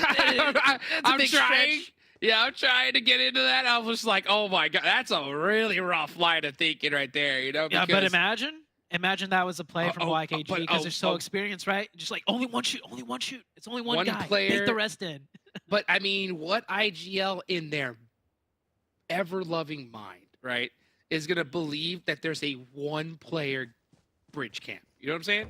I'm big trying. stretch. Yeah, I'm trying to get into that. I was like, oh my god, that's a really rough line of thinking right there. You know? yeah, but Because- imagine that was a play from YKG but- because they're so experienced, right? Just like only one shoot. It's only one One guy. player- Take the rest in. But I mean, what IGL in their ever-loving mind, right, is gonna believe that there's a one-player bridge camp? You know what I'm saying?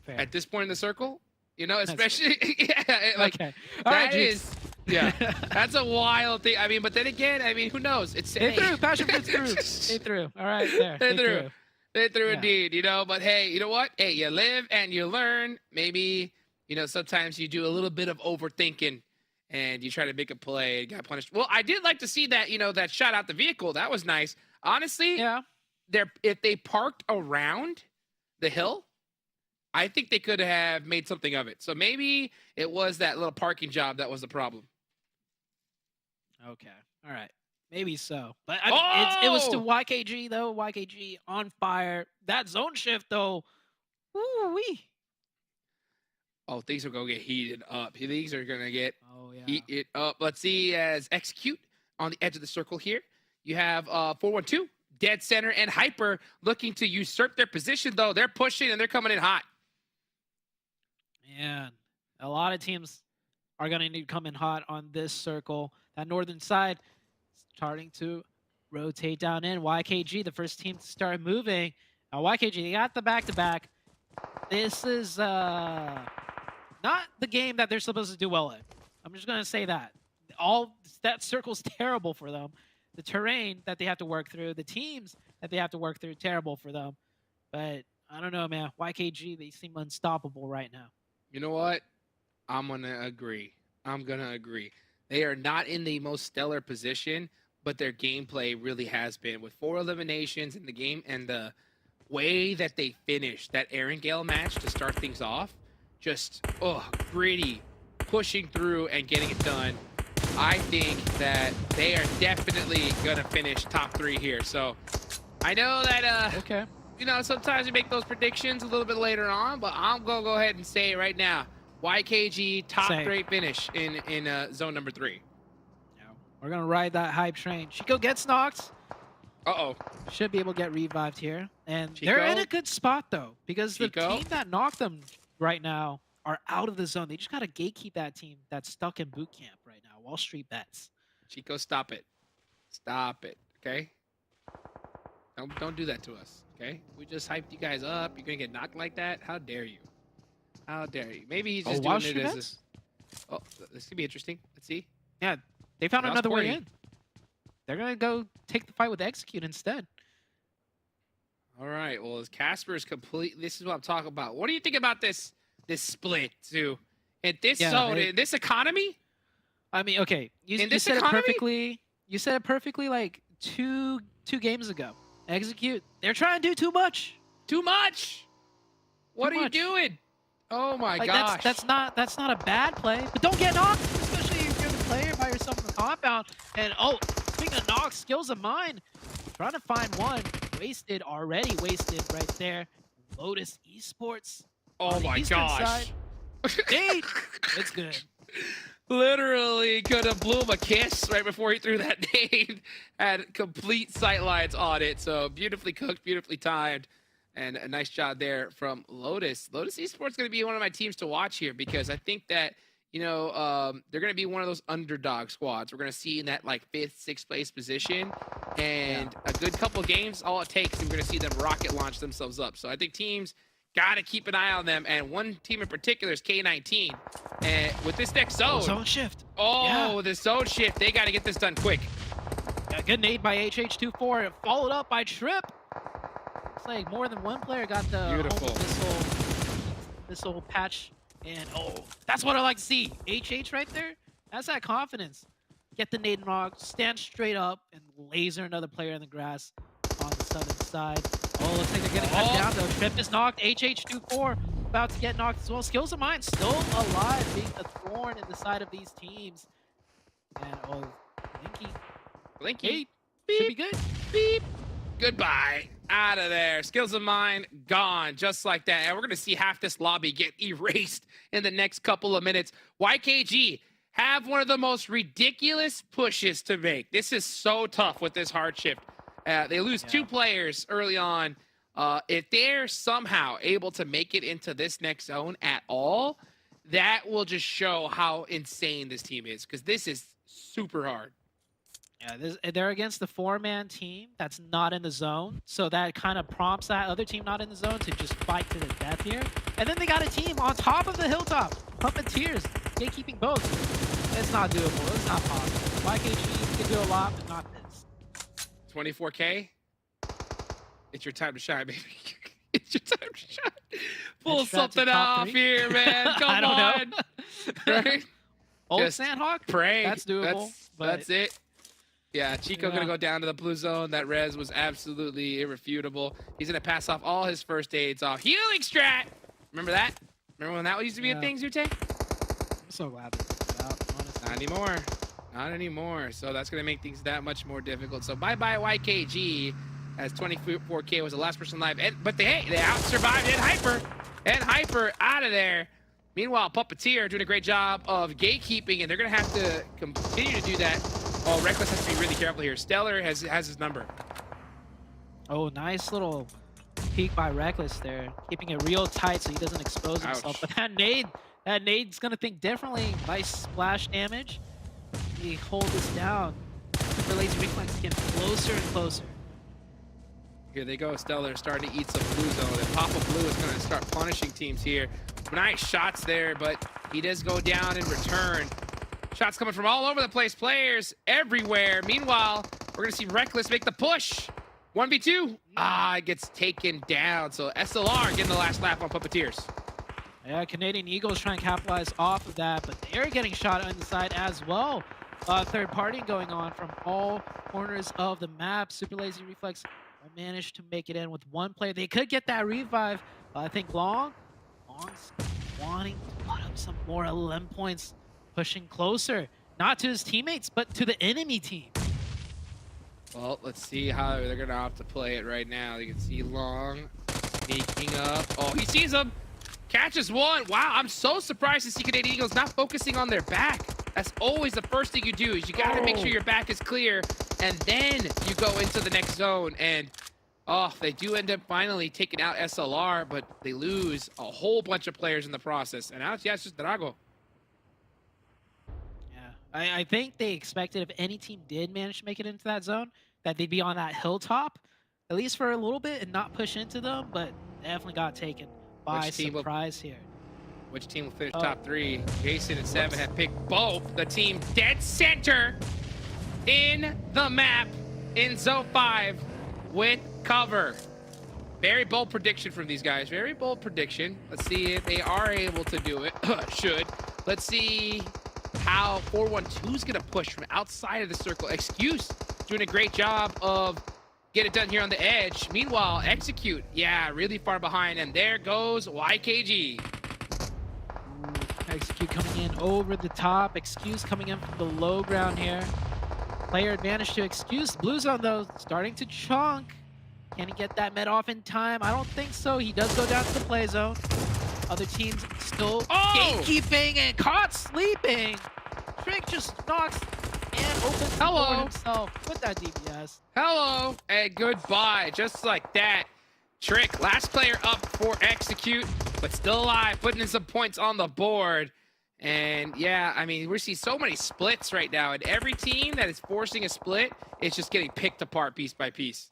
Fair. At this point in the circle, you know, That's especially yeah, like Okay. All right, that Juice. is. Yeah, that's a wild thing. I mean, but then again, I mean, who knows? It's They threw. PASSIONFRUIT through. They threw. All right, there. They threw. They threw Yeah. indeed, you know. But hey, you know what? Hey, you live and you learn. Maybe, you know, sometimes you do a little bit of overthinking and you try to make a play and got punished. Well, I did like to see that, you know, that shot out the vehicle. That was nice. Honestly, Yeah. if they parked around the hill, I think they could have made something of it. So maybe it was that little parking job that was the problem. Okay. All right. Maybe so. But I mean, it was to Oh! YKG though. YKG on fire. That zone shift though. Woo-wee. Oh, things are going to get heated up. Things are going to get Oh yeah. heat it up. Let's see as Execute on the edge of the circle here. You have 412, Dead Center, and Hyper looking to usurp their position, though. They're pushing, and they're coming in hot. Man, a lot of teams are going to need to come in hot on this circle. That northern side starting to rotate down in. YKG, the first team to start moving. Now, YKG, they got the back-to-back. This is not the game that they're supposed to do well in. I'm just going to say that. That circle's terrible for them. The terrain that they have to work through, the teams that they have to work through, terrible for them. But I don't know, man. YKG, they seem unstoppable right now. You know what? I'm going to agree. They are not in the most stellar position, but their gameplay really has been. With 4 eliminations in the game and the way that they finished that Aaron Gale match to start things off, just, gritty, pushing through and getting it done. I think that they are definitely going to finish top 3 here. So I know that, Okay. you know, sometimes we make those predictions a little bit later on, but I'm going to go ahead and say it right now. YKG top Same. 3 finish in zone number 3. Yeah. We're going to ride that hype train. Chico gets knocked. Uh-oh. Should be able to get revived here. And Chico? they're in a good spot, though, because the Chico? team that knocked them right now are out of the zone. They just got to gatekeep that team that's stuck in boot camp right now. Wall Street Bets. Chico, stop it. Stop it, okay? Don't do that to us, okay? We just hyped you guys up. You're going to get knocked like that? How dare you? How dare you? Maybe he's just Wall doing Street it as Bets? a... Oh, this could be interesting. Let's see. Yeah, they found Ross another way Corey. in. They're going to go take the fight with Execute instead. All right. Well, as Casper is complete, this is what I'm talking about. What do you think about this split, too? In this Yeah, zone, it- in this economy? I mean, okay, In you this said economy? it perfectly. You said it perfectly like two games ago. Execute. They're trying to do too much. Too much. What Too are much. you doing? Oh my Like, gosh. that's not a bad play, but don't get knocked, especially if you're the player by yourself in the compound. And oh, speaking of knocks, skills of mine, trying to find one, already wasted right there. LOTUS Esports. Oh on the my eastern gosh. side. Nade, it's good. Literally could have blew him a kiss right before he threw that nade. Had complete sight lines on it. So beautifully cooked, beautifully timed. And a nice job there from LOTUS. LOTUS Esports going to be one of my teams to watch here because I think that, you know, they're going to be one of those underdog squads. We're going to see in that like 5th, 6th place position. And a good couple games, all it takes, and we're going to see them rocket launch themselves up. So I think teams got to keep an eye on them. And one team in particular is K19. And with this next zone. Zone shift. The zone shift. They got to get this done quick. Yeah, good nade by HH24, followed up by Trip. Looks like more than one player got the Beautiful missile patch. And oh, that's what I like to see. HH right there. That's that confidence. Get the nade knock, stand straight up, and laser another player in the grass on the southern side. Oh, looks like they're getting cut down though. Trip is knocked. HH24 about to get knocked as well. Skills of mine still alive, being a thorn in the side of these teams. And oh, Blinky. should be good. Beep. Goodbye. Out of there. Skills of mine gone just like that. And we're going to see half this lobby get erased in the next couple of minutes. YKG have one of the most ridiculous pushes to make. This is so tough with this hard shift. They lose 2 players early on. If they're somehow able to make it into this next zone at all, that will just show how insane this team is because this is super hard. Yeah, they're against the 4-man team that's not in the zone, so that kind of prompts that other team not in the zone to just fight to the death here. And then they got a team on top of the hilltop, Puppeteers, gatekeeping both. It's not doable. It's not possible. YKG can do a lot, but not this. 24K. It's your time to shine, baby. It's your time to shine. Pull something off here, man. Come I don't on. know. Right? Old Just Sandhawk? Pray. That's doable. That's it. Yeah, Chico gonna go down to the blue zone. That res was absolutely irrefutable. He's gonna pass off all his first aids off. Healing strat! Remember that? Remember when that used to be a thing, Zute? I'm so glad they took it out, honestly. Not anymore. Not anymore. So that's gonna make things that much more difficult. So bye-bye YKG, as 24K was the last person alive. But they out-survived and Hyper out of there. Meanwhile, Puppeteer doing a great job of gatekeeping, and they're gonna have to continue to do that. Oh, Reckless has to be really careful here. Stellar has his number. Oh, nice little peek by Reckless there. Keeping it real tight so he doesn't expose himself. But that nade's gonna think differently. Nice splash damage. He hold this down. Super lazy reflex getting closer and closer. Here they go. Stellar starting to eat some blue zone. And Papa Blue is gonna start punishing teams here. Nice shots there, but he does go down in return. Shots coming from all over the place. Players everywhere. Meanwhile, we're going to see Reckless make the push. 1v2. It gets taken down. So SLR getting the last lap on Puppeteers. Yeah, Canadian Eagles trying to capitalize off of that, but they're getting shot on the side as well. Third party going on from all corners of the map. Super lazy reflex managed to make it in with one player. They could get that revive. I think Long's wanting to put up some more LM points. Pushing closer, not to his teammates, but to the enemy team. Well, let's see how they're going to have to play it right now. You can see Long sneaking up. Oh, he sees him. Catches one. Wow, I'm so surprised to see Canadian Eagles not focusing on their back. That's always the first thing you do is you got to make sure your back is clear, and then you go into the next zone. And, they do end up finally taking out SLR, but they lose a whole bunch of players in the process. And now it's just Drago. I think they expected if any team did manage to make it into that zone, that they'd be on that hilltop, at least for a little bit, and not push into them, but definitely got taken by surprise here. Which team will finish top 3? Jason and Seven have picked BOPE, the team dead center in the map in Zone 5 with cover. Very bold prediction from these guys. Very bold prediction. Let's see if they are able to do it. Let's see how 412 is going to push from outside of the circle. Excuse doing a great job of get it done here on the edge. Meanwhile, Execute, yeah, really far behind. And there goes YKG. Execute coming in over the top. Excuse coming in from the low ground here. Player advantage to Excuse. Blue Zone, though, starting to chunk. Can he get that med off in time? I don't think so. He does go down to the play zone. Other teams still gatekeeping and caught sleeping. Trick just knocks and opens the door himself with that DPS. Hello and goodbye. Just like that. Trick, last player up for Execute, but still alive, putting in some points on the board. And yeah, I mean, we see so many splits right now, and every team that is forcing a split is just getting picked apart piece by piece.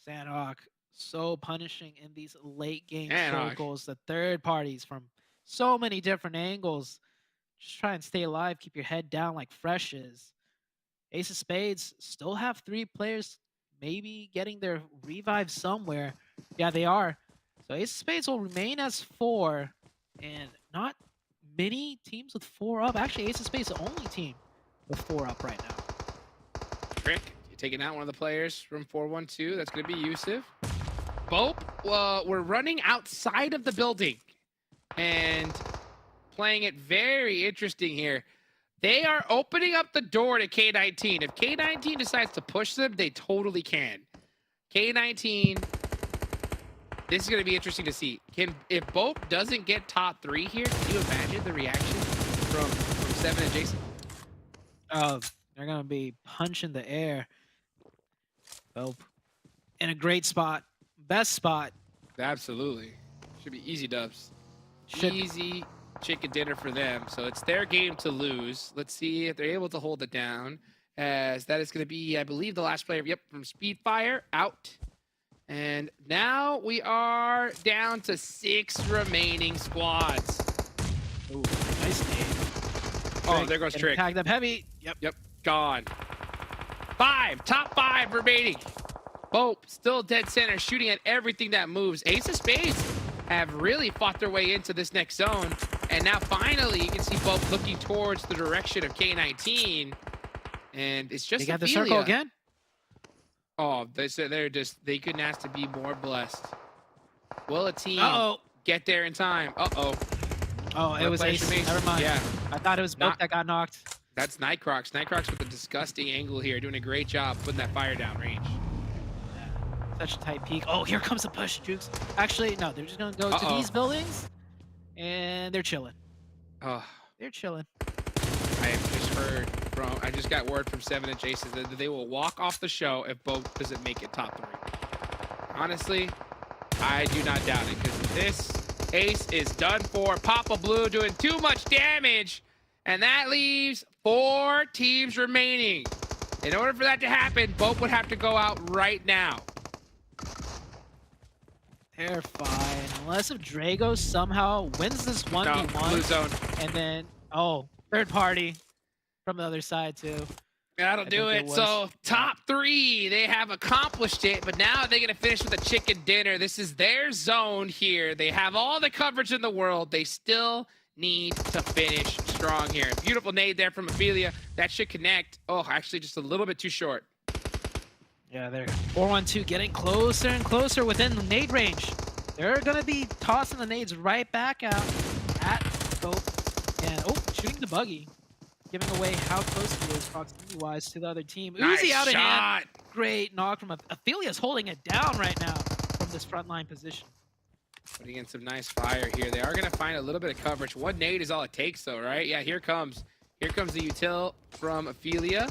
Sandhawk so punishing in these late game circles. The third parties from so many different angles. Just try and stay alive, keep your head down like Fresh is. Ace of Spades still have 3 players maybe getting their revive somewhere. Yeah, they are. So Ace of Spades will remain as 4, and not many teams with 4 up. Actually, Ace of Spades is the only team with 4 up right now. Trick, you're taking out one of the players from 4-1-2. That's going to be Yusuf. BOPE, we're running outside of the building and playing it very interesting here. They are opening up the door to K19. If K19 decides to push them, they totally can. K19, this is going to be interesting to see. If BOPE doesn't get top 3 here, can you imagine the reaction from Seven and Jason? Oh, they're going to be punching the air. BOPE in a great spot. Best spot. Absolutely. Should be easy dubs. Easy chicken dinner for them. So it's their game to lose. Let's see if they're able to hold it down, as that is going to be, I believe, the last player, yep, from Speedfire out. And now we are down to 6 remaining squads. Ooh, nice name. Oh, there goes Trick. Tagged up heavy. Yep, gone. 5, top 5 remaining. BOPE still dead center, shooting at everything that moves. Ace of Spades have really fought their way into this next zone. And now finally you can see BOPE looking towards the direction of K19. And it's just they got the circle again. Oh, they couldn't ask to be more blessed. Will a team get there in time? Oh, it was Ace. Never mind. Yeah. I thought it was BOPE that got knocked. That's Nightcrocs. Nightcrocs with a disgusting angle here, doing a great job putting that fire down range. Such a tight peek. Oh, here comes the push, Jukes. Actually, no, they're just gonna go to these buildings, and they're chilling. Oh, they're chilling. I have just heard from, I just got word from Seven and Jason that they will walk off the show if BOPE doesn't make it top 3. Honestly, I do not doubt it, because this Ace is done for. Papa Blue doing too much damage, and that leaves 4 teams remaining. In order for that to happen, BOPE would have to go out right now. They're fine. Unless if Drago somehow wins this 1v1. No, blue zone. And then, third party from the other side too. That'll do it. So top 3, they have accomplished it, but now they're going to finish with a chicken dinner. This is their zone here. They have all the coverage in the world. They still need to finish strong here. Beautiful nade there from Ophelia. That should connect. Oh, actually just a little bit too short. Yeah, they're 4-1-2 getting closer and closer within the nade range. They're going to be tossing the nades right back out at BOPE. And, shooting the buggy. Giving away how close he is proximity-wise to the other team. Nice Uzi out of shot. hand. Great knock from Ophelia's holding it down right now from this frontline position. Putting in some nice fire here. They are going to find a little bit of coverage. 1 nade is all it takes, though, right? Yeah, here comes the util from Ophelia.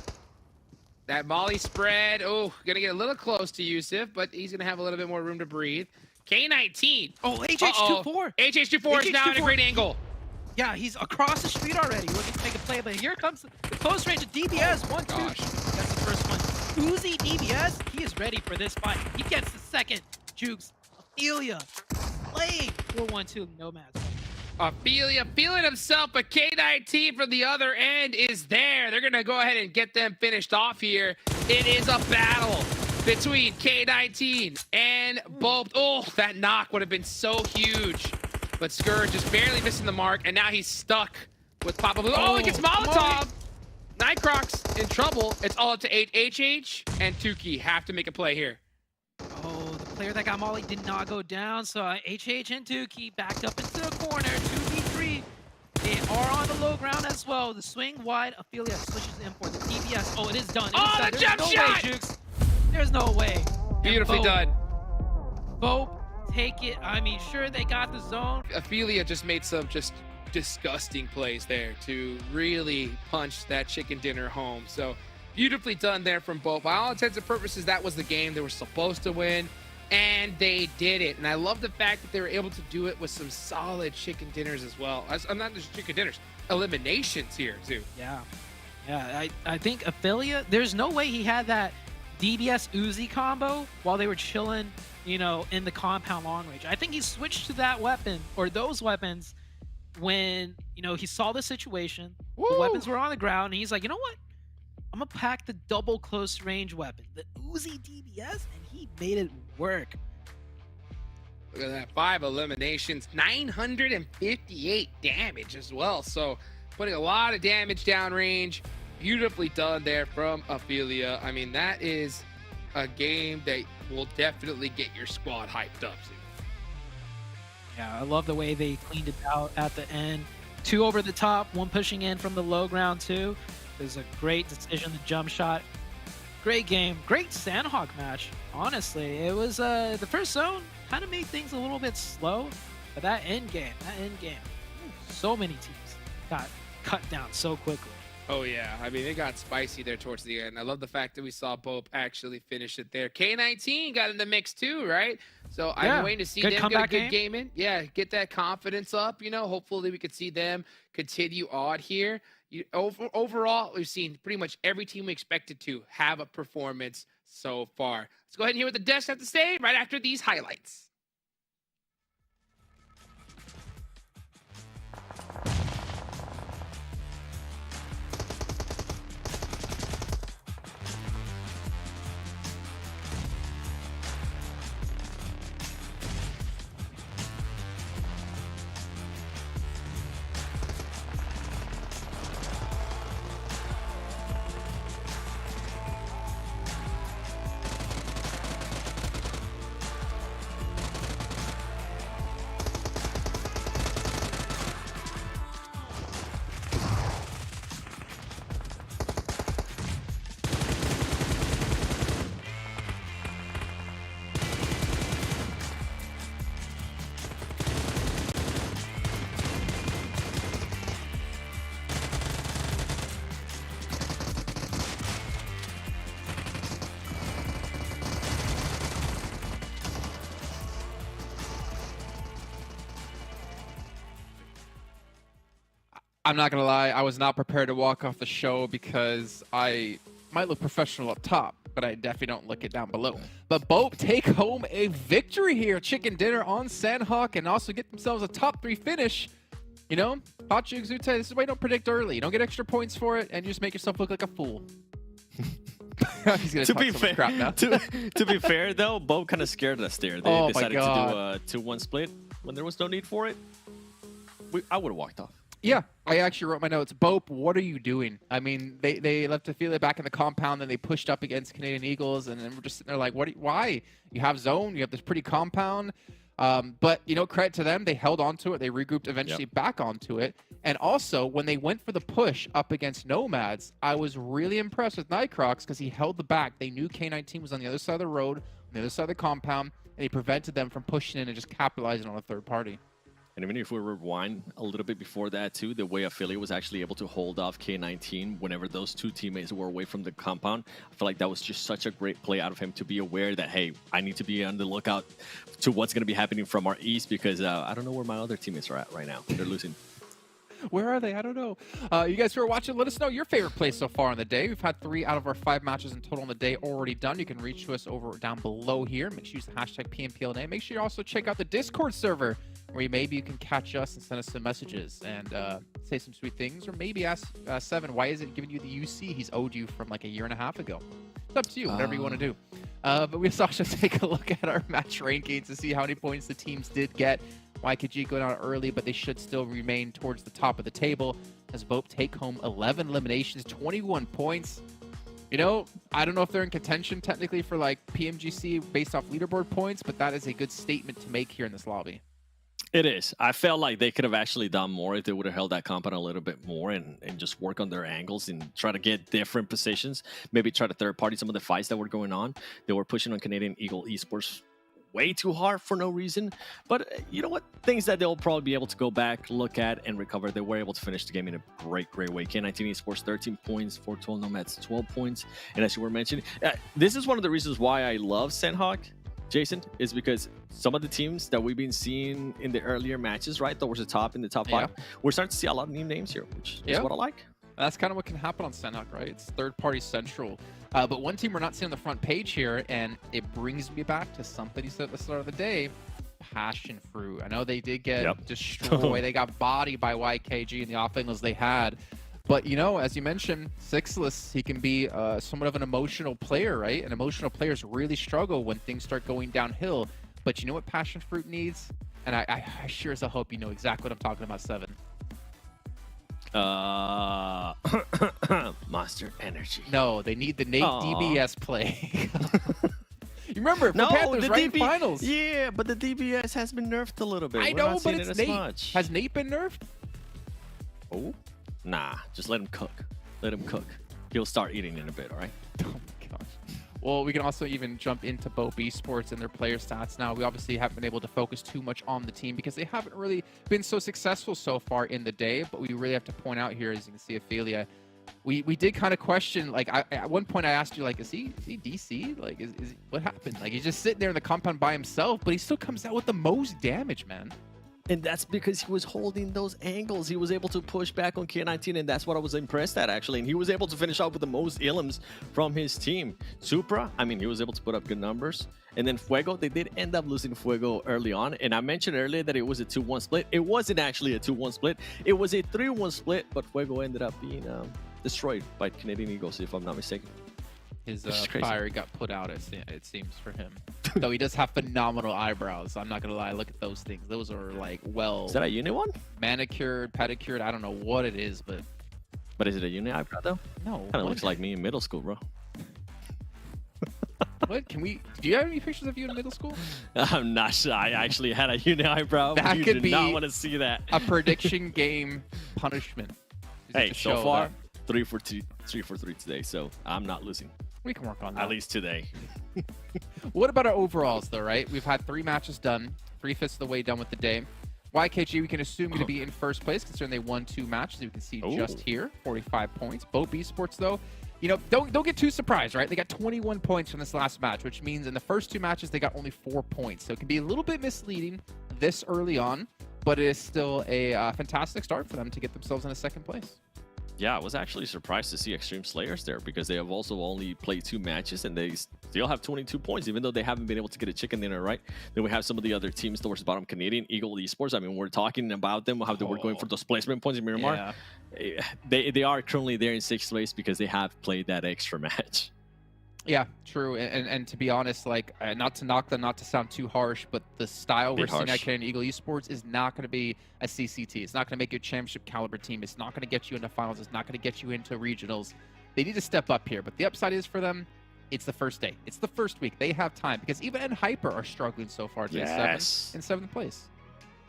That Molly spread. Oh, going to get a little close to Yusuf, but he's going to have a little bit more room to breathe. K19. Oh, HH24. HH24 is now in a great angle. Yeah, he's across the street already, looking to make a play, but here comes the close range of DBS. 1-2. That's the first one. Uzi DBS, he is ready for this fight. He gets the second. Jukes, Ophelia, playing 4-1-2 NOMADS. Ophelia feeling himself, but K19 from the other end is there. They're going to go ahead and get them finished off here. It is a battle between K19 and BOPE. Oh, that knock would have been so huge. But Scourge just barely missing the mark, and now he's stuck with Papa Blue. Oh, he gets Molotov! Nightcrocs in trouble. It's all up to HH, and Tuki have to make a play here. Oh, the player that got Molly did not go down, so HH and Dookie backed up into the corner, 2v3. They are on the low ground as well. The swing wide, Ophelia switches in for the DBS. Oh, it is done. Oh, Inside. the There's jump no shot! way, Jukes. There's no way. And Beautifully BOPE, done. BOPE, take it. I mean, sure, they got the zone. Ophelia just made some just disgusting plays there to really punch that chicken dinner home. So beautifully done there from BOPE. By all intents and purposes, that was the game they were supposed to win, and they did it. And I love the fact that they were able to do it with some solid chicken dinners as well. I'm not just chicken dinners, eliminations here too. Yeah, I think Ophelia, there's no way he had that DBS Uzi combo while they were chilling, you know, in the compound long range. I think he switched to that weapon or those weapons when, you know, he saw the situation. Woo! The weapons were on the ground, and he's like, you know what? I'm gonna pack the double close range weapon, the Uzi DBS, and he made it work. Look at that, 5 eliminations, 958 damage as well. So putting a lot of damage downrange. Beautifully done there from Ophelia. I mean, that is a game that will definitely get your squad hyped up. Yeah, I love the way they cleaned it out at the end. 2 over the top, 1 pushing in from the low ground too. It was a great decision, the jump shot. Great game, great Sandhawk match. Honestly, it was the first zone kind of made things a little bit slow, but that end game, so many teams got cut down so quickly. Oh yeah, I mean, it got spicy there towards the end. I love the fact that we saw BOPE actually finish it there. K19 got in the mix too, right? So I'm waiting to see them get a good game in. Yeah, get that confidence up, you know. Hopefully we could see them continue on here. Overall, we've seen pretty much every team we expected to have a performance so far. Let's go ahead and hear what the devs have to say right after these highlights. I'm not gonna lie, I was not prepared to walk off the show because I might look professional up top, but I definitely don't look it down below. But BOPE take home a victory here. Chicken dinner on Sandhawk and also get themselves a top 3 finish. You know, Hachi Exute, this is why you don't predict early. You don't get extra points for it, and you just make yourself look like a fool. He's gonna to talk be so much fair, crap now. to be fair though, BOPE kind of scared us there. They Oh my decided to do God. a 2-1 split when there was no need for it. I would have walked off. Yeah, I actually wrote my notes. BOPE, what are you doing? I mean, they left Ophelia back in the compound, then they pushed up against Canadian Eagles, and then we're just sitting there like, why? You have zone, you have this pretty compound. But, you know, credit to them, they held onto it, they regrouped eventually back onto it. And also, when they went for the push up against NOMADS, I was really impressed with Nightcrocs because he held the back. They knew K19 was on the other side of the road, on the other side of the compound, and he prevented them from pushing in and just capitalizing on a third party. And even if we rewind a little bit before that too, the way Ophelia was actually able to hold off K19 whenever those 2 teammates were away from the compound, I feel like that was just such a great play out of him to be aware that, hey, I need to be on the lookout to what's going to be happening from our east because I don't know where my other teammates are at right now. They're losing. Where are they? I don't know. You guys who are watching, let us know your favorite play so far on the day. We've had 3 out of our 5 matches in total on the day already done. You can reach to us over down below here. Make sure you use the hashtag PMPLNA. Make sure you also check out the Discord server where maybe you can catch us and send us some messages and say some sweet things, or maybe ask Seven, why is it giving you the UC he's owed you from like a year and a half ago? It's up to you, whatever you want to do. But we also take a look at our match rankings to see how many points the teams did get. YKG going out early, but they should still remain towards the top of the table as BOPE take home 11 eliminations, 21 points. You know, I don't know if they're in contention technically for like PMGC based off leaderboard points, but that is a good statement to make here in this lobby. It is. I felt like they could have actually done more if they would have held that compound a little bit more and just work on their angles and try to get different positions. Maybe try to third party some of the fights that were going on. They were pushing on Canadian Eagle Esports way too hard for no reason. But you know what? Things that they'll probably be able to go back, look at, and recover. They were able to finish the game in a great way. K19 Esports 13 points, 412 Nomads 12 points. And as you were mentioning, this is one of the reasons why I love Sandhawk, Jason, is because some of the teams that we've been seeing in the earlier matches, right, towards the top in the top 5, we're starting to see a lot of new names here, which is what I like. That's kind of what can happen on Sandhawk, right? It's third-party central. But one team we're not seeing on the front page here, and it brings me back to something you said at the start of the day, PASSIONFRUIT. I know they did get destroyed. They got bodied by YKG in the off angles they had. But, you know, as you mentioned, Sixless, he can be somewhat of an emotional player, right? And emotional players really struggle when things start going downhill. But you know what PASSIONFRUIT needs? And I sure as hell hope you know exactly what I'm talking about, Seven. Monster Energy. No, they need the Nate DBS play. You remember for Panthers, the right? Finals. Yeah, but the DBS has been nerfed a little bit. I know, but it's Nate. Has Nate been nerfed? Oh, nah. Just let him cook. Let him cook. He'll start eating in a bit, all right? Oh my gosh. Well, we can also even jump into BOPE Esports and their player stats now. We obviously haven't been able to focus too much on the team because they haven't really been so successful so far in the day. But we really have to point out here, as you can see, Ophelia, we did kind of question, like, at one point I asked you, like, is he DC? Like, is what happened? Like, he's just sitting there in the compound by himself, but he still comes out with the most damage, man. And that's because he was holding those angles. He was able to push back on K19, and that's what I was impressed at, actually. And he was able to finish off with the most ilms from his team. Supra, I mean, he was able to put up good numbers. And then Fuego, they did end up losing Fuego early on. And I mentioned earlier that it was a 2-1 split. It wasn't actually a 2-1 split. It was a 3-1 split, but Fuego ended up being destroyed by Canadian Eagles, if I'm not mistaken. His fire got put out, it seems, for him. Though he does have phenomenal eyebrows. I'm not going to lie. Look at those things. Those are, like, well... Is that a uni one? Manicured, pedicured. I don't know what it is, but... But is it a uni eyebrow, though? No. Kind of looks like me in middle school, bro. What? Do you have any pictures of you in middle school? I'm not sure. I actually had a uni eyebrow. That you could do be not want to see that. A prediction game punishment. Hey, so far, 3 for 3 today, so I'm not losing. We can work on that. At least today. What about our overalls, though, right? We've had 3 matches done, 3/5 of the way done with the day. YKG, we can assume going to be in first place, considering they won 2 matches. You can see just here, 45 points. BOPE Esports, though, you know, don't get too surprised, right? They got 21 points from this last match, which means in the first 2 matches, they got only 4 points. So it can be a little bit misleading this early on, but it is still a fantastic start for them to get themselves in a second place. Yeah, I was actually surprised to see Extreme Slayers there because they have also only played 2 matches and they still have 22 points, even though they haven't been able to get a chicken dinner, right? Then we have some of the other teams towards the bottom. Canadian Eagle Esports, I mean, we're talking about them, how they were going for those placement points in Miramar. Yeah. They are currently there in 6th place because they have played that extra match. Yeah, true. And to be honest, like, not to knock them, not to sound too harsh, but the style we're seeing at Canadian Eagle Esports is not going to be a CCT. It's not going to make you a championship caliber team. It's not going to get you into finals. It's not going to get you into regionals. They need to step up here. But the upside is for them, it's the first day. It's the first week. They have time because even Hyper are struggling so far to in 7th place.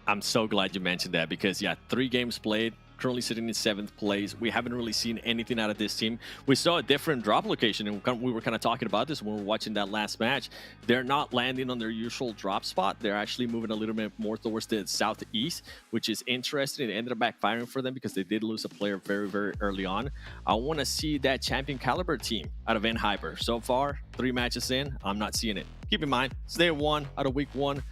I'm so glad you mentioned that because, yeah, 3 games played. Currently sitting in 7th place. We haven't really seen anything out of this team. We saw a different drop location, and we were kind of talking about this when we were watching that last match. They're not landing on their usual drop spot. They're actually moving a little bit more towards the southeast, which is interesting. It ended up backfiring for them because they did lose a player very, very early on. I want to see that champion caliber team out of Hyper. So far, 3 matches in, I'm not seeing it. Keep in mind, it's day 1 out of week 1.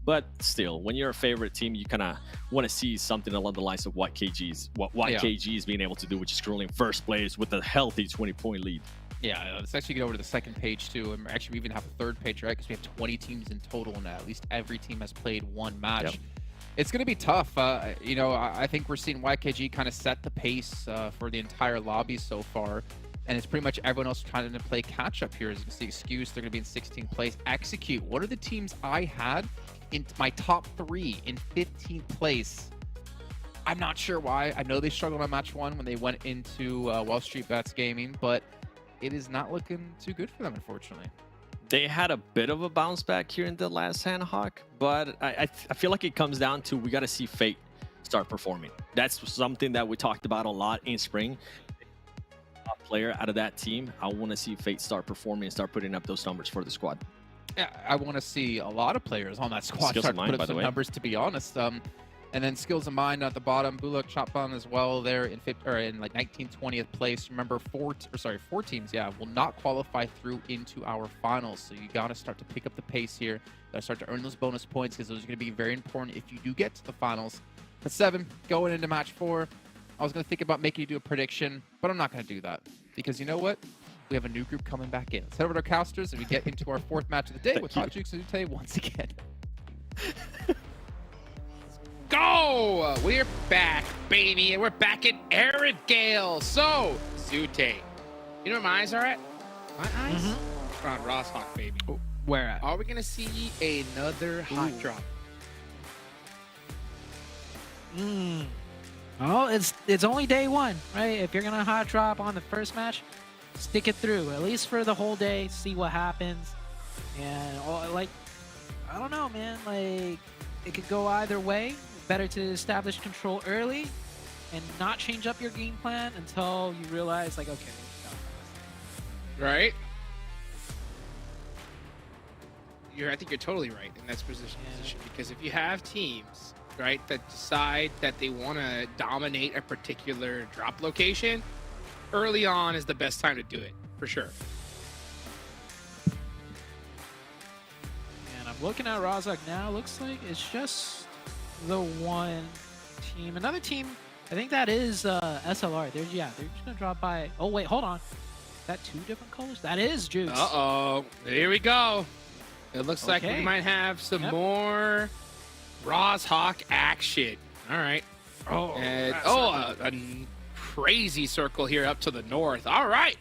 But still, when you're a favorite team, you kind of want to see something along the lines of what YKG is being able to do, which is currently in first place with a healthy 20-point lead. Yeah, let's actually get over to the second page, too. And actually, we even have a third page, right? Because we have 20 teams in total, and at least every team has played 1 match. Yep. It's going to be tough. You know, I think we're seeing YKG kind of set the pace for the entire lobby so far. And it's pretty much everyone else trying to play catch-up here. As you can see, Excuse, they're going to be in 16th place. Execute, what are the teams I had in my top 3 in 15th place? I'm not sure why. I know they struggled on match 1 when they went into Wall Street Bets Gaming, but it is not looking too good for them, unfortunately. They had a bit of a bounce back here in the last hand, Hawk, but I feel like it comes down to we got to see Fate start performing. That's something that we talked about a lot in spring. Top player out of that team, I want to see Fate start performing and start putting up those numbers for the squad. Yeah, I want to see a lot of players on that squad Skills start of to Mind, put by up the some way. numbers, to be honest. And then Skills of Mind at the bottom, BULUC, CHABTAN as well there in like 19th, 20th place. Remember, four teams, yeah, will not qualify through into our finals. So you got to start to pick up the pace here. Got to start to earn those bonus points because those are going to be very important if you do get to the finals. But 7, going into match 4, I was going to think about making you do a prediction, but I'm not going to do that because you know what? We have a new group coming back in. Let's head over to our casters and we get into our 4th match of the day with Hotjukes and Zute once again. Go! We're back, baby, and we're back at Arid Gale. So, Zute, you know where my eyes are at? My eyes? Mm-hmm. We're on Rosshawk, baby. Where at? Are we gonna see another hot drop? Oh, it's only day 1, right? If you're gonna hot drop on the first match, stick it through at least for the whole day. See what happens, and like, I don't know, man. Like, it could go either way. Better to establish control early and not change up your game plan until you realize, like, okay, Right? I think you're totally right in that position, because if you have teams, right, that decide that they want to dominate a particular drop location, early on is the best time to do it, for sure. and I'm looking at Rozhok now. Looks like it's just the one team. Another team, I think that is SLR. They're just gonna drop by. Oh wait, hold on. Is that 2 different colors? That is Jukes. Uh-oh. Here we go. It looks like we might have some more Rozhok action. All right. Oh, And, a crazy circle here up to the north. All right.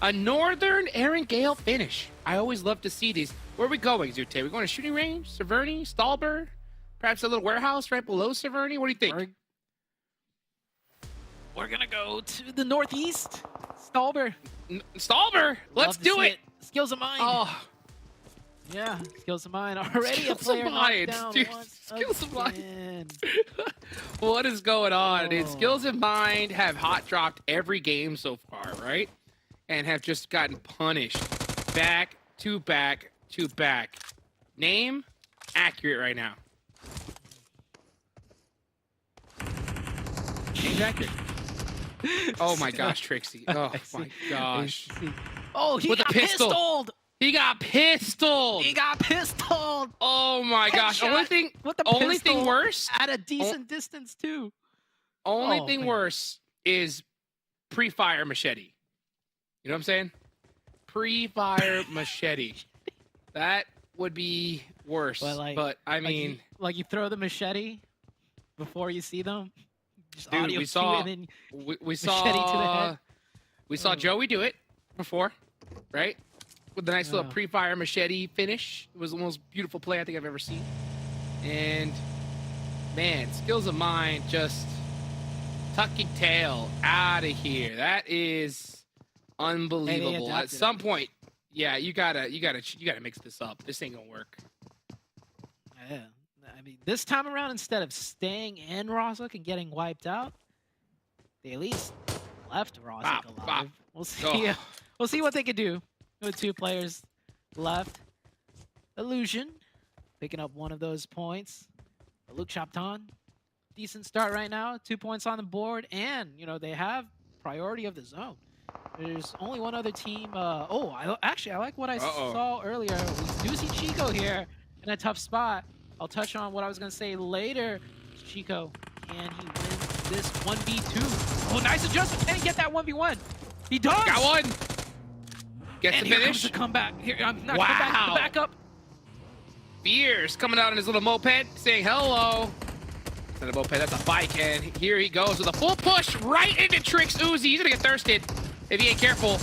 A northern Arid Gale finish. I always love to see these. Where are we going, Zute? We're going to shooting range, Severny, Stalber? Perhaps a little warehouse right below Severny? What do you think? We're gonna go to the northeast. Stalber. Stalber, let's do it. Skills of Mind. Oh, Yeah, Skills of Mind. Already a Skills of player knocked Mind, down dude. once Skills of Mind. again. what is going on? Dude, Oh. Skills of Mind have hot dropped every game so far, right? And have just gotten punished back to back to back. Name accurate right now. Name's accurate. Oh my gosh, Trixie. Oh my gosh. Oh, he With a got pistol. pistoled. He got pistoled. He got pistoled. Oh my gosh. Headshot with the Only thing pistol worse. at a decent distance too. Only Oh, thing man. worse is pre-fire machete. You know what I'm saying? Pre-fire machete. That would be worse. But I mean, like you throw the machete before you see them. Just dude, audio we cue saw and then we machete to the head. saw Joey do it before, right? With the nice little Yeah. pre-fire machete finish. It was the most beautiful play I think I've ever seen. And man, Skills of Mind just tucking tail out of here. That is unbelievable. At adapted some point, yeah, you gotta mix this up. This ain't gonna work. Yeah. I mean, this time around, instead of staying in Rozhok and getting wiped out, they at least left Rozhok Bop, alive. bop. We'll see. Oh. We'll see what they could do with 2 players left. Illusion picking up one of those points. BULUC CHABTAN, decent start right now. 2 points on the board, and you know they have priority of the zone. There's only one other team. I like what I saw earlier. We do see Chico here in a tough spot. I'll touch on what I was going to say later. Chico, can he win this 1v2? Oh, nice adjustment. Can he get that 1v1? He does. Got one. Gets And the here finish. comes the comeback. Here, I'm not Wow. the backup. Fierce coming out in his little moped, saying hello. It's not a moped, that's a bike, and here he goes with a full push right into Trix Uzi. He's gonna get thirsted if he ain't careful.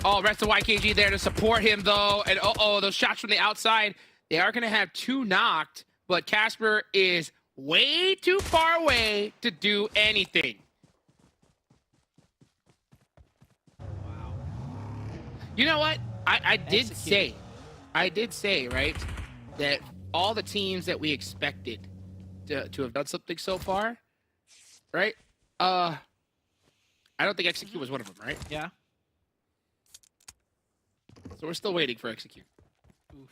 Oh, rest of YKG there to support him though, and those shots from the outside. They are gonna have 2 knocked, but Casper is way too far away to do anything. You know what? I did Execute. say, right, that all the teams that we expected to have done something so far, right? I don't think Execute was one of them, right? Yeah. So we're still waiting for Execute. Oof.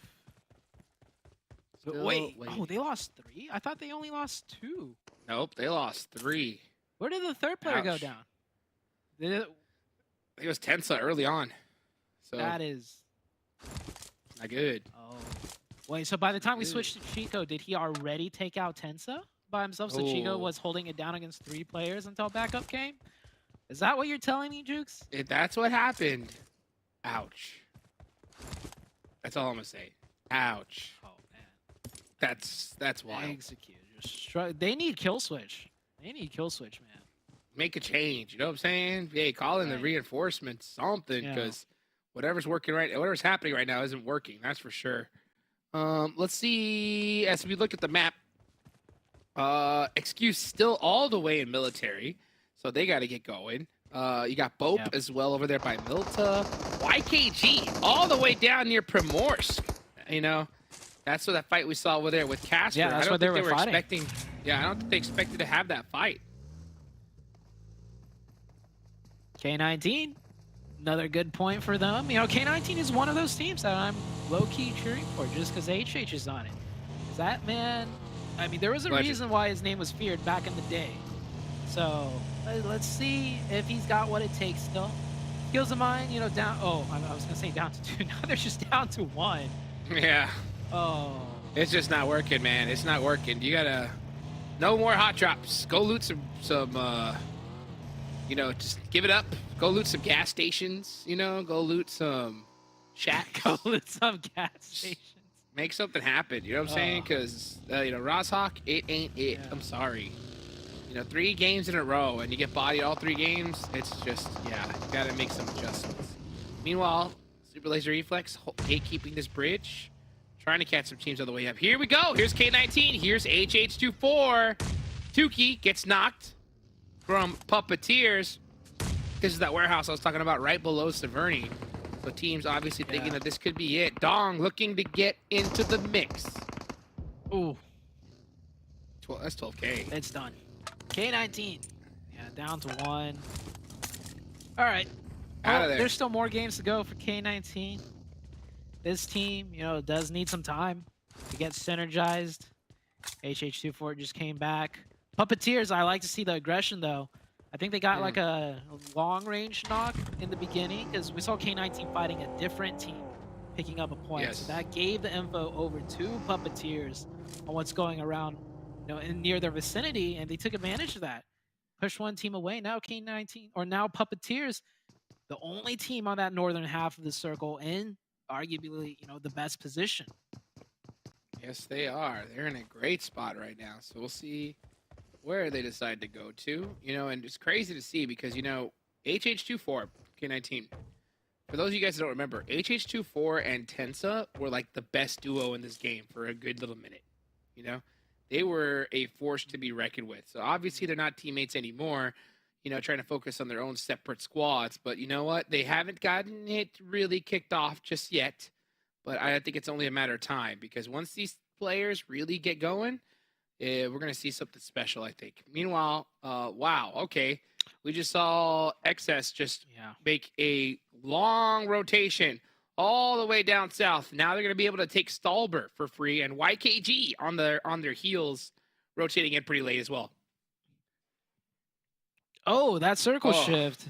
Still Wait. waiting. Oh, they lost 3? I thought they only lost 2. Nope, they lost 3. Where did the third player go Ouch. down? Did it, I think it was Tensa early on. So that is. not good. Oh. Wait, so by the time we Good. switched to Chico, did he already take out Tensa by himself? So Chico Oh. was holding it down against 3 players until backup came? Is that what you're telling me, Jukes? If that's what happened, ouch. That's all I'm gonna say. Ouch. Oh, man. That's wild. Execute. They need kill switch. They need kill switch, man. Make a change. You know what I'm saying? Hey, call in the Right. reinforcements, something, Yeah. because whatever's happening right now isn't working. That's for sure. Let's see. As we look at the map, Excuse still all the way in military, so they got to get going. You got BOPE Yep. as well over there by Milta. YKG all the way down near Primorsk. You know, that's what that fight we saw over there with Casper. Yeah, that's I don't what they think were fighting. expecting. Yeah, I don't think they expected to have that fight. K19, another good point for them. You know, K19 is one of those teams that I'm low-key cheering for just because HH is on it. 'Cause that man, I mean, there was a Legend. reason why his name was feared back in the day. So let's see if he's got what it takes still. Skills of mine, you know, down. Oh, I was gonna say down to 2. Now they're just down to 1. Yeah. Oh, It's just not working, man. It's not working. You gotta, no more hot drops. Go loot some, you know, just give it up. Go loot some gas stations. You know, go loot some shacks. go with some gas stations. Make something happen. You know what I'm saying? Because you know, Rozhawk, it ain't it. Yeah. I'm sorry. You know, 3 games in a row, and you get bodied all 3 games. It's just, yeah, you gotta make some adjustments. Meanwhile, Super Laser Reflex gatekeeping this bridge. Trying to catch some teams on the way up. Here we go. Here's K19. Here's HH24. Tuki gets knocked from Puppeteers. This is that warehouse I was talking about right below Severny. So teams obviously thinking that this could be it. Dong looking to get into the mix. Ooh, That's 12K. it's done. K19. Yeah, down to 1. All right. Out of there. There's still more games to go for K19. This team, you know, does need some time to get synergized. HH24 just came back. Puppeteers, I like to see the aggression, though. I think they got like a long-range knock in the beginning because we saw K19 fighting a different team picking up a point. Yes. So that gave the info over to Puppeteers on what's going around, you know, in near their vicinity, and they took advantage of that. Pushed one team away. Now K19, or now Puppeteers, the only team on that northern half of the circle in arguably, you know, the best position. Yes, they are. They're in a great spot right now. So we'll see where they decide to go to. You know, and it's crazy to see because, you know, HH24, K19. For those of you guys that don't remember, HH24 and Tensa were like the best duo in this game for a good little minute. You know, they were a force to be reckoned with. So obviously they're not teammates anymore, you know, trying to focus on their own separate squads. But you know what? They haven't gotten it really kicked off just yet. But I think it's only a matter of time because once these players really get going, we're going to see something special, I think. Meanwhile, wow, okay. We just saw XS just make a long rotation all the way down south. Now they're going to be able to take Stalber for free and YKG on their heels, rotating in pretty late as well. Oh, that circle shift.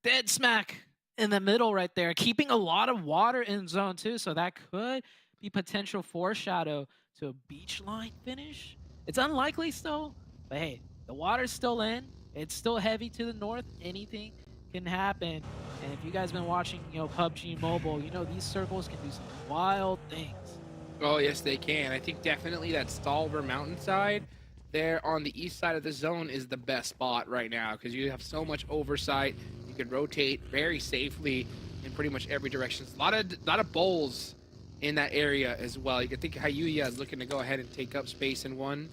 Dead smack in the middle right there, keeping a lot of water in zone 2, so that could be potential foreshadow to a beach line finish. It's unlikely still, but hey, the water's still in. It's still heavy to the north. Anything can happen. And if you guys been watching, you know, PUBG Mobile, you know these circles can do some wild things. Oh, yes, they can. I think definitely that Stalber mountainside there on the east side of the zone is the best spot right now because you have so much oversight. You can rotate very safely in pretty much every direction. A lot of bowls in that area as well. You can think Hayuya is looking to go ahead and take up space in one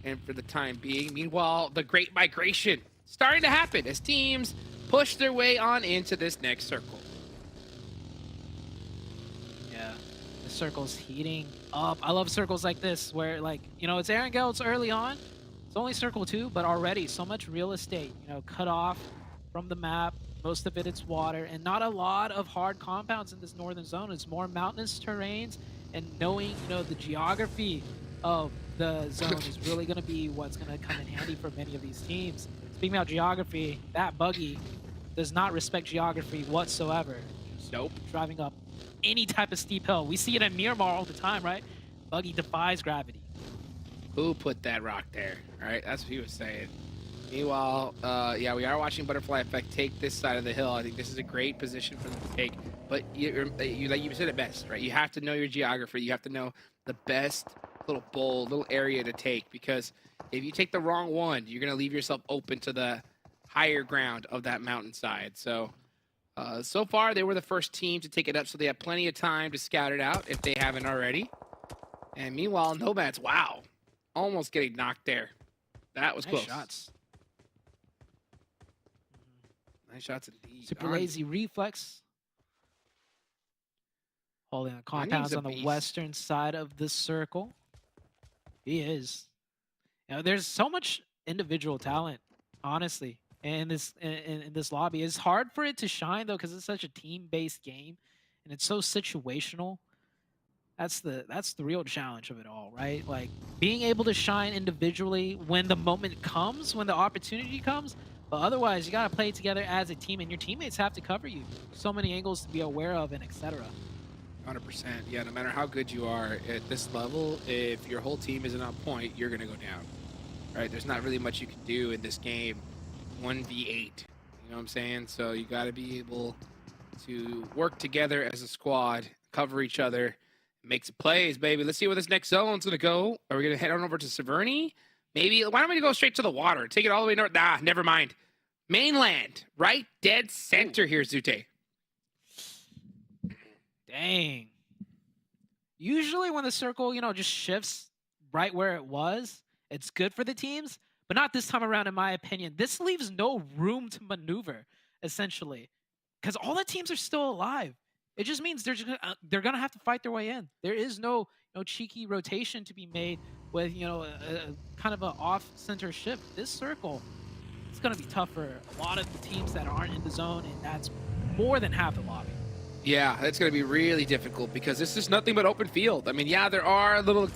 and for the time being. Meanwhile, the Great Migration starting to happen as teams push their way on into this next circle. circle's heating up. I love circles like this where, like, you know, it's Erangel, it's early on. It's only circle 2, but already so much real estate, you know, cut off from the map. Most of it's water, and not a lot of hard compounds in this northern zone. It's more mountainous terrains, and knowing, you know, the geography of the zone is really going to be what's going to come in handy for many of these teams. Speaking about geography, that buggy does not respect geography whatsoever. Nope. Driving up any type of steep hill. We see it in Miramar all the time, right? Buggy defies gravity. Who put that rock there? All right, that's what he was saying. Meanwhile, yeah, we are watching Butterfly Effect take this side of the hill. I think this is a great position for them to take. But you like you said it best, right? You have to know your geography. You have to know the best little bowl, little area to take. Because if you take the wrong one, you're going to leave yourself open to the higher ground of that mountainside. So, so far, they were the first team to take it up. So they have plenty of time to scout it out if they haven't already. And meanwhile, NOMADS, wow, almost getting knocked there. That was Nice close. shots. Nice shots indeed. Super lazy reflex. Holding on compounds a on the beast. western side of the circle. He is. You know, there's so much individual talent, honestly, in this lobby. It's hard for it to shine though, because it's such a team-based game, and it's so situational. That's the real challenge of it all, right? Like being able to shine individually when the moment comes, when the opportunity comes. But otherwise, you got to play together as a team, and your teammates have to cover you. So many angles to be aware of, and etc. 100%. Yeah, no matter how good you are at this level, if your whole team isn't on point, you're going to go down. Right? There's not really much you can do in this game. 1v8. You know what I'm saying? So you got to be able to work together as a squad, cover each other, make some plays, baby. Let's see where this next zone's going to go. Are we going to head on over to Severny? Maybe. Why don't we go straight to the water? Take it all the way north. Nah, never mind. Mainland, right? Dead center here, Zute. Dang. Usually when the circle, you know, just shifts right where it was, it's good for the teams, but not this time around, in my opinion. This leaves no room to maneuver, essentially, because all the teams are still alive. It just means they're gonna have to fight their way in. There is no cheeky rotation to be made with, you know, a kind of an off-center shift. This circle, it's gonna be tough for a lot of the teams that aren't in the zone, and that's more than half the lobby. Yeah, that's going to be really difficult because this is nothing but open field. I mean, yeah, there are a little,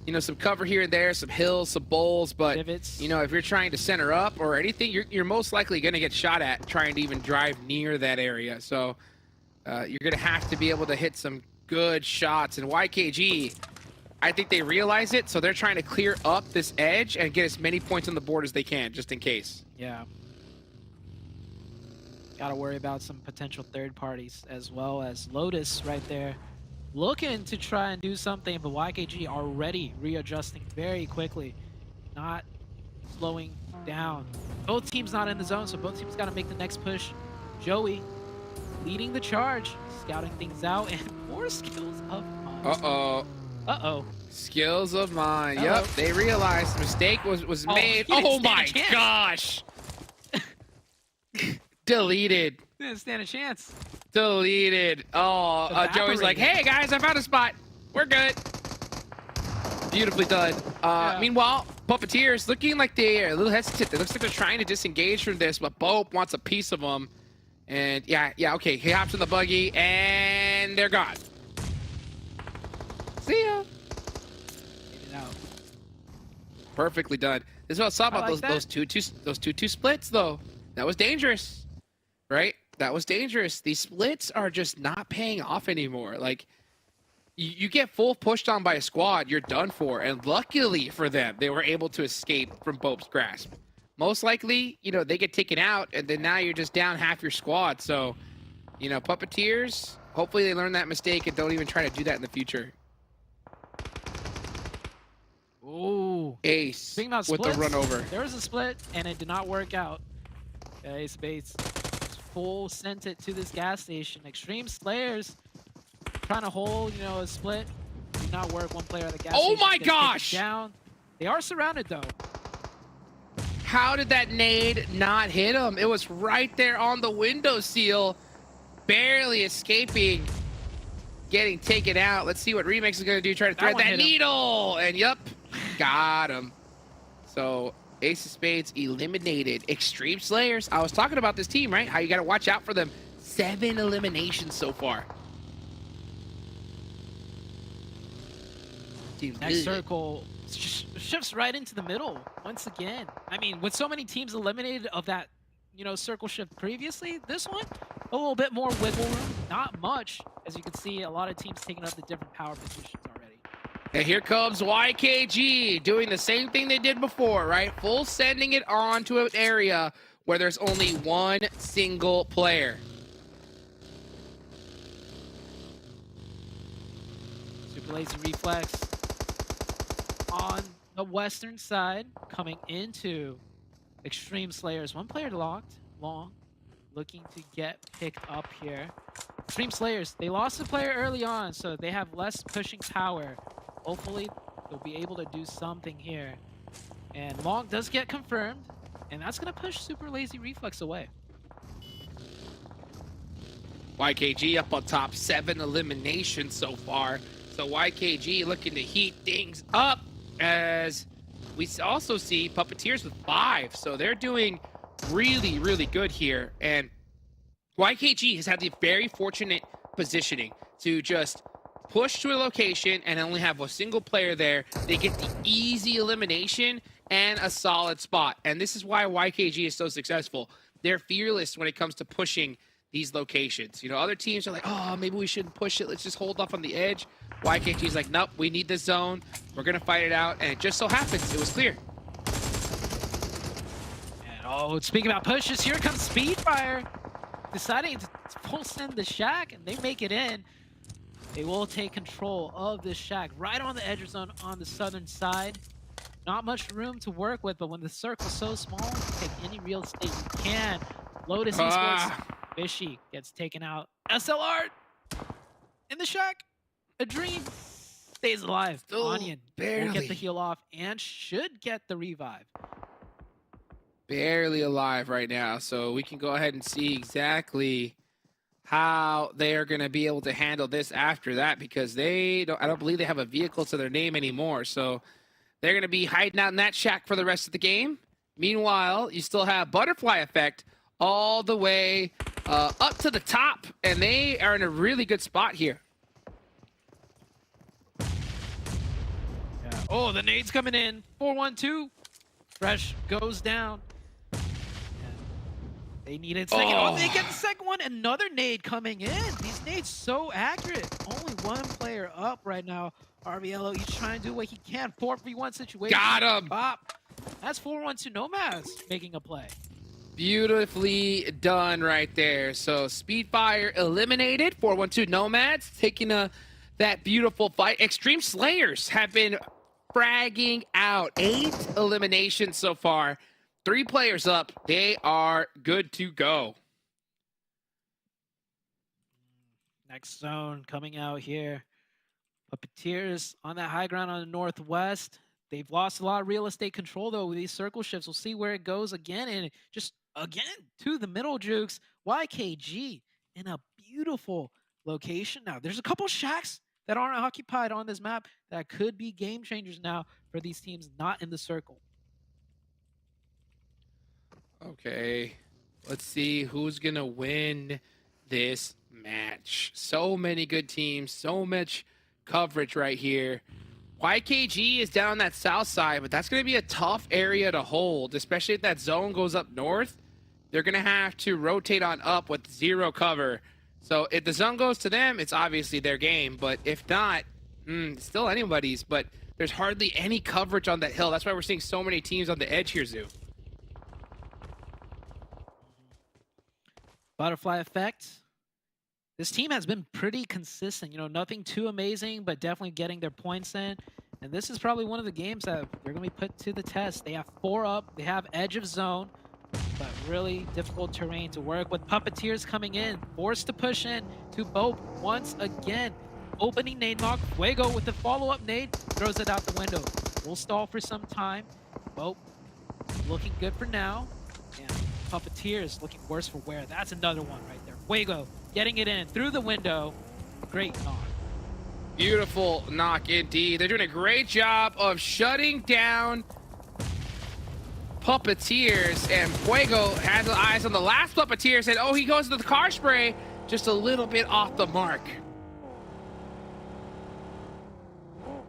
you know, some cover here and there, some hills, some bowls, but, Pivots. you know, if you're trying to center up or anything, you're most likely going to get shot at trying to even drive near that area. So you're going to have to be able to hit some good shots. And YKG, I think they realize it, so they're trying to clear up this edge and get as many points on the board as they can, just in case. Yeah. Got to worry about some potential third parties, as well as LOTUS right there looking to try and do something, but YKG already readjusting very quickly, not slowing down. Both teams not in the zone, so both teams got to make the next push. Joey leading the charge, scouting things out, and more skills of mine. Uh-oh. Uh-oh. Skills of mine. Uh-oh. Yep, they realized the mistake was made. he didn't Oh stand a my chance. gosh. Deleted. Didn't stand a chance. Deleted. Oh, Joey's like, hey guys, I found a spot. We're good. Beautifully done. Meanwhile, Puppeteers looking like they're a little hesitant. It looks like they're trying to disengage from this, but BOPE wants a piece of them. And yeah, okay. He hops in the buggy, and they're gone. See ya. Get it out. Perfectly done. This is what I saw about like those two splits, though. That was dangerous, right? That was dangerous. These splits are just not paying off anymore. Like, you get full pushed on by a squad, you're done for. And luckily for them, they were able to escape from BOPE's grasp. Most likely, you know, they get taken out, and then now you're just down half your squad. So, you know, Puppeteers, hopefully they learn that mistake and don't even try to do that in the future. Ooh. Ace Speaking about with the splits, run over. There was a split, and it did not work out. Ace Bates full sent it to this gas station. Extreme Slayers trying to hold, you know, a split. Did not work. One player at the gas Oh station my gets taken gosh! down. They are surrounded, though. How did that nade not hit him? It was right there on the window seal, barely escaping. getting taken out. Let's see what Remix is going to do. Try to thread one that hit him. needle. And yep, got him. So Ace of Spades eliminated. Extreme Slayers. I was talking about this team, right? How you got to watch out for them. 7 eliminations so far. Team's Next good. circle shifts right into the middle once again. I mean, with so many teams eliminated of that, you know, circle shift previously, this one, a little bit more wiggle room. Not much. As you can see, a lot of teams taking up the different power positions already. And here comes YKG doing the same thing they did before, right? Full sending it on to an area where there's only one single player. Super lazy reflex on the western side, coming into Extreme Slayers. One player locked, long, looking to get picked up here. Extreme Slayers, they lost a player early on, so they have less pushing power. Hopefully, they'll be able to do something here. And long does get confirmed, and that's going to push Super Lazy Reflex away. YKG up on top, 7 eliminations so far. So YKG looking to heat things up, as we also see Puppeteers with 5. So they're doing really, really good here. And YKG has had the very fortunate positioning to just push to a location and only have a single player there. They get the easy elimination and a solid spot. And this is why YKG is so successful. They're fearless when it comes to pushing these locations. You know, other teams are like, oh, maybe we shouldn't push it. Let's just hold off on the edge. YKG's like, nope, we need this zone. We're going to fight it out. And it just so happens it was clear. And oh, speaking about pushes, here comes Speedfire, deciding to full send the shack, and they make it in. They will take control of this shack right on the edge zone on the southern side. Not much room to work with, but when the circle's so small, you can take any real estate you can. Lotus Esports, Fishy gets taken out. SLR in the shack. A dream stays alive. Still Onion will barely. get the heal off and should get the revive. Barely alive right now. So we can go ahead and see exactly how they are going to be able to handle this after that, because I don't believe they have a vehicle to their name anymore. So they're going to be hiding out in that shack for the rest of the game. Meanwhile, you still have Butterfly Effect all the way up to the top, and they are in a really good spot here. Yeah. Oh, the nade's coming in. 4-1-2. Fresh goes down. And they needed second. Oh, they get the second one. Another nade coming in. These nades so accurate. Only one player up right now. RBLO each trying to do what he can. 4v1 situation. Got him. Bop. That's 4-1-2 Nomads making a play. Beautifully done right there. So Speedfire eliminated. 4-1-2 Nomads taking that beautiful fight. Extreme Slayers have been fragging out. 8 eliminations so far. 3 players up. They are good to go. Next zone coming out here. Puppeteers on that high ground on the northwest. They've lost a lot of real estate control, though, with these circle shifts. We'll see where it goes again. And just, again, to the middle, Jukes. YKG in a beautiful location. Now, there's a couple shacks that aren't occupied on this map that could be game changers now for these teams not in the circle. Okay. Let's see who's going to win this match. So many good teams. So much coverage right here. YKG is down that south side, but that's going to be a tough area to hold, especially if that zone goes up north. They're going to have to rotate on up with 0 cover. So if the zone goes to them, it's obviously their game, but if not, it's still anybody's, but there's hardly any coverage on that hill. That's why we're seeing so many teams on the edge here, Zoo. Butterfly Effect. This team has been pretty consistent. You know, nothing too amazing, but definitely getting their points in. And this is probably one of the games that they're going to be put to the test. They have 4 up. They have edge of zone, but really difficult terrain to work with. Puppeteers coming in, forced to push in to BOPE once again. Opening nade knock. Fuego with the follow-up nade. Throws it out the window. We'll stall for some time. BOPE looking good for now. And Puppeteers looking worse for wear. That's another one right there. Fuego getting it in through the window. Great knock. Beautiful knock indeed. They're doing a great job of shutting down Puppeteers, and Fuego had the eyes on the last Puppeteer, said, oh, he goes to the car spray, just a little bit off the mark.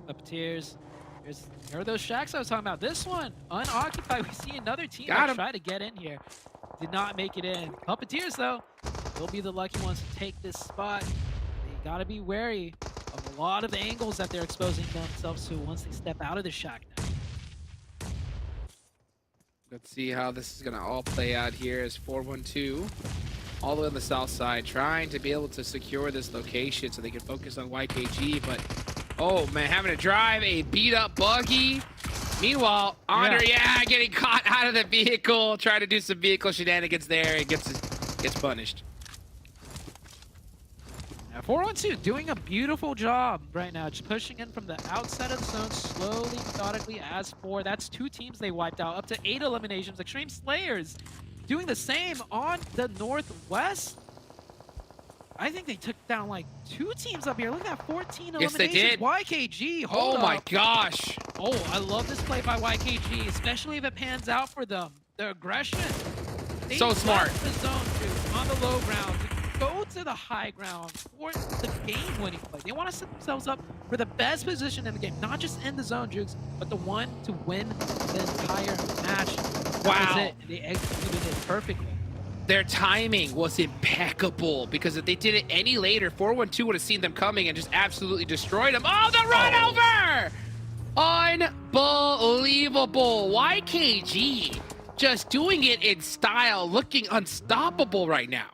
Puppeteers. There are those shacks I was talking about. This one, unoccupied. We see another team Got that him. tried to get in here. Did not make it in. Puppeteers, though, will be the lucky ones to take this spot. They gotta be wary of a lot of angles that they're exposing themselves to once they step out of the shack now. Let's see how this is gonna all play out here as 412 all the way on the south side, trying to be able to secure this location so they can focus on YKG, but oh man, having to drive a beat up buggy. Meanwhile, Andre, getting caught out of the vehicle, trying to do some vehicle shenanigans there, and gets punished. Now 412 doing a beautiful job right now, just pushing in from the outside of the zone, slowly, methodically as for. That's 2 teams they wiped out, up to 8 eliminations. Extreme Slayers doing the same on the northwest. I think they took down like 2 teams up here. Look at that, 14 eliminations. Yes, they did. YKG, hold Oh my up. gosh. Oh, I love this play by YKG, especially if it pans out for them. The aggression. They So smart. left the zone too, on the low ground, to go to the high ground for the game-winning play. They want to set themselves up for the best position in the game, not just in the zone, Jukes, but the one to win the entire match. That Wow. was it. They executed it perfectly. Their timing was impeccable, because if they did it any later, 412 would have seen them coming and just absolutely destroyed them. Oh, the run over! Unbelievable. YKG just doing it in style, looking unstoppable right now.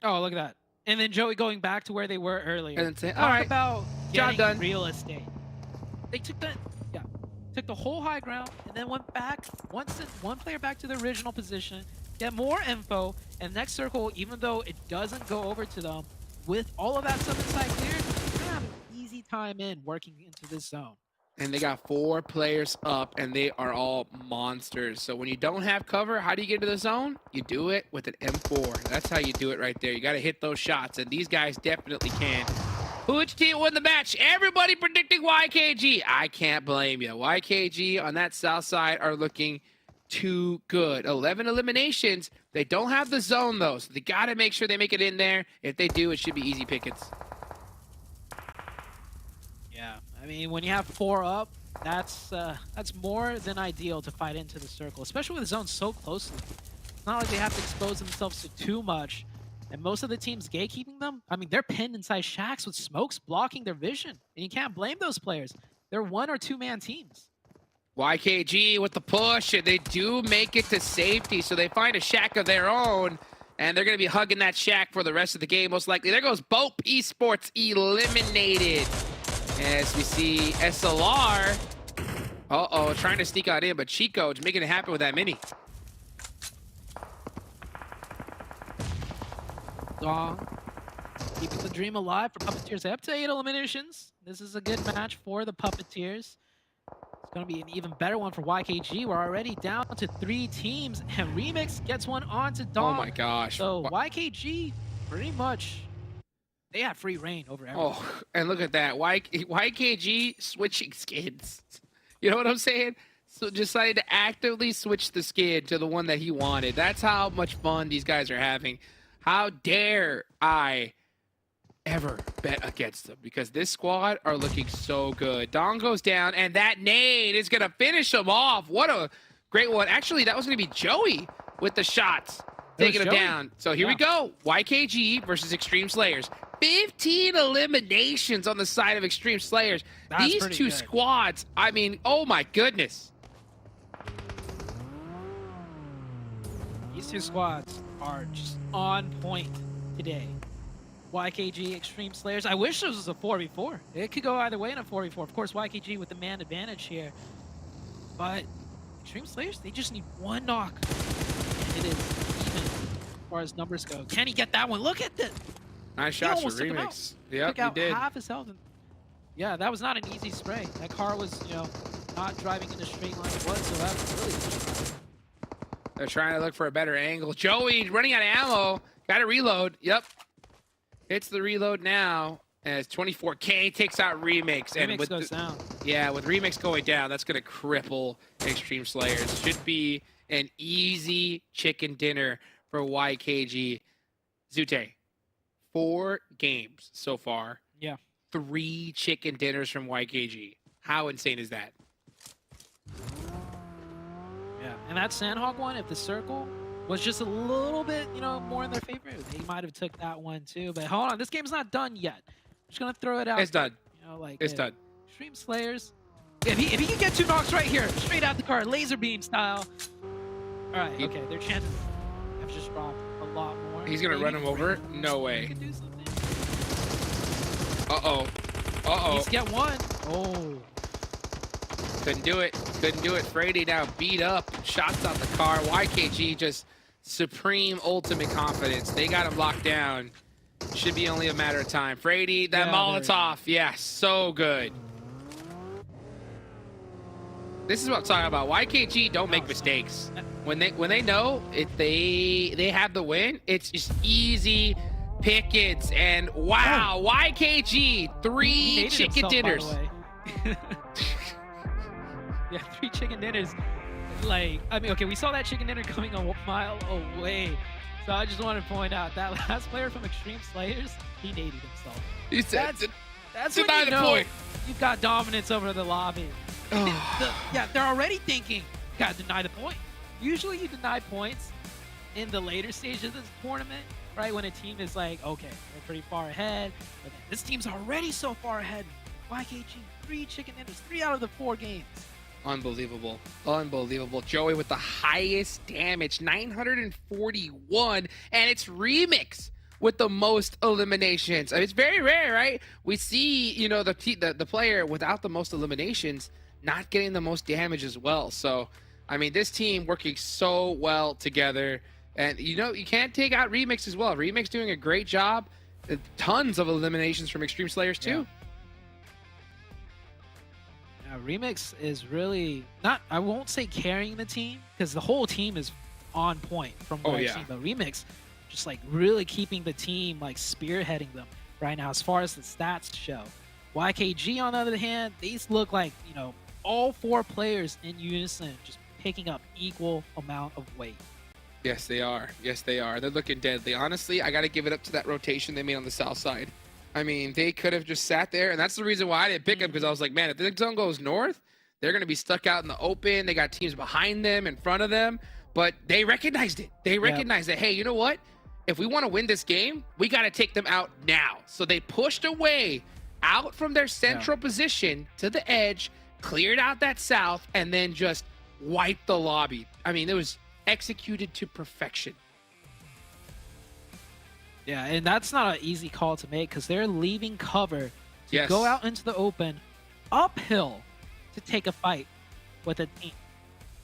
Oh, look at that. And then Joey going back to where they were earlier. And then say, Talk all right, about job getting done. real estate. They took the whole high ground and then went back, one player back to the original position, get more info, and next circle, even though it doesn't go over to them, with all of that stuff inside cleared, you're gonna have an easy time in working into this zone. And they got 4 players up, and they are all monsters. So when you don't have cover, how do you get into the zone? You do it with an M4. That's how you do it right there. You got to hit those shots, and these guys definitely can. Which team won the match? Everybody predicting YKG. I can't blame you. YKG on that south side are looking too good. 11 eliminations. They don't have the zone, though, so they got to make sure they make it in there. If they do, it should be easy pickets. Yeah, I mean, when you have 4 up, that's more than ideal to fight into the circle, especially with the zone so closely. It's not like they have to expose themselves to too much. And most of the teams gatekeeping them, I mean, they're pinned inside shacks with smokes blocking their vision. And you can't blame those players. They're 1 or 2 man teams. YKG with the push, and they do make it to safety, so they find a shack of their own, and they're going to be hugging that shack for the rest of the game, most likely. There goes BOPE Esports eliminated. As we see SLR, trying to sneak out in, but Chico just making it happen with that mini. Dong, keeping the dream alive for Puppeteers. Up to 8 eliminations. This is a good match for the Puppeteers. It's going to be an even better one for YKG. We're already down to 3 teams, and Remix gets one onto Dong. Oh my gosh. So YKG, pretty much, they have free reign over everything. Oh, and look at that. YKG switching skins. You know what I'm saying? So decided to actively switch the skin to the one that he wanted. That's how much fun these guys are having. How dare I ever bet against them, because this squad are looking so good. Dong goes down, and that nade is going to finish him off. What a great one. Actually, that was going to be Joey with the shots, taking him down. So here we go. YKG versus Extreme Slayers. 15 eliminations on the side of Extreme Slayers. That's These 2 good. squads, I mean, oh my goodness. These 2 squads are just on point today. YKG, Extreme Slayers. I wish this was a 4v4. It could go either way in a 4v4. Of course, YKG with the man advantage here. But Extreme Slayers, they just need 1 knock. And it is even as far as numbers go. Can he get that one? Look at this. Nice shots for almost took him out. Remix. Yep, Took he out did. half his health. And yeah, that was not an easy spray. That car was, not driving in a straight line whatsoever. Really good try. They're trying to look for a better angle. Joey running out of ammo. Got to reload. Yep. Hits the reload now. as 24K takes out Remix. And Remix with goes down. yeah, with Remix going down, that's going to cripple Extreme Slayers. Should be an easy chicken dinner for YKG. Zute, 4 games so far. Yeah. 3 chicken dinners from YKG. How insane is that? Yeah, and that Sandhog one, if the circle was just a little bit, you know, more in their favor, they might have took that one too. But hold on, this game's not done yet. I'm just gonna throw it out. It's done. You know, like It's done. Extreme Slayers. If he can get 2 knocks right here, straight out the car, laser beam style. All right, okay, their chances have just dropped a lot more. He's gonna Maybe run him over? Freddie No way. can do something. Uh-oh. Uh-oh. He's get one. Oh. Couldn't do it. Couldn't do it. Frady now beat up. Shots out the car. YKG just supreme ultimate confidence. They got him locked down. Should be only a matter of time. Frady, that Yeah, Molotov. Yeah, so good. This is what I'm talking about. YKG don't make mistakes. When they know if they have the win, it's just easy pickets. And wow, YKG, 3 He hated chicken himself, by the dinners. way. Yeah, 3 chicken dinners. Like, I mean, okay, we saw that chicken dinner coming a mile away. So I just want to point out that last player from Extreme Slayers, he dated himself. He said, That's deny when you the know point. you've got dominance over the lobby. Yeah, they're already thinking, gotta deny the point. Usually you deny points in the later stages of this tournament, right? When a team is like, okay, they're pretty far ahead, but this team's already so far ahead. YKG, 3 chicken dinners, 3 out of the 4 games. Unbelievable. Unbelievable. Joey with the highest damage, 941, and it's Remix with the most eliminations. I mean, it's very rare, right? We see, you know, the player without the most eliminations not getting the most damage as well. So, I mean, this team working so well together. And, you know, you can't take out Remix as well. Remix doing a great job. Tons of eliminations from Extreme Slayers, too. Yeah, Remix is really not, I won't say carrying the team, because the whole team is on point from what I've seen. But Remix just like really keeping the team, like spearheading them right now as far as the stats show. YKG, on the other hand, these look like, you know, all 4 players in unison just picking up equal amount of weight. Yes, they are. Yes, they are. They're looking deadly. Honestly, I got to give it up to that rotation they made on the south side. I mean, they could have just sat there, and that's the reason why I didn't pick them, because I was like, man, if the zone goes north, they're going to be stuck out in the open. They got teams behind them, in front of them, but they recognized it. They recognized that, hey, you know what? If we want to win this game, we got to take them out now. So they pushed away out from their central position to the edge, cleared out that south, and then just wiped the lobby. I mean, it was executed to perfection. Yeah, and that's not an easy call to make, because they're leaving cover to go out into the open, uphill, to take a fight with a team.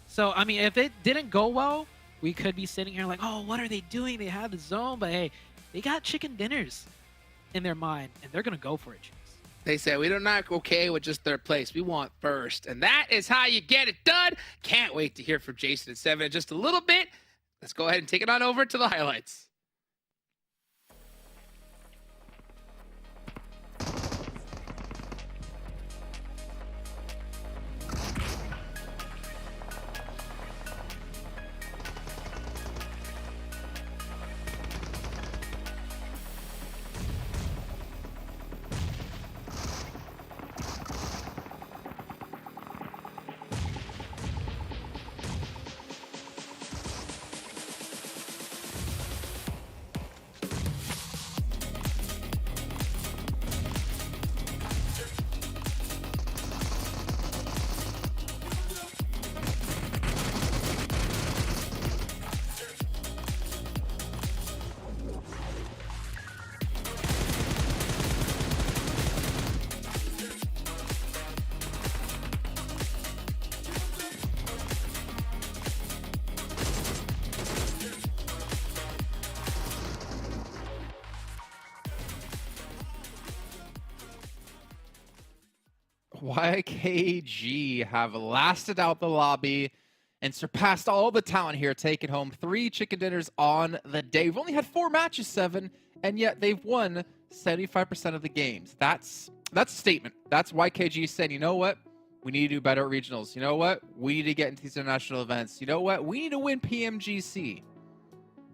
So, I mean, if it didn't go well, we could be sitting here like, oh, what are they doing? They have the zone, but hey, they got chicken dinners in their mind, and they're going to go for it, Chase. They said, we're not okay with just third place. We want first. And that is how you get it done. Can't wait to hear from Jason and Seven in just a little bit. Let's go ahead and take it on over to the highlights. YKG have lasted out the lobby and surpassed all the talent here, taking home 3 chicken dinners on the day. We've only had 4 matches, 7, and yet they've won 75% of the games. That's a statement. That's YKG saying, you know what? We need to do better at regionals. You know what? We need to get into these international events. You know what? We need to win PMGC.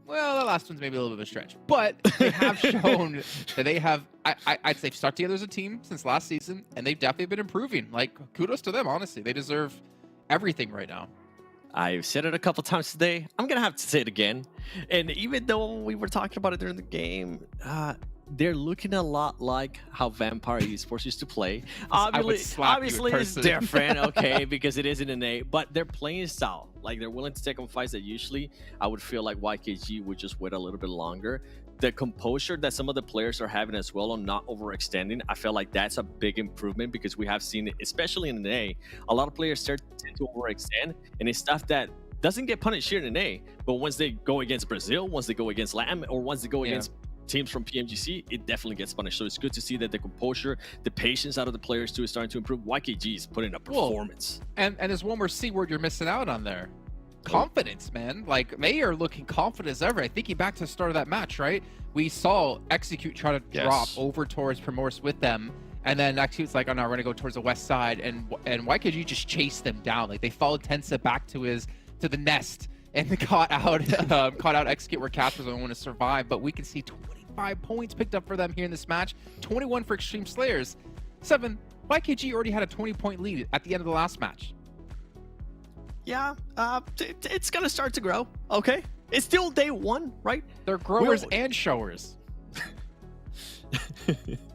Well, the last one's maybe a little bit of a stretch, but they have shown that they have, I'd say, stuck together as a team since last season, and they've definitely been improving. Like, kudos to them, honestly. They deserve everything right now. I've said it a couple times today. I'm going to have to say it again. And even though we were talking about it during the game, they're looking a lot like how Vampire Esports used to play. Obviously it's different, okay, because it isn't an A, but their playing style, like they're willing to take on fights that usually I would feel like YKG would just wait a little bit longer. The composure that some of the players are having as well on not overextending, I feel like that's a big improvement because we have seen it, especially in an A, a lot of players tend to overextend, and it's stuff that doesn't get punished here in an A, but once they go against Brazil, once they go against LAM, or once they go against teams from PMGC, it definitely gets punished. So it's good to see that the composure, the patience out of the players too is starting to improve. YKG is putting up performance. And there's one more C word you're missing out on there. Confidence, man. Like, they are looking confident as ever. I thinking back to the start of that match, right? We saw Execute try to drop over towards Primorse with them, and then Execute's like, oh no, we're gonna go towards the west side, and YKG just chased them down. Like, they followed Tensa back to the nest and caught out Execute where Casper's the only one to survive. But we can see 25 points picked up for them here in this match, 21 for Extreme Slayers. 7, YKG already had a 20-point lead at the end of the last match. Yeah, it's gonna start to grow. Okay, it's still day one, right? They're growers and showers.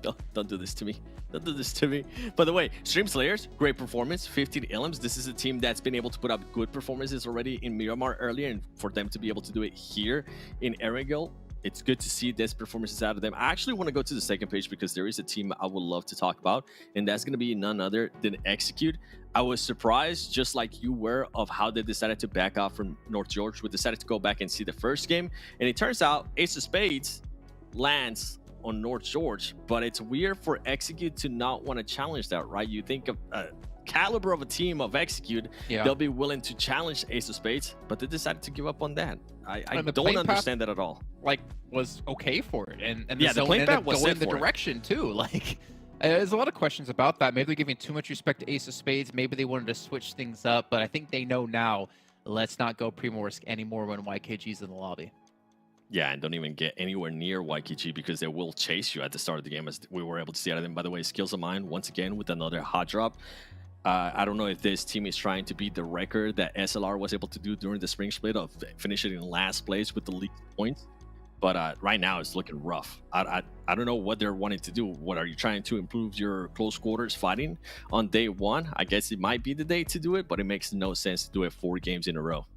Don't do this to me. Don't do this to me. By the way, Stream Slayers, great performance, 15 elims. This is a team that's been able to put up good performances already in Miramar earlier, and for them to be able to do it here in Erangel, it's good to see this performances out of them. I actually want to go to the second page because there is a team I would love to talk about, and that's going to be none other than Execute. I was surprised, just like you were, of how they decided to back off from North George. We decided to go back and see the first game, and it turns out Ace of Spades lands on North George, but it's weird for Execute to not want to challenge that, right? You think of caliber of a team of Execute, they'll be willing to challenge Ace of Spades, but they decided to give up on that. I don't understand that at all. Like, was okay for it, and the playing path was going the direction too. Like, there's a lot of questions about that. Maybe they're giving too much respect to Ace of Spades. Maybe they wanted to switch things up, but I think they know now. Let's not go Primorsk anymore when YKG's in the lobby. Yeah, and don't even get anywhere near YKG because they will chase you at the start of the game, as we were able to see out of them. By the way, Skills of Mine, once again, with another hot drop. I don't know if this team is trying to beat the record that SLR was able to do during the spring split of finishing in last place with the least points. But right now, it's looking rough. I don't know what they're wanting to do. What are you trying to improve your close quarters fighting on day one? I guess it might be the day to do it, but it makes no sense to do it 4 games in a row.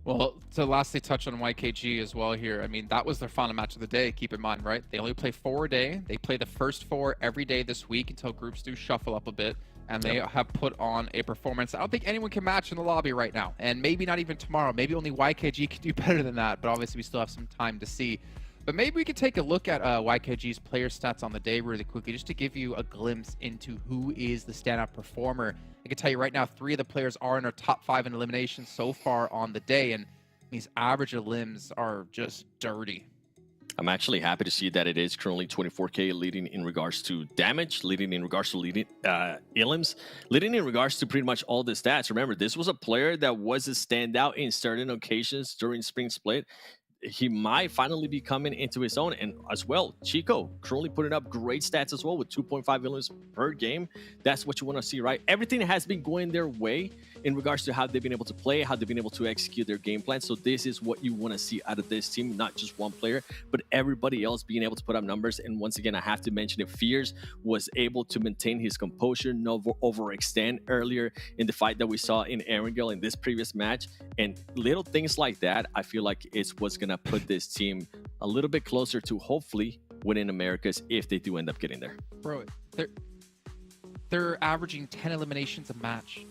Well, to lastly touch on YKG as well here, I mean, that was their final match of the day, keep in mind, right? They only play 4 a day. They play the first 4 every day this week until groups do shuffle up a bit, and they have put on a performance I don't think anyone can match in the lobby right now, and maybe not even tomorrow. Maybe only YKG can do better than that, but obviously we still have some time to see. But maybe we could take a look at YKG's player stats on the day really quickly, just to give you a glimpse into who is the standout performer. I can tell you right now, 3 of the players are in our top 5 in elimination so far on the day, and these average elims are just dirty. I'm actually happy to see that it is currently 24K leading in regards to damage, leading in regards to elims, leading in regards to pretty much all the stats. Remember, this was a player that was a standout in certain occasions during Spring Split. He might finally be coming into his own, and as well, Chico currently putting up great stats as well with 2.5 elims per game. That's what you want to see, right? Everything has been going their way in regards to how they've been able to play, how they've been able to execute their game plan. So this is what you want to see out of this team, not just one player, but everybody else being able to put up numbers. And once again, I have to mention it, Fears was able to maintain his composure, not overextend earlier in the fight that we saw in Erangel in this previous match. And little things like that, I feel like it's what's going to put this team a little bit closer to hopefully winning Americas if they do end up getting there. Bro, they're averaging 10 eliminations a match.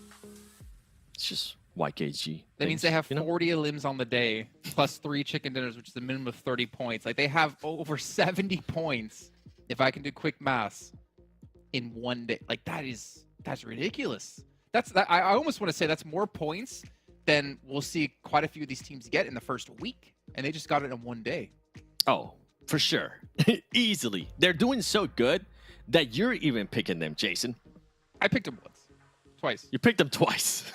It's just YKG. That means they have 40 elims on the day, plus 3 chicken dinners, which is a minimum of 30 points. Like, they have over 70 points, if I can do quick maths, in one day. Like, that's ridiculous. I almost want to say that's more points than we'll see quite a few of these teams get in the first week. And they just got it in one day. Oh, for sure. Easily. They're doing so good that you're even picking them, Jason. I picked him once, twice. You picked them twice.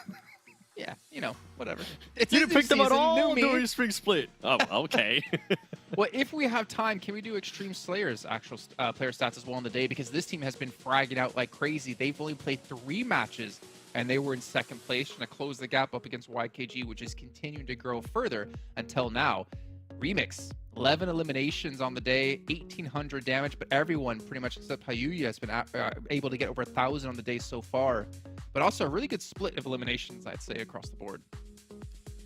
Yeah, you know, whatever. It's You a didn't new pick them at season, all new me. during spring split. Oh, okay. Well, if we have time, can we do Extreme Slayer's actual player stats as well on the day? Because this team has been fragging out like crazy. They've only played 3 matches, and they were in second place, trying to close the gap up against YKG, which is continuing to grow further until now. Remix, 11 eliminations on the day, 1,800 damage, but everyone, pretty much except Hayuya, has been able to get over 1,000 on the day so far. But also a really good split of eliminations, I'd say, across the board.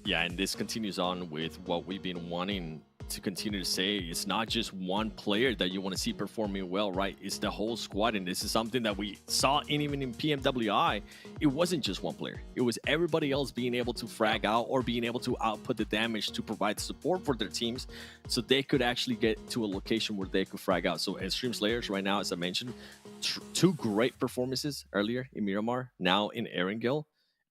Yeah, and this continues on with what we've been wanting to continue to say. It's not just one player that you want to see performing well, right? It's the whole squad, and this is something that we saw even in PMWI. It wasn't just one player. It was everybody else being able to frag out or being able to output the damage to provide support for their teams so they could actually get to a location where they could frag out. So Extreme Slayers right now, as I mentioned, 2 great performances earlier in Miramar, now in Erangel.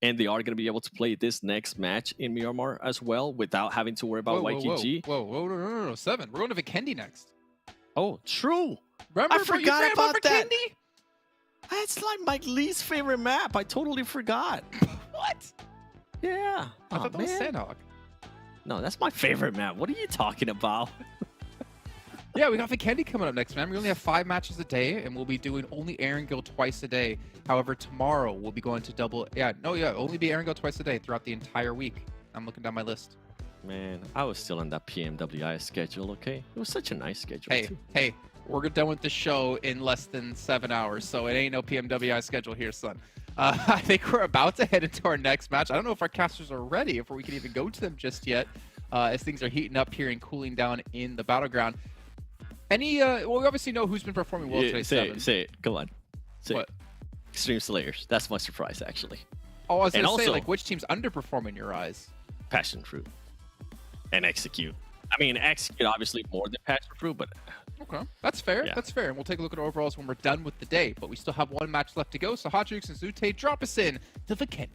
And they are going to be able to play this next match in Miramar as well without having to worry about YKG. Whoa, no, 7. We're going to Vikendi next. Oh, true. Remember, I forgot about that. Vikendi? That's like my least favorite map. I totally forgot. What? Yeah. I thought that was Sandhog. No, that's my favorite map. What are you talking about? Yeah, we got Vikendi coming up next, man. We only have 5 matches a day, and we'll be doing only Erangel twice a day. However, tomorrow we'll be going to only be Erangel twice a day throughout the entire week. I'm looking down my list. Man, I was still on that PMWI schedule, okay? It was such a nice schedule, too. Hey, we're done with the show in less than 7 hours, so it ain't no PMWI schedule here, son. I think we're about to head into our next match. I don't know if our casters are ready, if we can even go to them just yet, as things are heating up here and cooling down in the Battleground. Well, we obviously know who's been performing well today. Say it. Come on. Say What? it. Extreme Slayers. That's my surprise, actually. Oh, I was going to say, also- like, which team's underperforming in your eyes? PASSIONFRUIT. And Execute. I mean, Execute obviously more than PASSIONFRUIT, but Okay, that's fair. Yeah. That's fair. And we'll take a look at our overalls when we're done with the day. But we still have 1 match left to go. So Hajux and Zute, drop us in to Vikendi.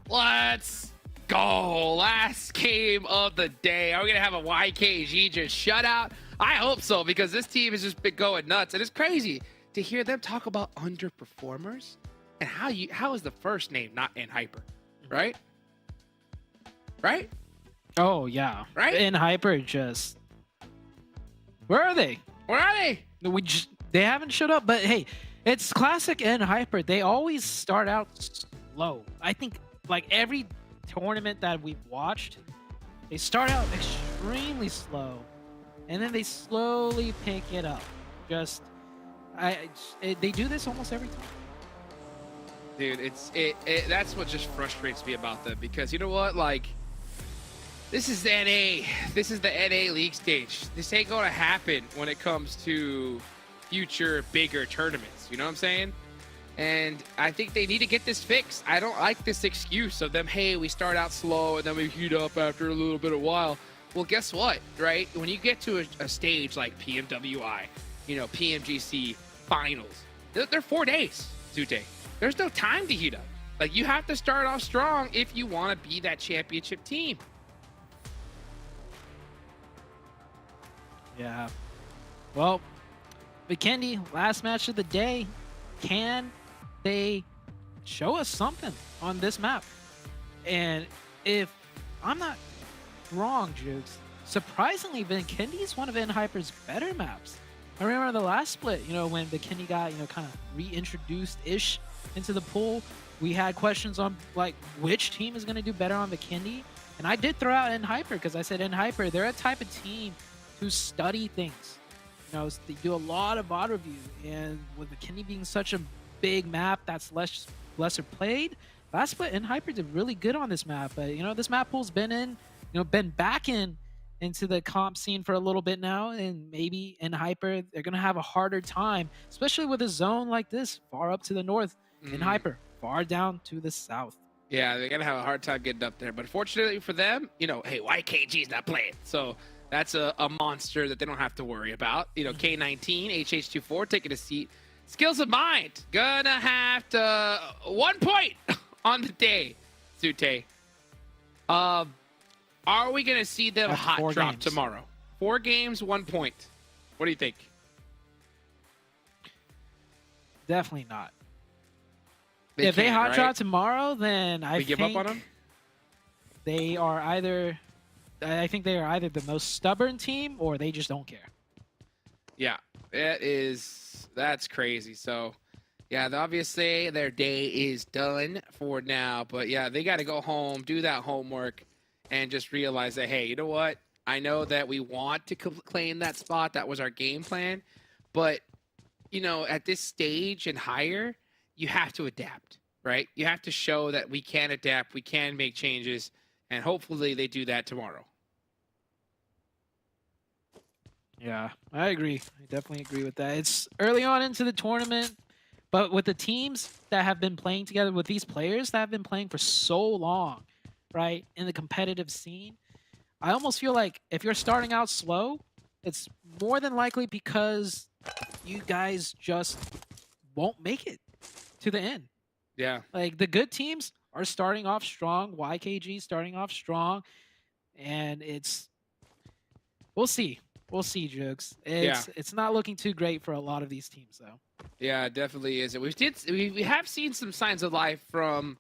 Let's go. Last game of the day. Are we going to have a YKG just shutout? I hope so, because this team has just been going nuts. And it's crazy to hear them talk about underperformers and how is the first name not in hyper, right? Right? Oh yeah. Right? In Hyper, just where are they? Where are they? They haven't showed up. But hey, it's classic in Hyper. They always start out slow. I think like every tournament that we've watched, they start out extremely slow, and then they slowly pick it up. They do this almost every time. Dude, that's what just frustrates me about them, because you know what? Like, this is the NA. This is the NA league stage. This ain't gonna happen when it comes to future bigger tournaments. You know what I'm saying? And I think they need to get this fixed. I don't like this excuse of them, hey, we start out slow and then we heat up after a little bit of while. Well, guess what, right? When you get to a stage like PMWI, PMGC finals, they're 4 days, Zute. There's no time to heat up. Like, you have to start off strong if you want to be that championship team. Yeah. Well, Vikendi, last match of the day. Can they show us something on this map? And if I'm not wrong, Jukes, surprisingly, Vikendi is one of NHyper's better maps. I remember the last split, when Vikendi got, kind of reintroduced-ish into the pool, we had questions on, like, which team is going to do better on Vikendi. And I did throw out NHyper because I said NHyper, they're a type of team who study things. They do a lot of VOD review, and with Vikendi being such a big map that's lesser played, last split NHyper did really good on this map. But this map pool's been back into the comp scene for a little bit now, and maybe NHyper they're gonna have a harder time, especially with a zone like this far up to the north. NHyper far down to the south. Yeah, they're gonna have a hard time getting up there. But fortunately for them, hey, YKG's not playing, so that's a monster that they don't have to worry about. K19, HH24 taking a seat. Skills of Mind, gonna have to 1 point on the day, Zute. Are we going to see them After hot 4 drop games. tomorrow? 4 games, 1 point. What do you think? Definitely not. If they can't, hot right? drop tomorrow, then I We give up on them? they are either. I think they are either the most stubborn team or they just don't care. Yeah, that's crazy. So, yeah, obviously their day is done for now. But yeah, they got to go home, do that homework, and just realize that, hey, you know what? I know that we want to claim that spot. That was our game plan. But, you know, at this stage and higher, you have to adapt, right? You have to show that we can adapt, we can make changes, and hopefully they do that tomorrow. Yeah, I agree. I definitely agree with that. It's early on into the tournament, but with the teams that have been playing together, with these players that have been playing for so long, right, in the competitive scene, I almost feel like if you're starting out slow, it's more than likely because you guys just won't make it to the end. Yeah. Like, the good teams are starting off strong, YKG starting off strong, and we'll see. We'll see, Jukes. It's not looking too great for a lot of these teams, though. Yeah, it definitely is. We have seen some signs of life from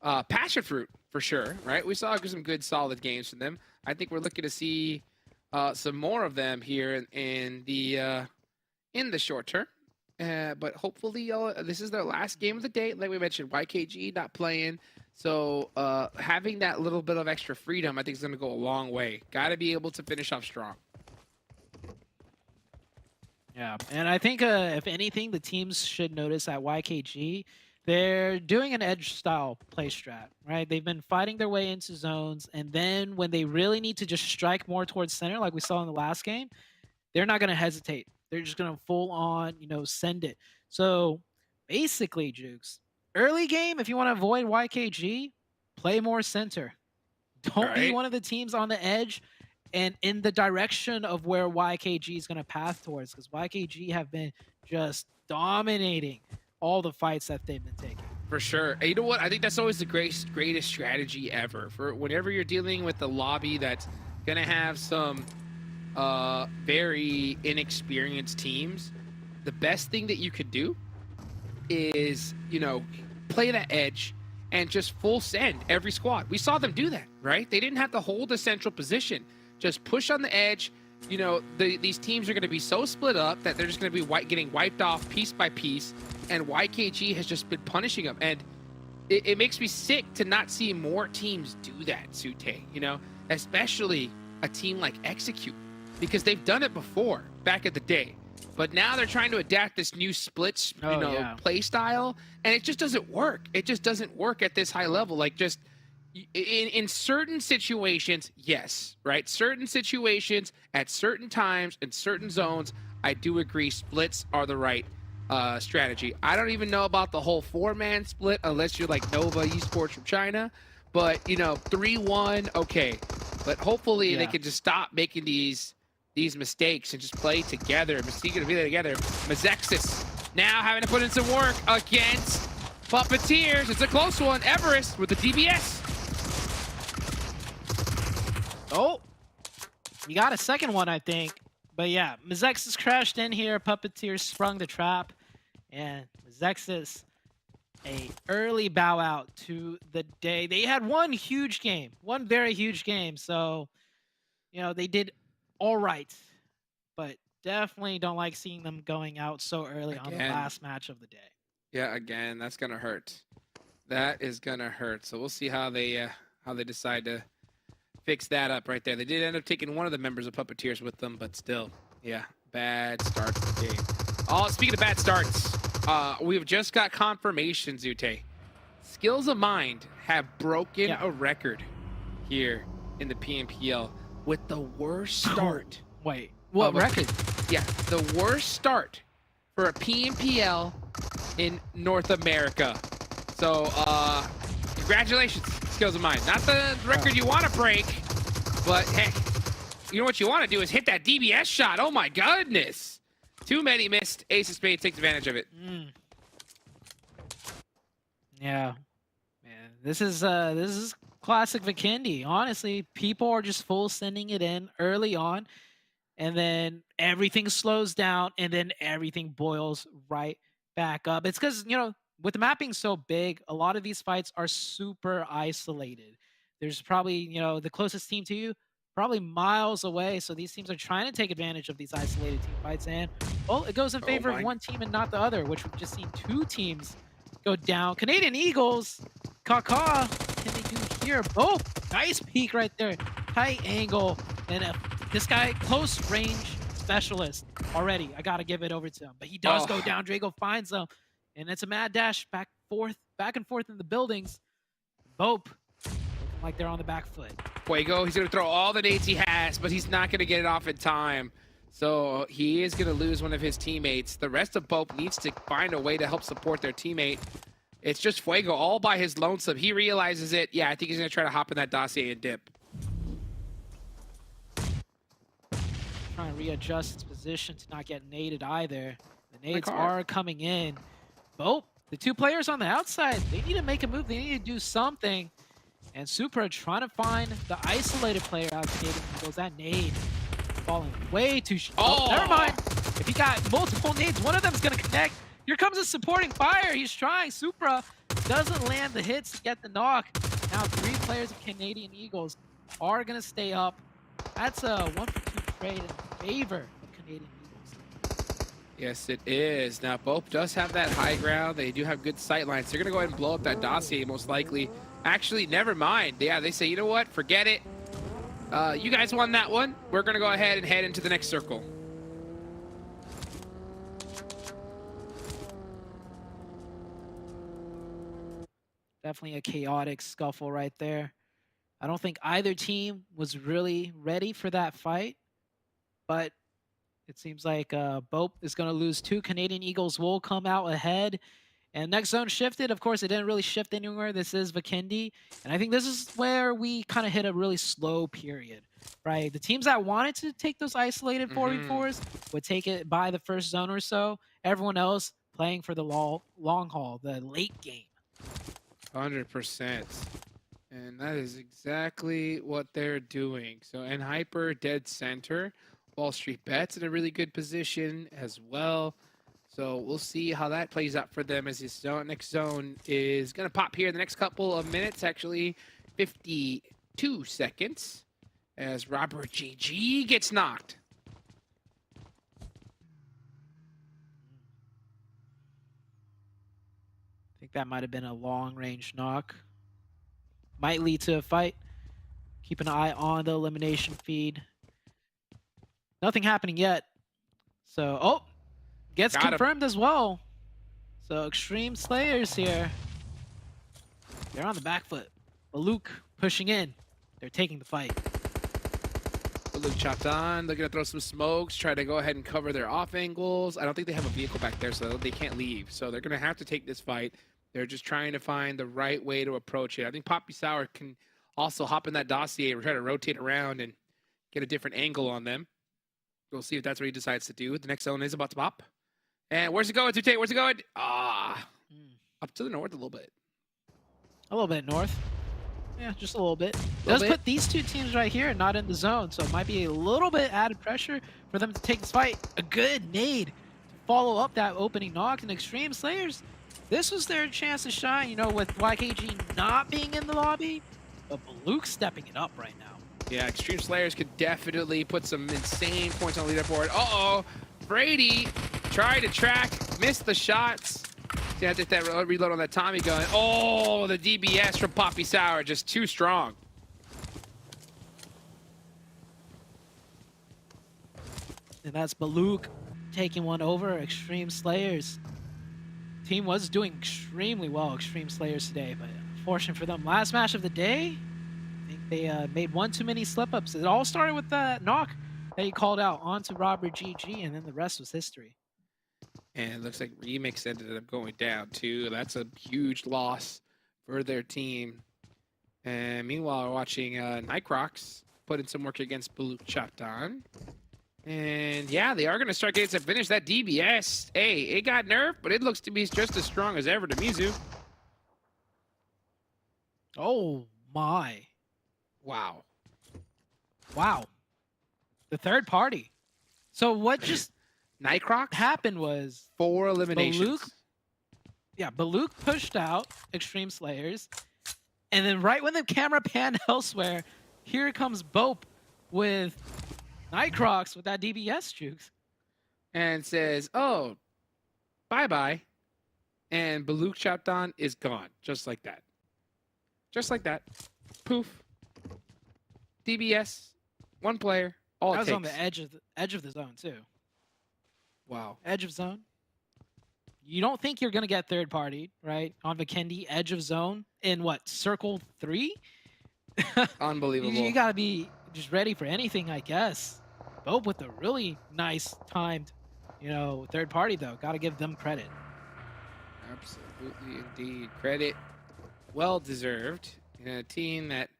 PASSIONFRUIT for sure, right? We saw some good, solid games from them. I think we're looking to see some more of them here in the short term. But hopefully, this is their last game of the day. Like we mentioned, YKG not playing. So having that little bit of extra freedom, I think is going to go a long way. Got to be able to finish off strong. Yeah, and I think if anything, the teams should notice at YKG, they're doing an edge-style play strat, right? They've been fighting their way into zones, and then when they really need to just strike more towards center, like we saw in the last game, they're not going to hesitate. They're just going to full-on, send it. So basically, Jukes, early game, if you want to avoid YKG, play more center. Don't be one of the teams on the edge and in the direction of where YKG is going to path towards, because YKG have been just dominating all the fights that they've been taking. For sure. And you know what? I think that's always the greatest strategy ever. For whenever you're dealing with the lobby that's going to have some very inexperienced teams, the best thing that you could do is, play that edge and just full send every squad. We saw them do that, right? They didn't have to hold a central position. Just push on the edge. These teams are going to be so split up that they're just going to be getting wiped off piece by piece, and YKG has just been punishing them. And it makes me sick to not see more teams do that, Sute, especially a team like Execute, because they've done it before back in the day. But now they're trying to adapt this new splits, play style, and it just doesn't work. It just doesn't work at this high level. Like, just in certain situations, yes, right? Certain situations at certain times in certain zones, I do agree splits are the right strategy. I don't even know about the whole 4-man split unless you're like Nova Esports from China, but 3-1, okay. But hopefully they can just stop making these mistakes and just play together. MEZEXIS now having to put in some work against Puppeteers. It's a close one. Everest with the DBS. Oh, you got a second one, I think. But yeah, MEZEXIS crashed in here. Puppeteer sprung the trap. And MEZEXIS, a early bow out to the day. They had one huge game, one very huge game. So, they did all right. But definitely don't like seeing them going out so early on the last match of the day. Yeah, again, that's going to hurt. That is going to hurt. So we'll see how they decide to fix that up right there. They did end up taking one of the members of Puppeteers with them, but still, yeah, bad start to the game. Oh, speaking of bad starts, we've just got confirmation, Zute. Skills of Mind have broken a record here in the PMPL with the worst start. Wait, what record? Yeah, the worst start for a PMPL in North America. So, congratulations, Skills of Mind. Not the record you want to break, but hey, you know what you want to do is hit that DBS shot. Oh my goodness. Too many missed. Ace of Spades takes advantage of it. Yeah, man, this is classic Vikendi. Honestly, people are just full sending it in early on, and then everything slows down, and then everything boils right back up. It's because, you know, with the map being so big, a lot of these fights are super isolated. There's probably, you know, the closest team to you probably miles away. So these teams are trying to take advantage of these isolated team fights. And, well, it goes in favor of one team and not the other, which we've just seen two teams go down. Canadian Eagles, Kaka, can they do here? Oh, nice peek right there. Tight angle. And this guy, close range specialist already. I got to give it over to him. But he does go down. Drago finds him. And it's a mad dash back and forth in the buildings. BOPE looking like they're on the back foot. Fuego, he's going to throw all the nades he has, but he's not going to get it off in time. So he is going to lose one of his teammates. The rest of BOPE needs to find a way to help support their teammate. It's just Fuego all by his lonesome. He realizes it. Yeah, I think he's going to try to hop in that dossier and dip. Trying to readjust its position to not get naded either. The nades are coming in. BOPE, the two players on the outside, they need to make a move. They need to do something. And Supra trying to find the isolated player out of Canadian Eagles. That nade falling way too short. Oh, never mind. If he got multiple nades, one of them is going to connect. Here comes a supporting fire. He's trying. Supra doesn't land the hits to get the knock. Now 3 players of Canadian Eagles are going to stay up. That's a 1-for-2 trade in favor of Canadian Eagles. Yes, it is. Now, BOPE does have that high ground. They do have good sight lines. They're going to go ahead and blow up that dossier, most likely. Actually, never mind. Yeah, they say, you know what? Forget it. You guys won that one. We're going to go ahead and head into the next circle. Definitely a chaotic scuffle right there. I don't think either team was really ready for that fight, but it seems like BOPE is going to lose 2. Canadian Eagles will come out ahead. And next zone shifted. Of course, it didn't really shift anywhere. This is Vikendi. And I think this is where we kind of hit a really slow period, right? The teams that wanted to take those isolated 4v4s would take it by the first zone or so. Everyone else playing for the long haul, the late game. 100%. And that is exactly what they're doing. So, and Hyper dead center. Wall Street Bets in a really good position as well. So we'll see how that plays out for them as this next zone is going to pop here in the next couple of minutes, actually 52 seconds, as Robert GG gets knocked. I think that might have been a long-range knock. Might lead to a fight. Keep an eye on the elimination feed. Nothing happening yet. So, oh! Gets confirmed as well. So Extreme Slayers here. They're on the back foot. BULUC pushing in. They're taking the fight. BULUC CHABTAN. They're going to throw some smokes, try to go ahead and cover their off angles. I don't think they have a vehicle back there, so they can't leave. So they're going to have to take this fight. They're just trying to find the right way to approach it. I think Poppy Sour can also hop in that dossier and try to rotate around and get a different angle on them. We'll see if that's what he decides to do. The next zone is about to pop. And where's it going, Tute? Where's it going? Up to the north a little bit. A little bit north. Yeah, just a little bit. Does put these 2 teams right here not in the zone, so it might be a little bit added pressure for them to take this fight. A good nade to follow up that opening knock. And Extreme Slayers, this was their chance to shine, you know, with YKG not being in the lobby, but BULUC stepping it up right now. Yeah, Extreme Slayers could definitely put some insane points on the leaderboard. Uh-oh, Brady tried to track, missed the shots. See, I did that reload on that Tommy gun. Oh, the DBS from Poppy Sour, just too strong. And that's BULUC taking one over Extreme Slayers. Team was doing extremely well, Extreme Slayers today, but unfortunate for them. Last match of the day, I think they made one too many slip-ups. It all started with that knock that he called out onto Robert GG, and then the rest was history. And it looks like Remix ended up going down too. That's a huge loss for their team. And meanwhile, we're watching Nightcrocs put in some work against BULUC CHABTAN. And yeah, they are going to start getting some finish. That DBS, hey, it got nerfed, but it looks to be just as strong as ever to Mizu. Oh, my. Wow. Wow. The third party. So what just Nightcrocs, happened was 4 eliminations. BULUC pushed out Extreme Slayers, and then right when the camera panned elsewhere, here comes BOPE with Nightcrocs with that DBS jukes. And says, oh, bye-bye. And BULUC CHABTAN is gone. Just like that. Just like that. Poof. DBS. 1 player. All That it was takes. on the edge of the zone too. Wow. Edge of zone. You don't think you're gonna get third party, right? On Vikendi, edge of zone in what, circle 3? Unbelievable. You gotta be just ready for anything, I guess. BOPE with a really nice timed, third party though. Gotta give them credit. Absolutely, indeed. Credit well deserved. In a team that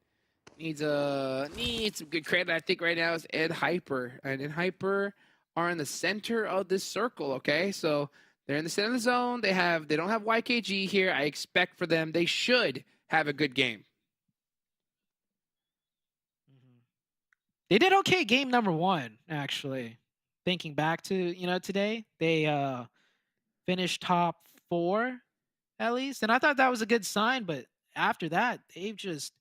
needs some good credit, I think right now is NHyper. And NHyper are in the center of this circle. Okay, so they're in the center of the zone. They don't have YKG here. I expect for them they should have a good game. They did okay game number 1, actually. Thinking back to, today, they finished top 4 at least. And I thought that was a good sign, but after that, they've just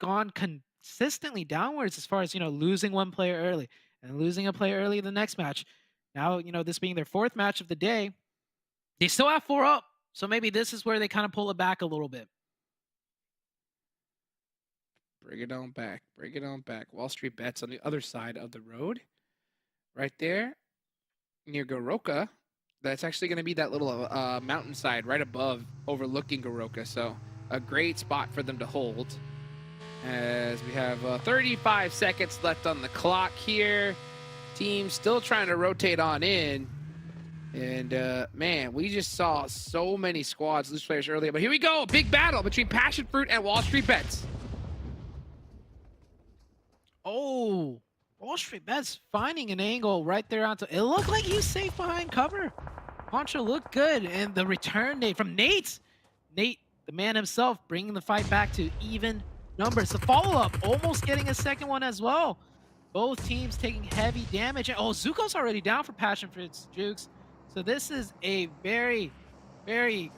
gone consistently downwards as far as, losing 1 player early and losing a player early in the next match. Now, this being their 4th match of the day, they still have 4 up. So maybe this is where they kind of pull it back a little bit. Bring it on back. Bring it on back. Wall Street Bets on the other side of the road. Right there near Goroka. That's actually going to be that little mountainside right above overlooking Goroka. So a great spot for them to hold. As we have 35 seconds left on the clock here. Team still trying to rotate on in. And, man, we just saw so many squads lose players earlier. But here we go. Big battle between PASSIONFRUIT and Wall Street Bets. Oh, Wall Street Bets finding an angle right there onto. It looked like he was safe behind cover. Poncho looked good, and the return from Nate, the man himself, bringing the fight back to even numbers. The follow-up, almost getting a second one as well. Both teams taking heavy damage. Oh, Zuko's already down for PASSIONFRUIT's jukes. So this is a very, very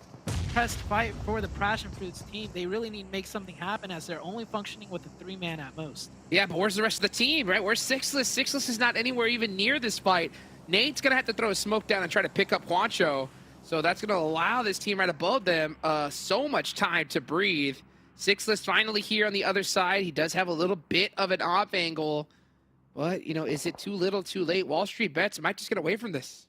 pressed fight for the PASSIONFRUIT's team. They really need to make something happen as they're only functioning with a 3-man at most. Yeah, but where's the rest of the team, right? Where's Sixless? Sixless is not anywhere even near this fight. Nate's going to have to throw a smoke down and try to pick up Juancho. So that's going to allow this team right above them so much time to breathe. Sixless finally here on the other side. He does have a little bit of an off angle. But, is it too little, too late? Wall Street Bets might just get away from this.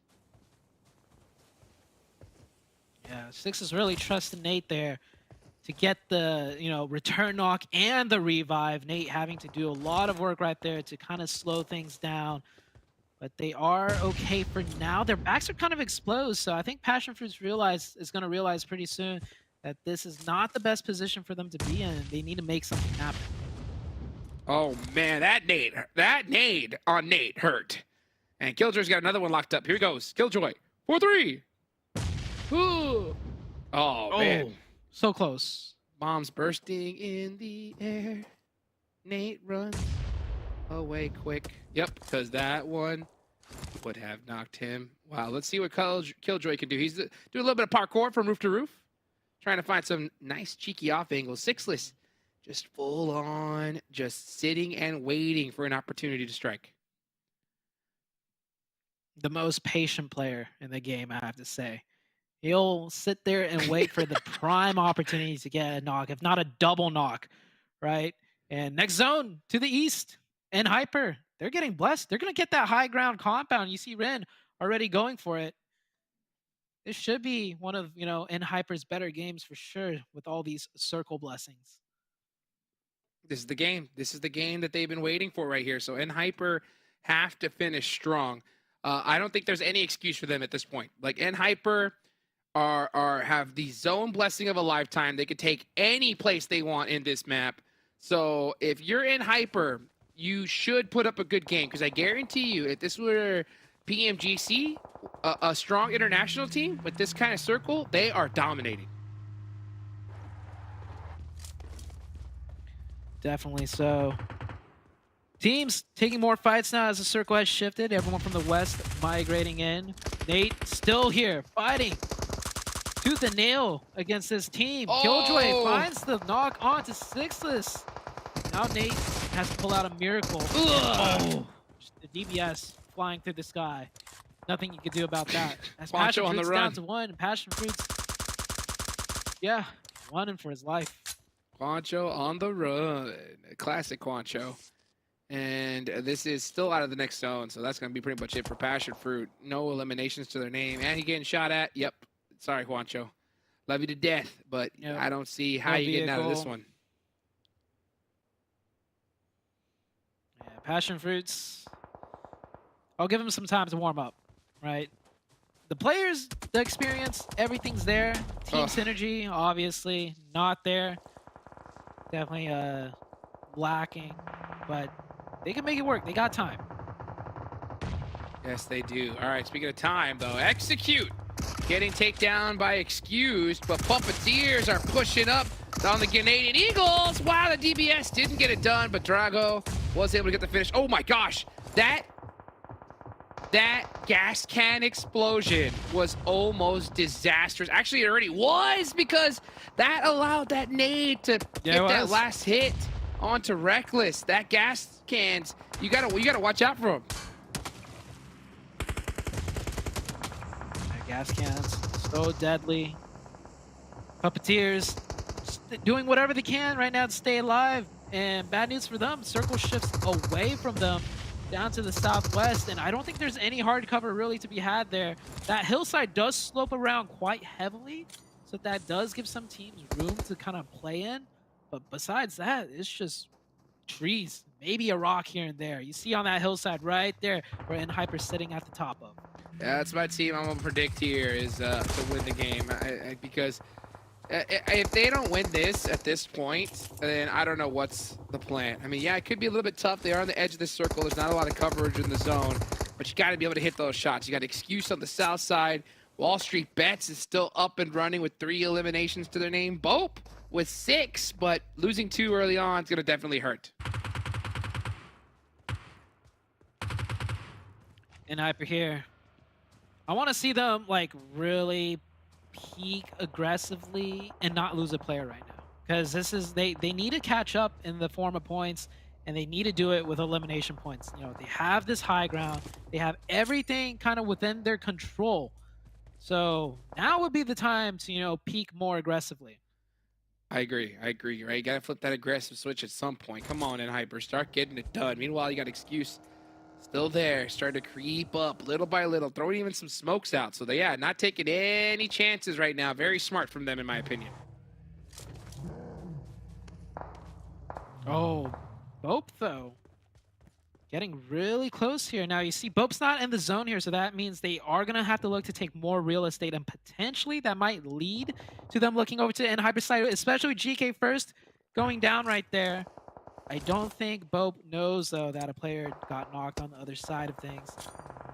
Yeah, Six is really trusting Nate there to get the, return knock and the revive. Nate having to do a lot of work right there to kind of slow things down. But they are okay for now. Their backs are kind of exposed, so I think PASSIONFRUIT is going to realize pretty soon that this is not the best position for them to be in. They need to make something happen. Oh, man, that nade on Nate hurt. And Killjoy's got another one locked up. Here he goes. Killjoy. 4-3. Ooh. Oh, man. So close. Bombs bursting in the air. Nate runs away quick. Yep, because that one would have knocked him. Wow, let's see what Killjoy can do. He's doing a little bit of parkour from roof to roof. Trying to find some nice cheeky off angles. Sixless, just full on, just sitting and waiting for an opportunity to strike. The most patient player in the game, I have to say. He'll sit there and wait for the prime opportunity to get a knock, if not a double knock, right? And next zone to the east, NHyper. They're getting blessed. They're going to get that high ground compound. You see Ren already going for it. This should be one of, NHyper's better games for sure with all these circle blessings. This is the game. This is the game that they've been waiting for right here. So NHyper have to finish strong. I don't think there's any excuse for them at this point. Like NHyper have the zone blessing of a lifetime. They could take any place they want in this map. So if you're NHyper, you should put up a good game, because I guarantee you, if this were PMGC, a strong international team with this kind of circle, they are dominating. Definitely so. Teams taking more fights now as the circle has shifted. Everyone from the west migrating in. Nate still here, fighting tooth and nail against this team. Killjoy finds the knock onto Sixless. Now Nate has to pull out a miracle. Oh, the DBS flying through the sky. Nothing you can do about that. As Quancho on the Passionfruit's run. down to 1. Passionfruit's, yeah, running for his life. Quancho on the run. Classic Quancho. And this is still out of the next zone, so that's going to be pretty much it for Passionfruit. No eliminations to their name. And he getting shot at. Yep. Sorry, Quancho. Love you to death, but Yep. I don't see how No you're getting out of this vehicle. one. Yeah, Passionfruits, I'll give him some time to warm up, right? The players, the experience, everything's there. Team synergy, obviously, not there. Definitely lacking, but they can make it work. They got time. Yes, they do. All right, speaking of time, though, Execute getting takedown by Excused, but Puppeteers are pushing up on the Canadian Eagles. Wow, the DBS didn't get it done, but Drago was able to get the finish. Oh my gosh, that gas can explosion was almost disastrous. Actually, it already was, because that allowed that nade to get that last hit onto Reckless. That gas cans, you gotta watch out for them. Gas cans, so deadly. Puppeteers doing whatever they can right now to stay alive. And bad news for them, circle shifts away from them down to the southwest, and I don't think there's any hard cover really to be had there. That hillside does slope around quite heavily, so that does give some teams room to kind of play in. But besides that, it's just trees, maybe a rock here and there. You see on that hillside right there where NHyper sitting at the top of. Yeah, that's my team I'm gonna predict here is to win the game, because if they don't win this at this point, then I don't know what's the plan. I mean, yeah, it could be a little bit tough. They are on the edge of the circle. There's not a lot of coverage in the zone, but you got to be able to hit those shots. You got Excuse on the south side. Wall Street Bets is still up and running with 3 eliminations to their name. BOPE with 6, but losing 2 early on is gonna definitely hurt. NHyper here. I want to see them like really peak aggressively and not lose a player right now, because this is they need to catch up in the form of points, and they need to do it with elimination points. You know, they have this high ground, they have everything kind of within their control, so now would be the time to, you know, peak more aggressively. I agree, right? You gotta flip that aggressive switch at some point. Come on, NHyper, start getting it done. Meanwhile, you got Excuse still there, starting to creep up little by little, throwing even some smokes out. So they, yeah, not taking any chances right now. Very smart from them, in my opinion. Oh, BOPE though, getting really close here. Now you see BOPE's not in the zone here, so that means they are gonna have to look to take more real estate, and potentially that might lead to them looking over to NHyper side, especially with GK first going down right there. I don't think BOPE knows, though, that a player got knocked on the other side of things.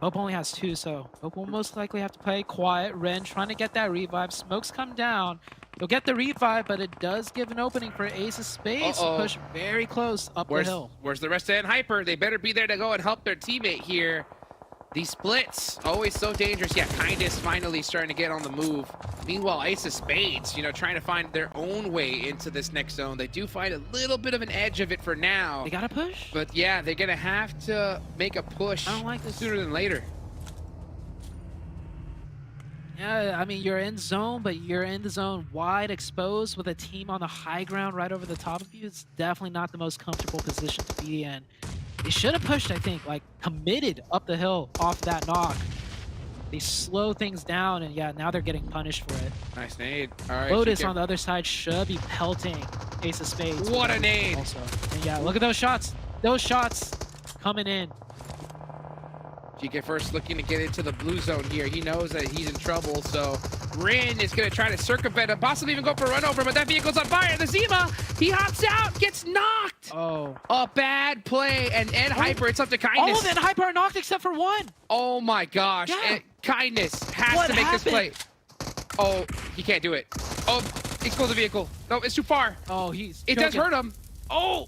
BOPE only has 2, so BOPE will most likely have to play quiet. Ren trying to get that revive. Smokes come down. He'll get the revive, but it does give an opening for Ace of Spades to push very close up the hill. Where's the rest of NHyper? They better be there to go and help their teammate here. These splits, always so dangerous. Yeah, Kindness finally starting to get on the move. Meanwhile, Ace of Spades, you know, trying to find their own way into this next zone. They do find a little bit of an edge of it for now. They gotta push? But yeah, they're gonna have to make a push. I don't like this. Sooner than later. Yeah, I mean, you're in zone, but you're in the zone wide exposed with a team on the high ground right over the top of you. It's definitely not the most comfortable position to be in. They should have pushed, I think, like committed up the hill off that knock. They slow things down, and yeah, now they're getting punished for it. Nice nade. All right, LOTUS on the other side should be pelting Ace of Spades. What a nade! Also. And yeah, look at those shots. Those shots coming in. GK first looking to get into the blue zone here. He knows that he's in trouble, so Rin is going to try to circumvent him, possibly even go for a run over, but that vehicle's on fire. The Zima, he hops out, gets knocked. Oh. A bad play, and NHyper, it's up to Kindness. All of NHyper are knocked except for 1. Oh my gosh. Yeah. And Kindness has to make this play. Oh, he can't do it. Oh, explode the vehicle. No, it's too far. Oh, he's It choking. does hurt him. Oh!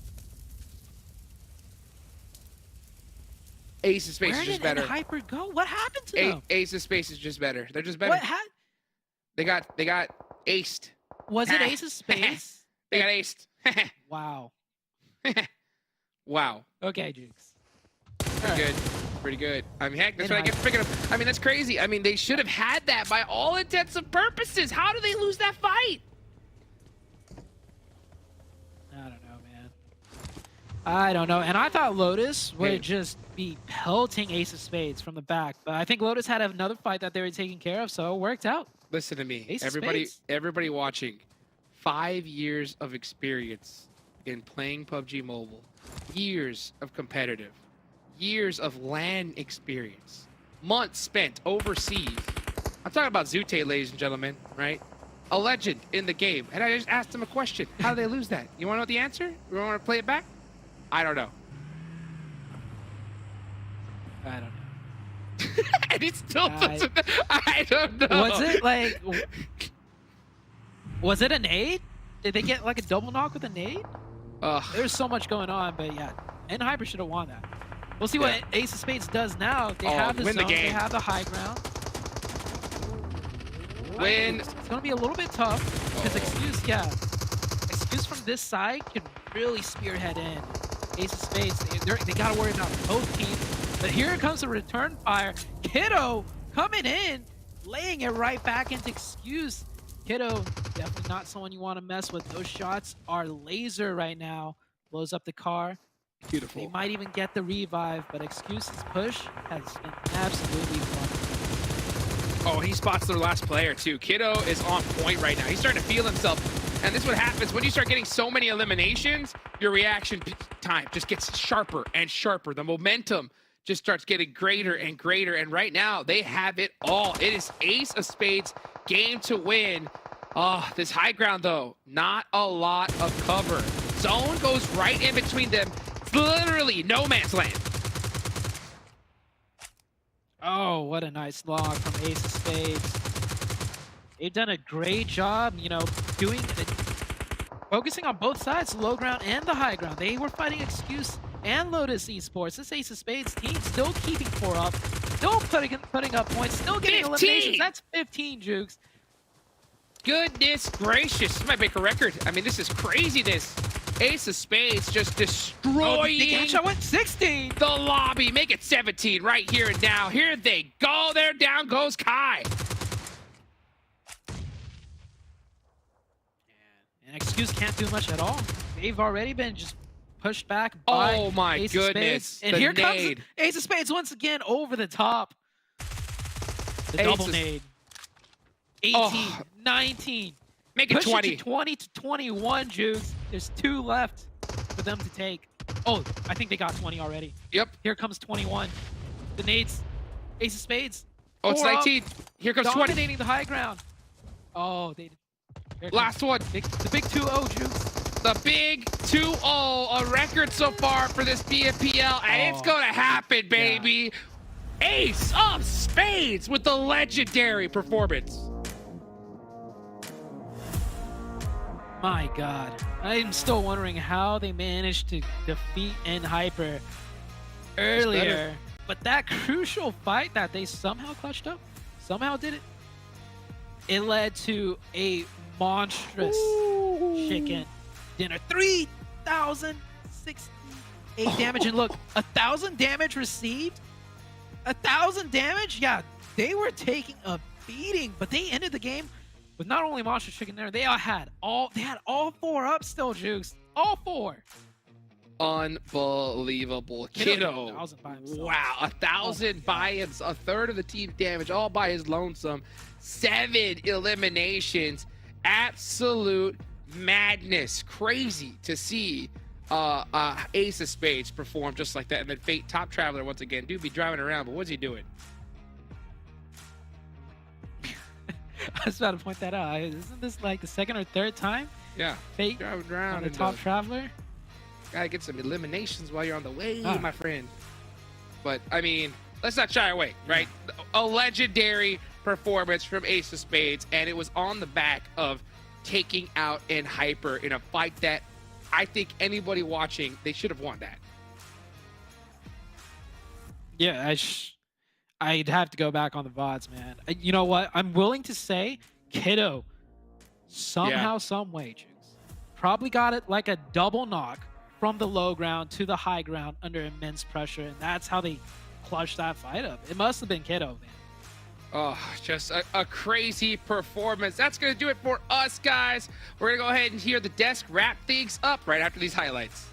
Ace of Space Where is just did better. Hyper go? What happened to them? Ace of Space is just better. They're just better. What They got aced. was it? Ace of Space? They got aced. Wow. Wow. Okay, Jukes. Pretty good. Pretty good. I mean, heck, that's what I get for picking up. I mean, that's crazy. I mean, they should have had that by all intents and purposes. How do they lose that fight? I don't know, man. I don't know. And I thought Lotus would just be pelting Ace of Spades from the back. But I think Lotus had another fight that they were taking care of, so it worked out. Listen to me. Ace of Spades. Everybody watching. 5 years of experience in playing PUBG Mobile. Years of competitive. Years of LAN experience. Months spent overseas. I'm talking about Zute, ladies and gentlemen, right? A legend in the game. And I just asked him a question. How did they lose that? You want to know the answer? You want to play it back? I don't know. I don't know. And he still doesn't. I don't know. Was it like... Was it a nade? Did they get like a double knock with a nade? There's so much going on, but yeah. And Hyper should have won that. We'll see what Ace of Spades does now. They have the win zone, the game. they have the high ground. Win. It's going to be a little bit tough because Excuse from this side can really spearhead in. Ace of Spades, they got to worry about both teams. But here comes the return fire. Kiddo coming in, laying it right back into Excuse. Kiddo, definitely not someone you want to mess with. Those shots are laser right now. Blows up the car. Beautiful. They might even get the revive, but Excuse's push has been absolutely fun. Oh, he spots their last player too. Kiddo is on point right now. He's starting to feel himself. And this is what happens when you start getting so many eliminations, your reaction time just gets sharper and sharper. The momentum just starts getting greater and greater. And right now, they have it all. It is Ace of Spades, game to win. Oh, this high ground, though, not a lot of cover. Zone goes right in between them. It's literally no man's land. Oh, what a nice log from Ace of Spades. They've done a great job, you know, focusing on both sides, the low ground and the high ground. They were fighting Excuse and Lotus Esports. This Ace of Spades team still keeping 4 up, still putting up points, still getting 15. eliminations. That's 15, Jukes. Goodness gracious, this might make a record. I mean, this is crazy, this. Ace of Spades just destroying I went 16. the lobby. Make it 17 right here and now. Here they go. There down goes Kai. And Excuse can't do much at all. They've already been just pushed back by Oh my Ace goodness. of Spades. And the here nade. comes Ace of Spades once again over the top. The Ace double of- nade. 18, 19. Make it Push 20. it to 20 to 21, Jukes. There's 2 left for them to take. Oh, I think they got 20 already. Yep. Here comes 21. The nades. Ace of Spades. Oh, it's 4 up, 19. Here comes 20. dominating the high ground. Oh, they... here Last comes one. the big 2-0, Jukes. The big 2-0, a record so far for this PMPL, and it's gonna happen, baby. Ace of Spades with the legendary performance. My God, I'm still wondering how they managed to defeat Hyper earlier. But that crucial fight that they somehow clutched up, somehow did it, it led to a monstrous chicken dinner. 3,068 damage. And look, 1,000 damage received. 1,000 damage? Yeah, they were taking a beating, but they ended the game with not only monster chicken dinner, they had all 4 up still, Jukes. All 4. Unbelievable. Kiddo. 1,000 by himself. Wow, 1,000 by himself, a third of the team damage, all by his lonesome. 7 eliminations. Absolute madness. Crazy to see Ace of Spades perform just like that. And then Fate, Top Traveler, once again. Dude be driving around, but what's he doing? I was about to point that out. Isn't this like the 2nd or 3rd time? Yeah. Fate Driving around on the and Top Traveler? Gotta get some eliminations while you're on the way, Ah. my friend. But, I mean, let's not shy away, right? A legendary performance from Ace of Spades, and it was on the back of taking out Hyper in a fight that I think anybody watching, they should have won that. Yeah, I'd have to go back on the VODs, man. You know what? I'm willing to say Kiddo somehow, some way, Jukes, probably got it like a double knock from the low ground to the high ground under immense pressure, and that's how they clutched that fight up. It must have been Kiddo, man. Oh, just a crazy performance. That's going to do it for us, guys. We're going to go ahead and hear the desk wrap things up right after these highlights.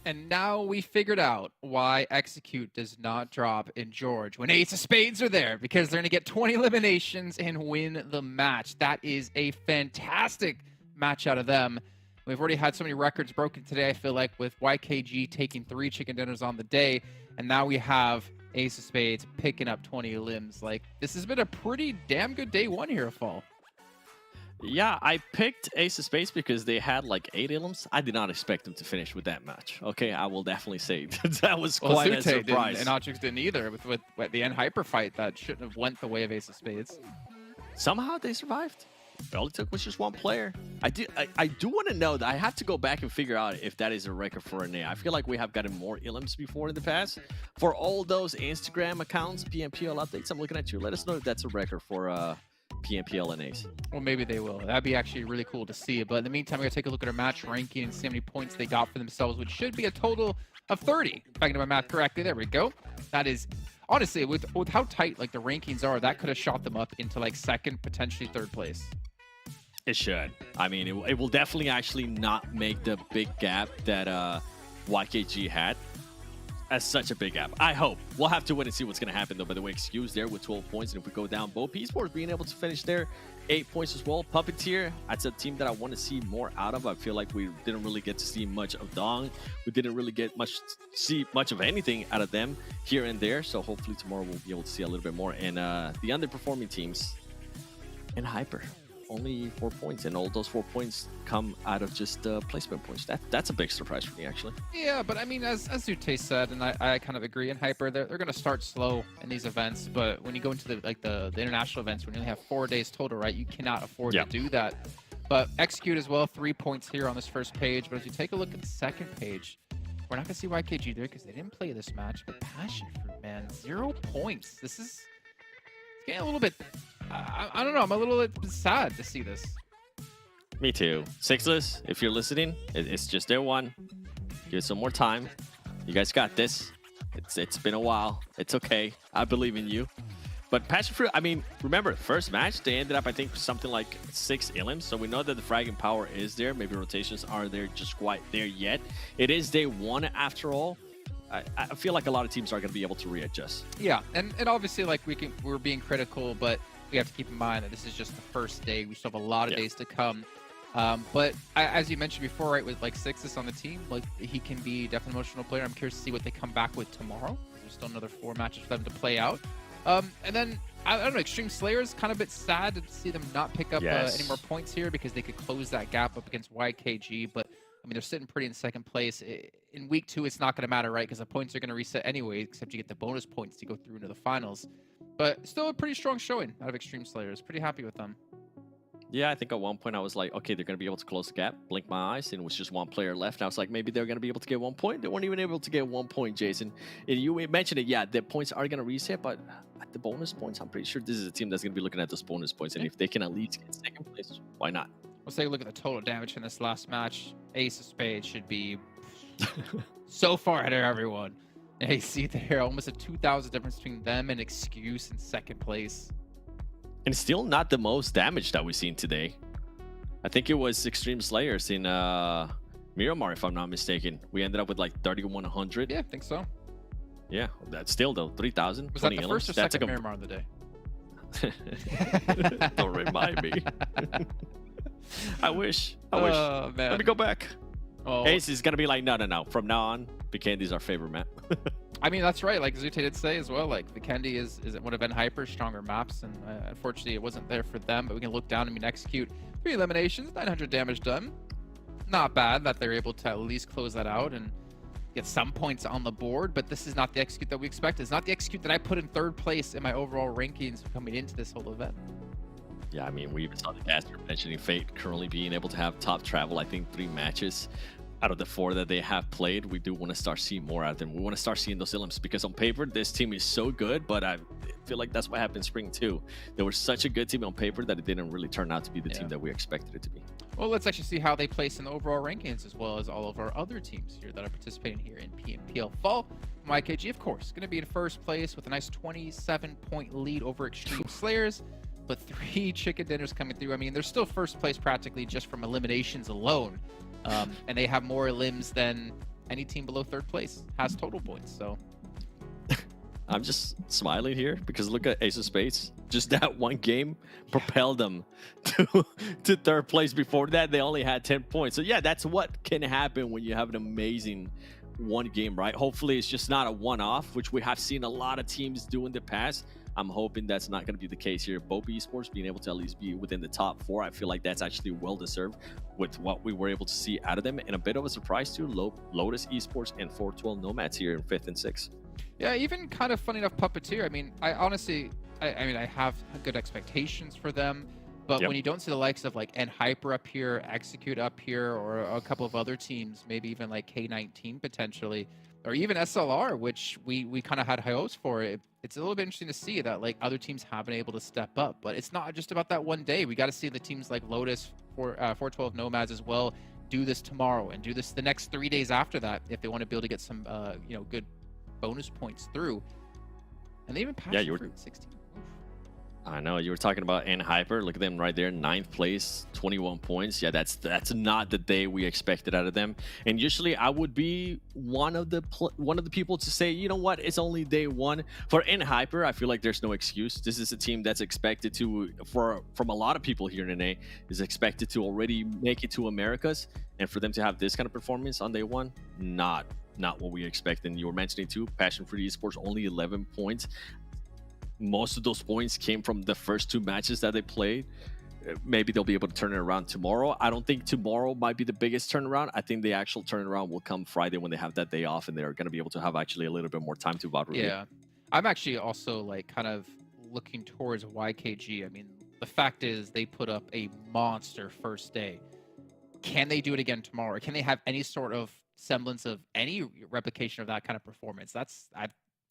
And now we figured out why Execute does not drop in George when Ace of Spades are there, because they're going to get 20 eliminations and win the match. That is a fantastic match out of them. We've already had so many records broken today, I feel like, with YKG taking 3 chicken dinners on the day, and now we have Ace of Spades picking up 20 limbs. Like, this has been a pretty damn good day one here at Fall. Yeah, I picked Ace of Spades because they had like 8 ilims. I did not expect them to finish with that match. Okay, I will definitely say that was quite a surprise. And Atrix didn't either with the end hyper fight that shouldn't have went the way of Ace of Spades. Somehow they survived. All it took was just one player. I do want to know that. I have to go back and figure out if that is a record for an A. I feel like we have gotten more ilims before in the past. For all those Instagram accounts, PMPL updates, I'm looking at you. Let us know if that's a record for PMPL and Ace. Well, maybe they will. That'd be actually really cool to see. But in the meantime, we're going to take a look at our match ranking and see how many points they got for themselves, which should be a total of 30. If I can do my math correctly, there we go. That is, honestly, with how tight like the rankings are, that could have shot them up into like 2nd, potentially 3rd place. It should. I mean, it will definitely actually not make the big gap that YKG had as such a big gap. I hope. We'll have to wait and see what's going to happen, though. By the way, Excuse there with 12 points. And if we go down, BOPE Esports being able to finish there, 8 points as well. PUPPETEER, that's a team that I want to see more out of. I feel like we didn't really get to see much of Dong. We didn't really get see much of anything out of them here and there. So hopefully tomorrow we'll be able to see a little bit more. And the underperforming teams and Hyper. Only 4 points, and all those 4 points come out of just placement points. That's a big surprise for me, actually. Yeah, but I mean, as Zute said, and I kind of agree in Hyper, they're going to start slow in these events, but when you go into the international events, when you only have 4 days total, right, you cannot afford to do that. But Execute as well, 3 points here on this first page, but as you take a look at the second page, we're not going to see YKG there because they didn't play this match, but PASSIONFRUIT, man, 0 points. This is getting a little bit... I don't know. I'm a little bit sad to see this. Me too. Sixless, if you're listening, it's just their one. Give it some more time. You guys got this. It's been a while. It's okay. I believe in you. But PASSIONFRUIT, I mean, remember, first match, they ended up, I think, something like 6 ilims. So we know that the fragging power is there. Maybe rotations aren't there just quite there yet. It is day one after all. I feel like a lot of teams are going to be able to readjust. Yeah, and obviously, like, we're being critical, but we have to keep in mind that this is just the first day. We still have a lot of days to come. But as you mentioned before, right, with like Sixes on the team, like he can be definitely an emotional player. I'm curious to see what they come back with tomorrow. There's still another 4 matches for them to play out. And then I don't know, Extreme Slayer is kind of a bit sad to see them not pick up any more points here because they could close that gap up against YKG. But I mean, they're sitting pretty in 2nd place. In week 2, it's not going to matter, right? Because the points are going to reset anyway, except you get the bonus points to go through into the finals. But still a pretty strong showing out of Extreme Slayers. Pretty happy with them. Yeah, I think at one point I was like, okay, they're going to be able to close the gap. Blink my eyes, and it was just 1 player left. And I was like, maybe they're going to be able to get 1 point. They weren't even able to get 1 point, Jason. And you mentioned it, yeah, the points are going to reset, but the bonus points. I'm pretty sure this is a team that's going to be looking at those bonus points, and if they can at least get second place, why not? Let's take a look at the total damage in this last match. Ace of Spades should be so far ahead of everyone. And you see there, almost a 2,000 difference between them and Excuse in second place. And still not the most damage that we've seen today. I think it was Extreme Slayers in Miramar, if I'm not mistaken. We ended up with like 3,100. Yeah, I think so. Yeah, that's still though 3,000. Was that the first or second Miramar of the day? Don't remind me. I wish. Oh, man. Let me go back. Oh. Ace is gonna be like, no. From now on, Vikendi's our favorite map. I mean, that's right. Like Zute did say as well, like Vikendi is one of NHyper's stronger maps, and unfortunately it wasn't there for them, but we can look down and execute 3 eliminations, 900 damage done. Not bad that they're able to at least close that out and get some points on the board, but this is not the execute that we expected. It's not the execute that I put in 3rd place in my overall rankings coming into this whole event. Yeah, I mean, we even saw the caster mentioning Fate currently being able to have top travel, I think 3 matches out of the 4 that they have played. We do want to start seeing more out of them. We want to start seeing those elims because on paper, this team is so good, but I feel like that's what happened in spring too. They were such a good team on paper that it didn't really turn out to be the team that we expected it to be. Well, let's actually see how they place in the overall rankings as well as all of our other teams here that are participating here in PMPL Fall. YKG, of course, going to be in 1st place with a nice 27-point lead over Extreme Slayers, but 3 chicken dinners coming through. I mean, they're still 1st place practically just from eliminations alone. And they have more limbs than any team below 3rd place has total points. So I'm just smiling here because look at Ace of Spades. Just that one game propelled them to 3rd place. Before that, they only had 10 points. So yeah, that's what can happen when you have an amazing one game, right? Hopefully it's just not a one-off, which we have seen a lot of teams do in the past. I'm hoping that's not going to be the case here. BOPE Esports being able to at least be within the top 4, I feel like that's actually well-deserved with what we were able to see out of them. And a bit of a surprise too, LOTUS Esports and 412 NOMADS here in 5th and 6th. Yeah, even kind of funny enough, Puppeteer. I mean, I honestly, I mean, I have good expectations for them. But when you don't see the likes of like NHyper up here, Execute up here, or a couple of other teams, maybe even like K19 potentially, or even SLR, which we kind of had high hopes for it. It's a little bit interesting to see that like other teams have been able to step up, but it's not just about that one day. We got to see the teams like Lotus, 412 NOMADS as well, do this tomorrow and do this the next 3 days after that if they want to be able to get some good bonus points through. And they even passed Fruit 16. I know you were talking about NHyper. Look at them right there, 9th place, 21 points. Yeah, that's not the day we expected out of them. And usually I would be one of the people to say, you know what, it's only day 1 for NHyper. I feel like there's no excuse. This is a team that's expected to, from a lot of people here in NA, is expected to already make it to Americas, and for them to have this kind of performance on day 1, not what we expect. And you were mentioning too, PASSIONFRUIT Esports only 11 points. Most of those points came from the first 2 matches that they played. Maybe they'll be able to turn it around tomorrow. I don't think tomorrow might be the biggest turnaround. I think the actual turnaround will come Friday when they have that day off and they're going to be able to have actually a little bit more time to evaluate. Yeah, I'm actually also like kind of looking towards YKG. I mean, the fact is they put up a monster first day. Can they do it again tomorrow? Or can they have any sort of semblance of any replication of that kind of performance? That's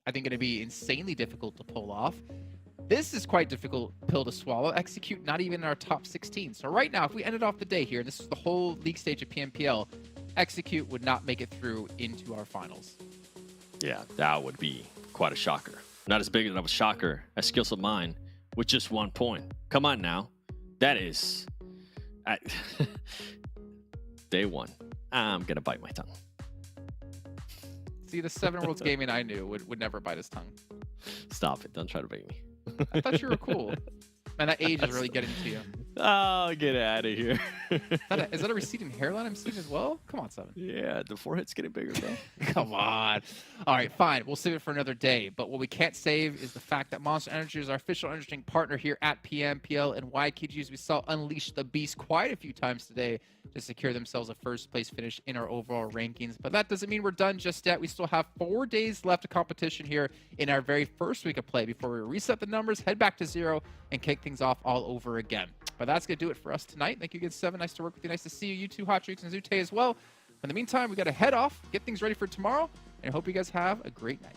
I think going to be insanely difficult to pull off. This is quite difficult pill to swallow. Execute not even in our top 16. So right now, if we ended off the day here, and this is the whole league stage of PMPL, Execute would not make it through into our finals. Yeah, that would be quite a shocker. Not as big of a shocker as Skills of Mine with just 1 point. Come on now. That is... day 1. I'm going to bite my tongue. See, the 7 Worlds Gaming I knew would never bite his tongue. Stop it. Don't try to bait me. I thought you were cool. Man, that age is really getting to you. Oh, get out of here. Is that a receding hairline I'm seeing as well? Come on, 7. Yeah, the forehead's getting bigger, though. Come on. All right, fine. We'll save it for another day. But what we can't save is the fact that Monster Energy is our official energy partner here at PMPL and YKG, as we saw unleash the beast quite a few times today to secure themselves a 1st place finish in our overall rankings. But that doesn't mean we're done just yet. We still have 4 days left of competition here in our very first week of play before we reset the numbers, head back to 0, and kick things off all over again. But that's going to do it for us tonight. Thank you again, 7. Nice to work with you. Nice to see you. You too, Hot Streaks and Zute as well. In the meantime, we got to head off, get things ready for tomorrow, and I hope you guys have a great night.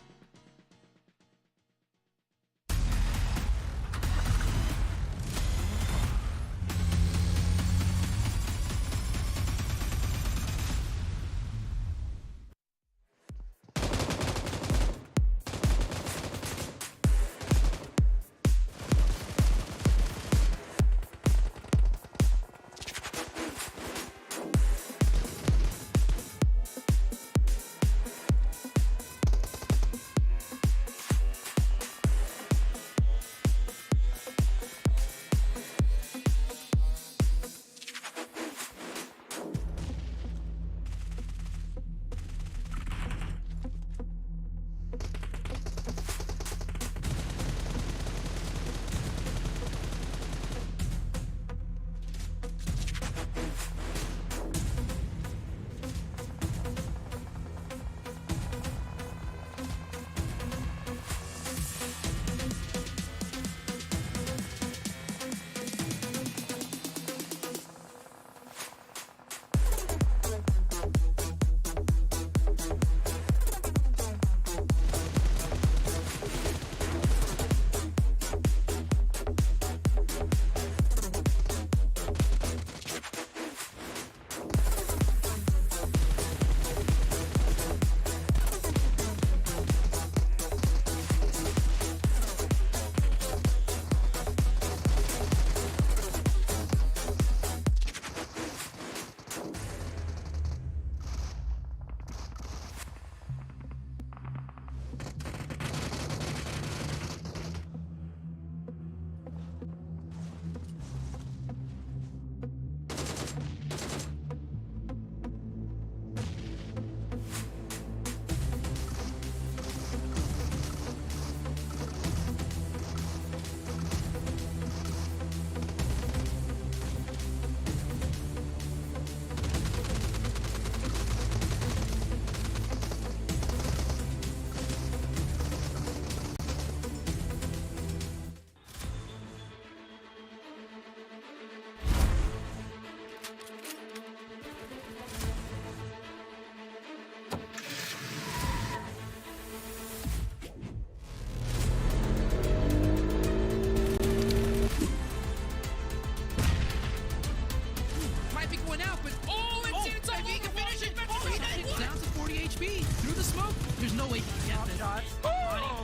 HP through the smoke. There's no way he can get this.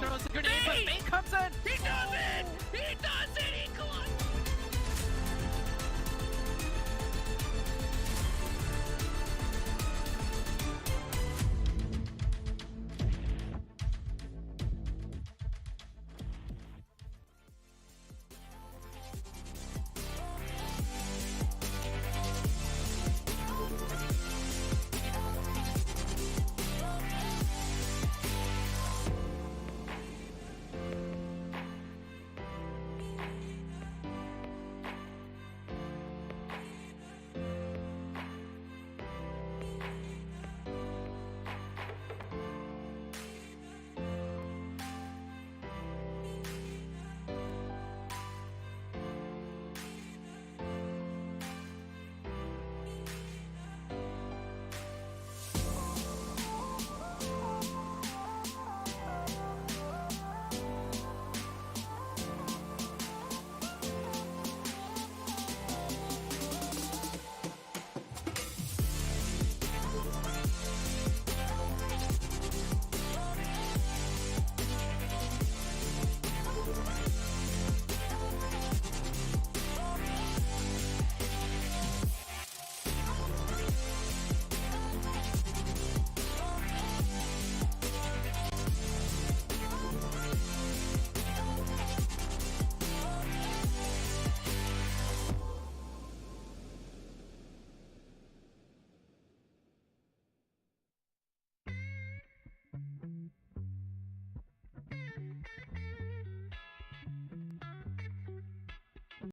Throws the grenade, but Bane comes in. He does it! He does it!